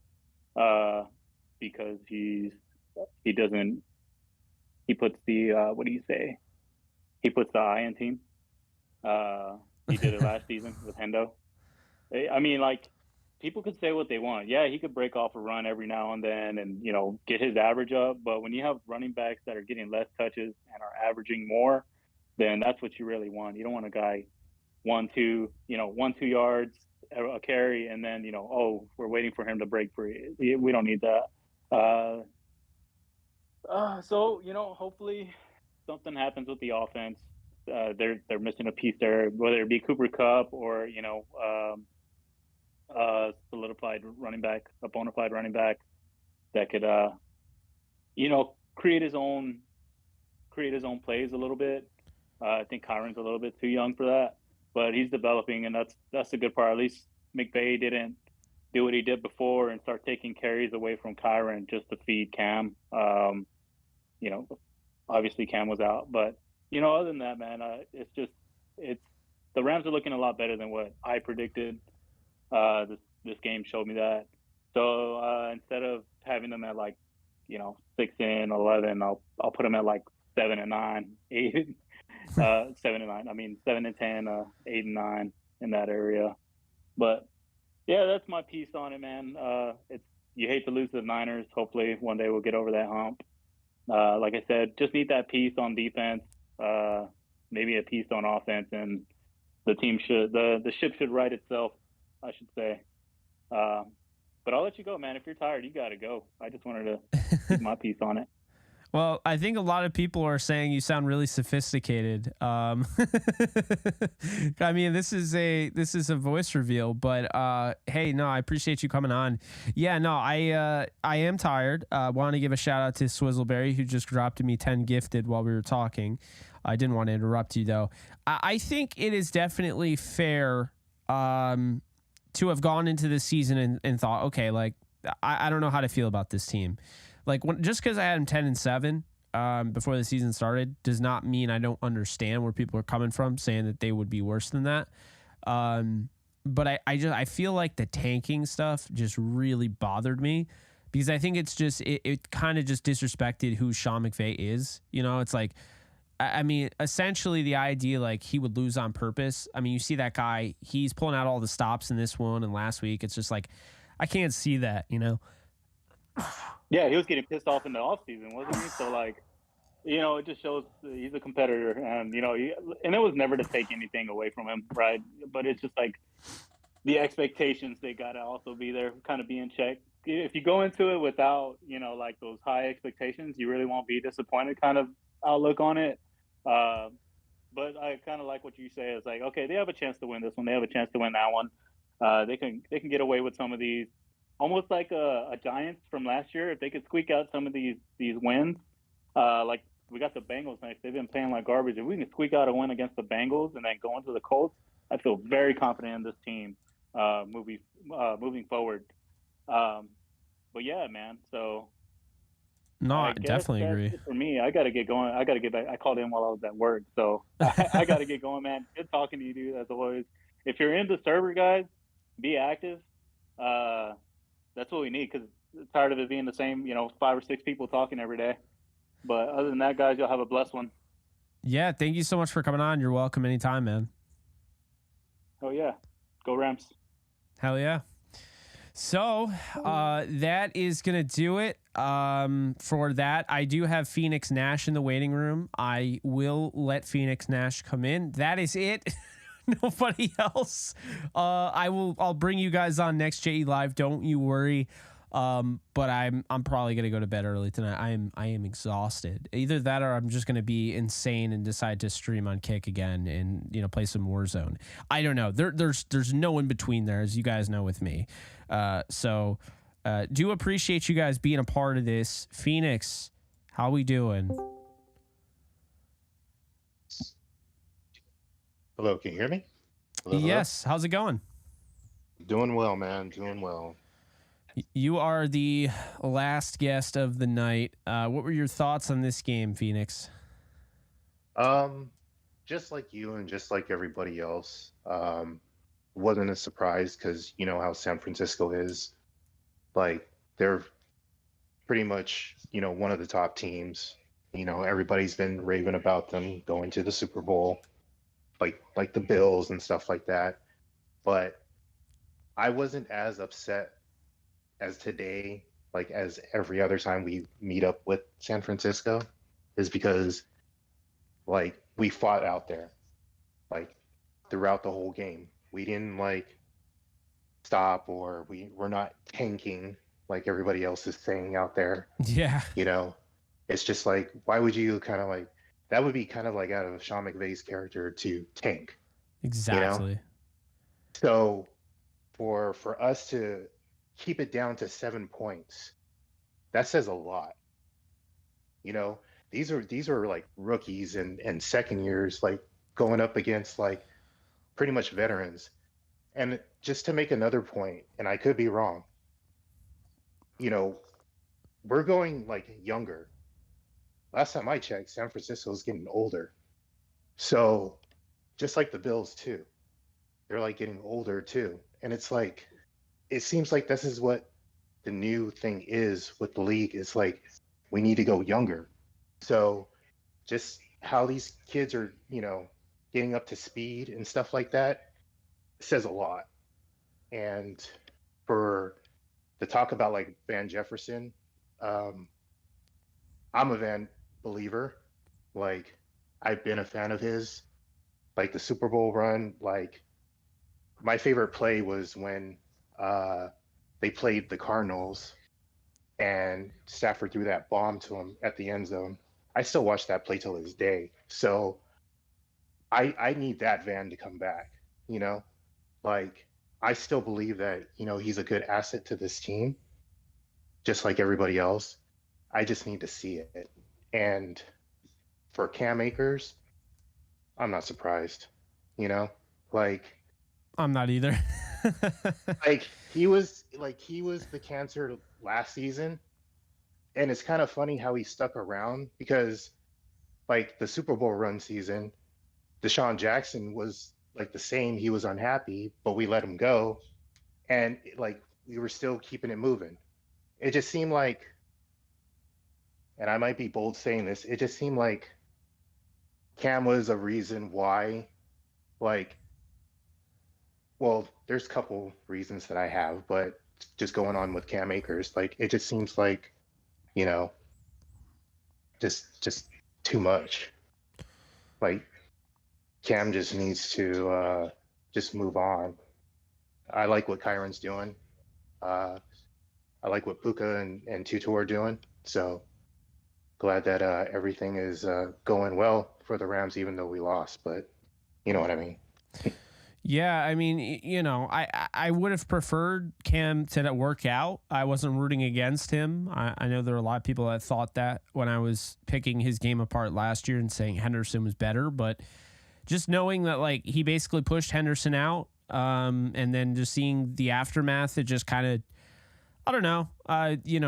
because he puts the what do you say? He puts the I in team. He did it last season with Hendo. I mean, like, people could say what they want. Yeah, he could break off a run every now and then and, get his average up. But when you have running backs that are getting less touches and are averaging more, then that's what you really want. You don't want a guy 1-2 yards a carry, and then, we're waiting for him to break free. We don't need that. So, hopefully something happens with the offense. They're missing a piece there, whether it be Cooper Kupp or, solidified running back, a bona fide running back that could, create his own plays a little bit. I think Kyron's a little bit too young for that, but he's developing, and that's the good part. At least McVay didn't do what he did before and start taking carries away from Kyron just to feed Cam. Obviously Cam was out, but other than that, man, the Rams are looking a lot better than what I predicted. This game showed me that. So instead of having them at 6-11, I'll put them at 7-9, 8, 7-9. I mean 7-10, 8-9 in that area. But yeah, that's my piece on it, man. You hate to lose to the Niners. Hopefully one day we'll get over that hump. Like I said, just need that piece on defense, maybe a piece on offense, and the ship should right itself, I should say. But I'll let you go, man. If you're tired, you got to go. I just wanted to keep my piece on it. Well, I think a lot of people are saying you sound really sophisticated. I mean, this is a voice reveal, but hey, no, I appreciate you coming on. Yeah, no, I am tired. Want to give a shout out to Swizzleberry, who just dropped me 10 gifted while we were talking. I didn't want to interrupt you though. I think it is definitely fair to have gone into this season and thought, okay, I don't know how to feel about this team. Just because I had them 10-7 before the season started does not mean I don't understand where people are coming from saying that they would be worse than that. But I feel like the tanking stuff just really bothered me, because I think it's just it kind of just disrespected who Sean McVay is. It's like, I mean, essentially the idea he would lose on purpose. I mean, you see that guy, he's pulling out all the stops in this one and last week. It's just I can't see that, Yeah, he was getting pissed off in the offseason, wasn't he? So, it just shows he's a competitor, and, and it was never to take anything away from him, right? But it's just the expectations, they got to also be there, kind of be in check. If you go into it without, those high expectations, you really won't be disappointed kind of outlook on it. But I kind of like what you say. It's okay, they have a chance to win this one. They have a chance to win that one. They can get away with some of these. Almost like a Giants from last year, if they could squeak out some of these wins, we got the Bengals next. They've been playing like garbage. If we can squeak out a win against the Bengals and then go into the Colts, I feel very confident in this team moving forward. But yeah, man. So no, I definitely agree. For me, I got to get going. I got to get back. I called in while I was at work, so I got to get going, man. Good talking to you, dude, as always. If you're in the server, guys, be active. That's what we need, because tired of it being the same, 5 or 6 people talking every day. But other than that, guys, you'll have a blessed one. Yeah, thank you so much for coming on. You're welcome anytime, man. Oh, yeah. Go Rams. Hell yeah. So that is going to do it for that. I do have Phoenix Nash in the waiting room. I will let Phoenix Nash come in. That is it. Nobody else. I'll bring you guys on next JE Live. Don't you worry. But I'm probably gonna go to bed early tonight. I am exhausted. Either that or I'm just gonna be insane and decide to stream on Kick again and play some Warzone. I don't know. There's no in between there, as you guys know with me. So do appreciate you guys being a part of this. Phoenix, how we doing? Hello, can you hear me? Hello, Yes. How's it going? Doing well, man. Doing well. You are the last guest of the night. What were your thoughts on this game, Phoenix? Just like you and just like everybody else, wasn't a surprise because you know how San Francisco is. Like they're pretty much, one of the top teams. Everybody's been raving about them going to the Super Bowl, like the Bills and stuff like that. But I wasn't as upset as today, like as every other time we meet up with San Francisco, is because like we fought out there, like throughout the whole game. We didn't like stop or we're not tanking like everybody else is saying out there. Yeah. It's just like, why would you kind of like, that would be kind of like out of Sean McVay's character to tank. Exactly. So for us to keep it down to 7 points, that says a lot. These are like rookies and second years, like going up against like pretty much veterans. And just to make another point, and I could be wrong, we're going like younger. Last time I checked, San Francisco is getting older. So just like the Bills too, they're like getting older too. And it's like, it seems like this is what the new thing is with the league. It's like, we need to go younger. So just how these kids are, getting up to speed and stuff like that says a lot. And for the talk about like Van Jefferson, I'm a Van believer. Like I've been a fan of his, like the Super Bowl run. Like my favorite play was when they played the Cardinals and Stafford threw that bomb to him at the end zone. I still watch that play till this day. So I need that Van to come back, like I still believe that, he's a good asset to this team, just like everybody else. I just need to see it. And for Cam Akers, I'm not surprised, like I'm not either. like he was the cancer last season. And it's kind of funny how he stuck around because like the Super Bowl run season, Deshaun Jackson was like the same. He was unhappy, but we let him go. And like we were still keeping it moving. It just seemed like, and I might be bold saying this, it just seemed like Cam was a reason why, like, well, there's a couple reasons that I have, but just going on with Cam Akers, like it just seems like, just too much. Like Cam just needs to just move on. I like what Kyron's doing. I like what Puka and Tutu are doing. So glad that everything is going well for the Rams, even though we lost. But you know what I mean. Yeah, I mean, I would have preferred Cam to work out. I wasn't rooting against him. I know there are a lot of people that thought that when I was picking his game apart last year and saying Henderson was better, but just knowing that like he basically pushed Henderson out, and then just seeing the aftermath, it just kind of, I don't know,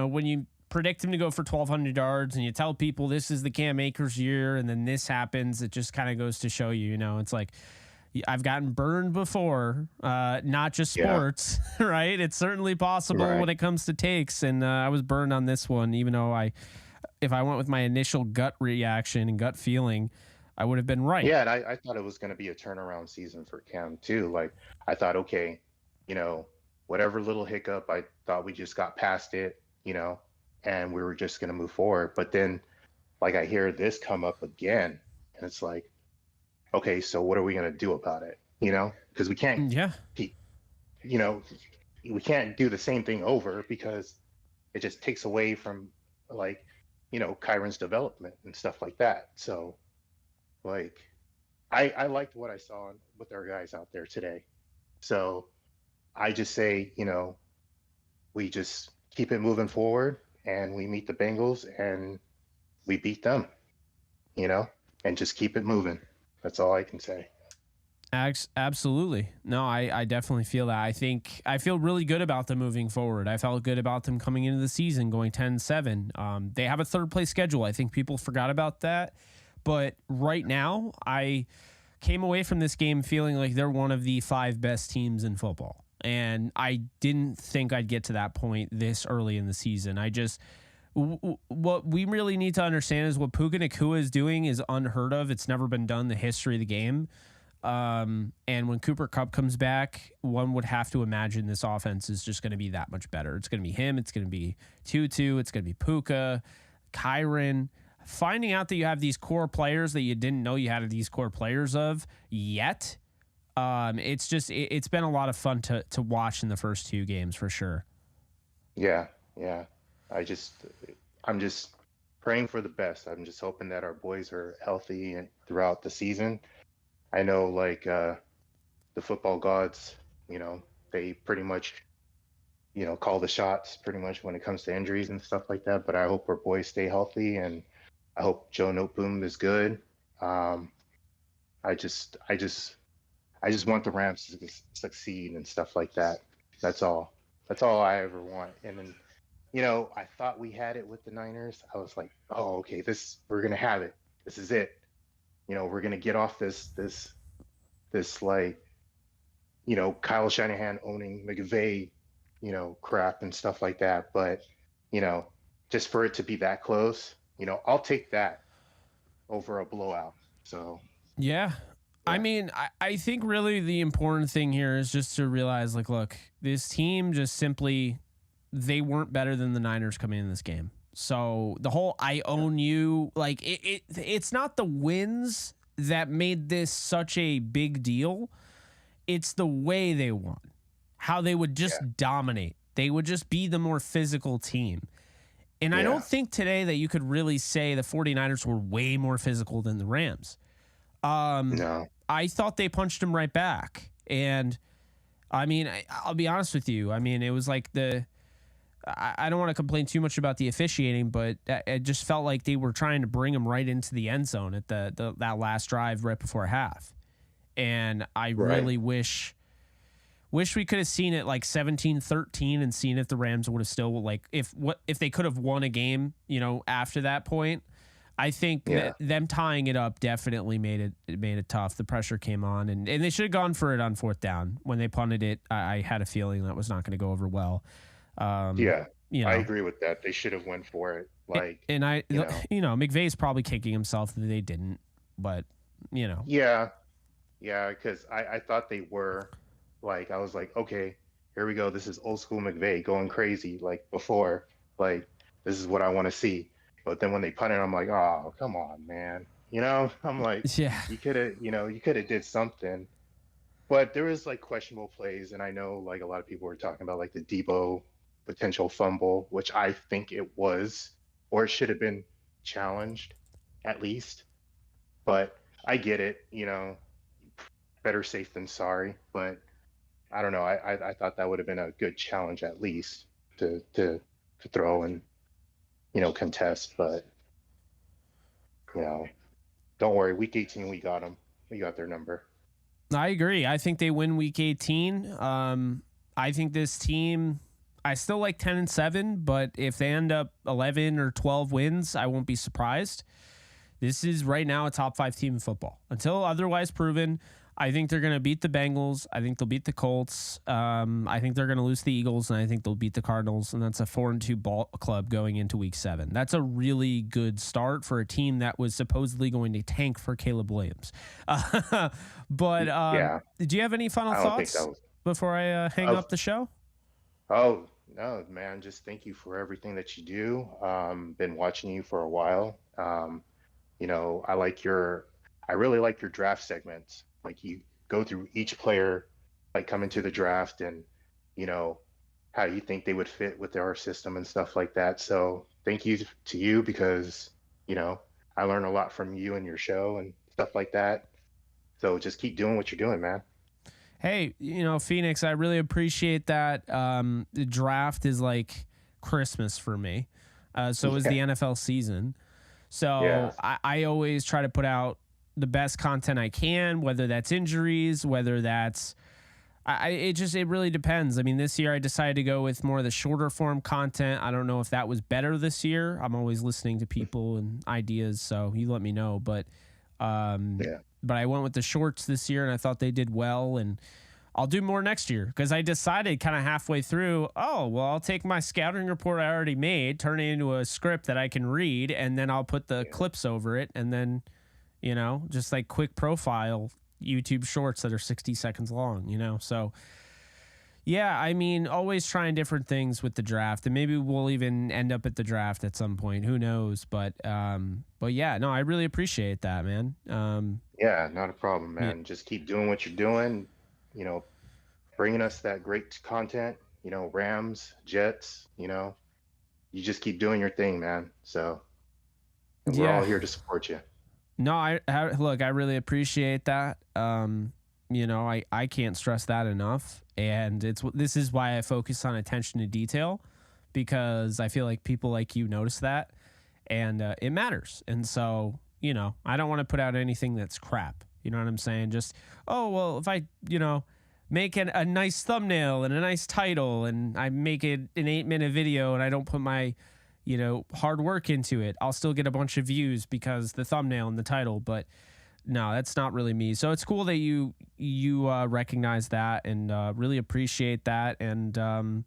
when you predict him to go for 1,200 yards and you tell people this is the Cam Akers year and then this happens, it just kind of goes to show you, it's like, I've gotten burned before, not just sports, right? It's certainly possible when it comes to takes, and I was burned on this one, even though if I went with my initial gut reaction and gut feeling, I would have been right. Yeah, and I thought it was going to be a turnaround season for Cam too. Like I thought, okay, whatever little hiccup, I thought we just got past it, and we were just going to move forward. But then, like I hear this come up again, and it's like, okay, so what are we going to do about it? Because we can't, we can't do the same thing over because it just takes away from like, Kyron's development and stuff like that. So like, I liked what I saw with our guys out there today. So I just say, we just keep it moving forward and we meet the Bengals and we beat them, and just keep it moving. That's all I can say. Absolutely. No, I definitely feel that. I feel really good about them moving forward. I felt good about them coming into the season going 10-7. They have a third place schedule. I think people forgot about that. But right now, I came away from this game feeling like they're one of the 5 best teams in football. And I didn't think I'd get to that point this early in the season. What we really need to understand is what Puka Nacua is doing is unheard of. It's never been done in the history of the game. And when Cooper Kupp comes back, one would have to imagine this offense is just going to be that much better. It's going to be him. It's going to be Tutu. It's going to be Puka, Kyron. Finding out that you have these core players that you didn't know you had these core players of yet. It's been a lot of fun to watch in the first 2 games for sure. Yeah. I'm just praying for the best. I'm just hoping that our boys are healthy and throughout the season. I know, like, the football gods, they pretty much, call the shots pretty much when it comes to injuries and stuff like that. But I hope our boys stay healthy, and I hope Joe Noteboom is good. I just want the Rams to succeed and stuff like that. That's all I ever want. And then, I thought we had it with the Niners. I was like, oh, okay, we're gonna have it. This is it. We're gonna get off this like, Kyle Shanahan owning McVay, crap and stuff like that. But, just for it to be that close, I'll take that over a blowout. So yeah. I mean, I think really the important thing here is just to realize, like, look, this team just simply, they weren't better than the Niners coming in this game. So the whole I own you, like, it's not the wins that made this such a big deal. It's the way they won, how they would just dominate. They would just be the more physical team. And I don't think today that you could really say the 49ers were way more physical than the Rams. No. I thought they punched them right back. And I mean, I'll be honest with you. I mean, it was like I don't want to complain too much about the officiating, but it just felt like they were trying to bring him right into the end zone at that last drive right before half. And I really wish we could have seen it like 17-13 and seen if the Rams would have still, like, if they could have won a game, after that point. I think that them tying it up definitely made it tough. The pressure came on, and they should have gone for it on 4th down. When they punted it, I had a feeling that was not going to go over well. I agree with that. They should have went for it. Like, and McVay's probably kicking himself that they didn't, but Yeah, because I thought they were. Like, I was like, okay, here we go. This is old school McVay going crazy like before. Like, this is what I want to see. But then when they punted, I'm like, oh, come on, man. I'm like, you could have did something. But there was like questionable plays, and I know like a lot of people were talking about like the Debo potential fumble, which I think it was, or it should have been challenged at least. But I get it, better safe than sorry. But I don't know. I thought that would have been a good challenge at least to throw and contest. But don't worry. Week 18, we got them. We got their number. I agree. I think they win week 18. I think this team, I still like 10-7, but if they end up 11 or 12 wins, I won't be surprised. This is right now a top 5 team in football. Until otherwise proven, I think they're going to beat the Bengals. I think they'll beat the Colts. I think they're going to lose the Eagles, and I think they'll beat the Cardinals. And that's a 4-2 ball club going into week 7. That's a really good start for a team that was supposedly going to tank for Caleb Williams. But do you have any final thoughts before I hang up the show? Oh, no, man. Just thank you for everything that you do. Been watching you for a while. I really like your draft segments. Like, you go through each player, like coming to the draft, and how you think they would fit with our system and stuff like that. So thank you to you, because I learn a lot from you and your show and stuff like that. So just keep doing what you're doing, man. Hey, Phoenix, I really appreciate that. The draft is like Christmas for me. So is the NFL season. So I always try to put out the best content I can, whether that's injuries, whether that's it really depends. I mean, this year I decided to go with more of the shorter form content. I don't know if that was better this year. I'm always listening to people and ideas, so you let me know. But but I went with the shorts this year, and I thought they did well, and I'll do more next year because I decided kind of halfway through, oh, well, I'll take my scouting report I already made, turn it into a script that I can read, and then I'll put the clips over it, and then, you know, just like quick profile YouTube shorts that are 60 seconds long, you know? So, yeah, I mean, always trying different things with the draft, and maybe we'll even end up at the draft at some point. Who knows? But yeah, no, I really appreciate that, man. Yeah, not a problem, man. Just keep doing what you're doing, you know, bringing us that great content, you know, Rams, Jets, you know, you just keep doing your thing, man. So we're all here to support you. No, I look, I really appreciate that. You know, I can't stress that enough. And this is why I focus on attention to detail, because I feel like people like you notice that, and it matters. And so, you know, I don't want to put out anything that's crap. You know what I'm saying? Just, oh, well, if I, you know, make a nice thumbnail and a nice title, and I make it an 8-minute video, and I don't put my, you know, hard work into it, I'll still get a bunch of views because the thumbnail and the title. But no, that's not really me. So it's cool that you recognize that, and really appreciate that. And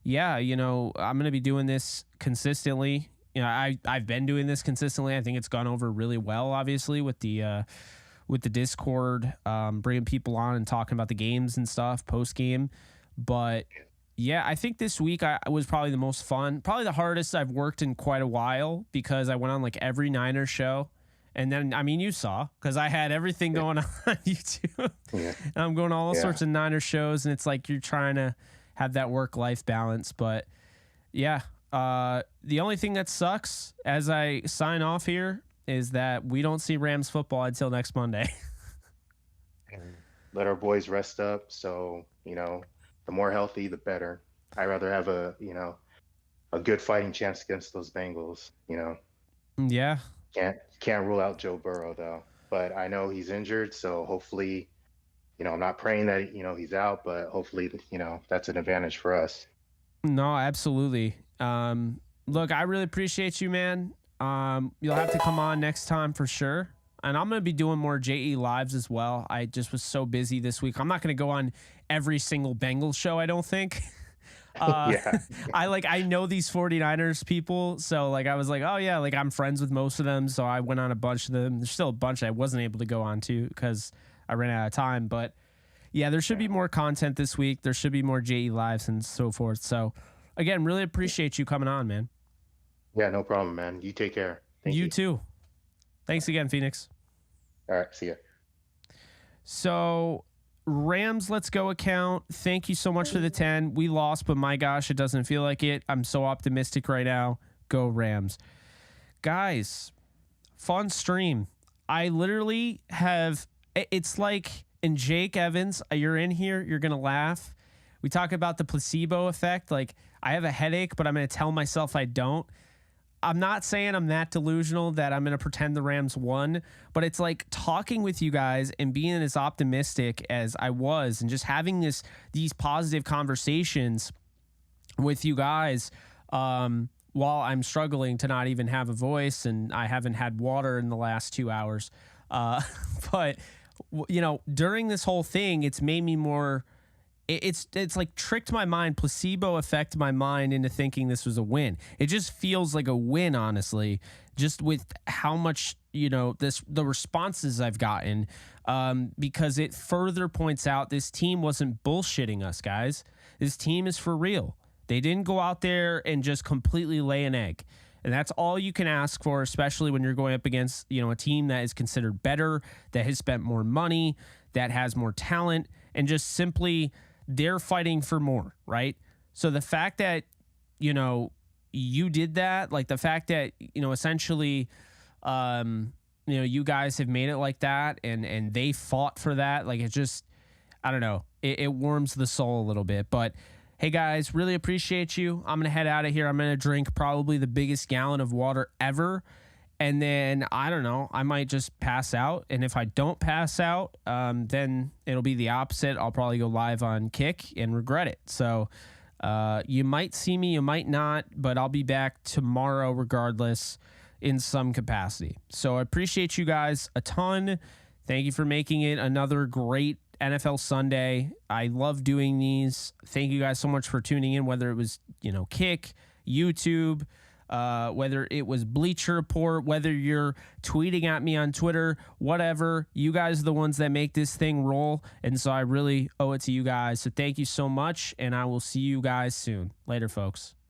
yeah, you know, I'm gonna be doing this consistently. You know, I've been doing this consistently. I think it's gone over really well, obviously, with the Discord, bringing people on and talking about the games and stuff post game. But yeah, I think this week I was probably the most fun, probably the hardest I've worked in quite a while, because I went on like every Niners show. And then, I mean, you saw, because I had everything going on YouTube. And I'm going to all sorts of Niners shows, and it's like you're trying to have that work-life balance. But yeah, the only thing that sucks as I sign off here is that we don't see Rams football until next Monday. Let our boys rest up. So, you know, the more healthy, the better. I'd rather have a good fighting chance against those Bengals, you know. Yeah. Can't rule out Joe Burrow, though. But I know he's injured, so hopefully, you know, I'm not praying that, you know, he's out, but hopefully, you know, that's an advantage for us. No, absolutely. Look, I really appreciate you, man. You'll have to come on next time for sure. And I'm going to be doing more JE lives as well. I just was so busy this week. I'm not going to go on every single Bengals show, I don't think. I know these 49ers people, so like I was like, oh yeah, like I'm friends with most of them, so I went on a bunch of them. There's still a bunch I wasn't able to go on to because I ran out of time. But yeah, there should be more content this week. There should be more JE lives and so forth. So again, really appreciate you coming on, man. Yeah, no problem, man. You take care. Thank you too. Thanks again, Phoenix. All right, see ya. So Rams Let's Go account, thank you so much for the 10. We lost, but my gosh, it doesn't feel like it. I'm so optimistic right now. Go Rams. Guys, fun stream. I literally have, it's like, and Jake Evans, you're in here, you're going to laugh. We talk about the placebo effect. Like, I have a headache, but I'm going to tell myself I don't. I'm not saying I'm that delusional that I'm going to pretend the Rams won, but it's like talking with you guys and being as optimistic as I was and just having these positive conversations with you guys while I'm struggling to not even have a voice, and I haven't had water in the last 2 hours. But, you know, during this whole thing, it's made me more... It's like tricked my mind, placebo affect my mind into thinking this was a win. It just feels like a win, honestly, just with how much, you know, the responses I've gotten, because it further points out this team wasn't bullshitting us, guys. This team is for real. They didn't go out there and just completely lay an egg. And that's all you can ask for, especially when you're going up against, you know, a team that is considered better, that has spent more money, that has more talent, and just simply... they're fighting for more, right? So the fact that, you know, you did that, like the fact that, you know, essentially, you know, you guys have made it like that and they fought for that. Like it just, I don't know, it warms the soul a little bit. But hey guys, really appreciate you. I'm going to head out of here. I'm going to drink probably the biggest gallon of water ever. And then, I don't know, I might just pass out. And if I don't pass out, then it'll be the opposite. I'll probably go live on Kick and regret it. So you might see me, you might not, but I'll be back tomorrow regardless in some capacity. So I appreciate you guys a ton. Thank you for making it another great NFL Sunday. I love doing these. Thank you guys so much for tuning in, whether it was, Kick, YouTube, whether it was Bleacher Report, whether you're tweeting at me on Twitter, whatever. You guys are the ones that make this thing roll. And so I really owe it to you guys. So thank you so much. And I will see you guys soon. Later, folks.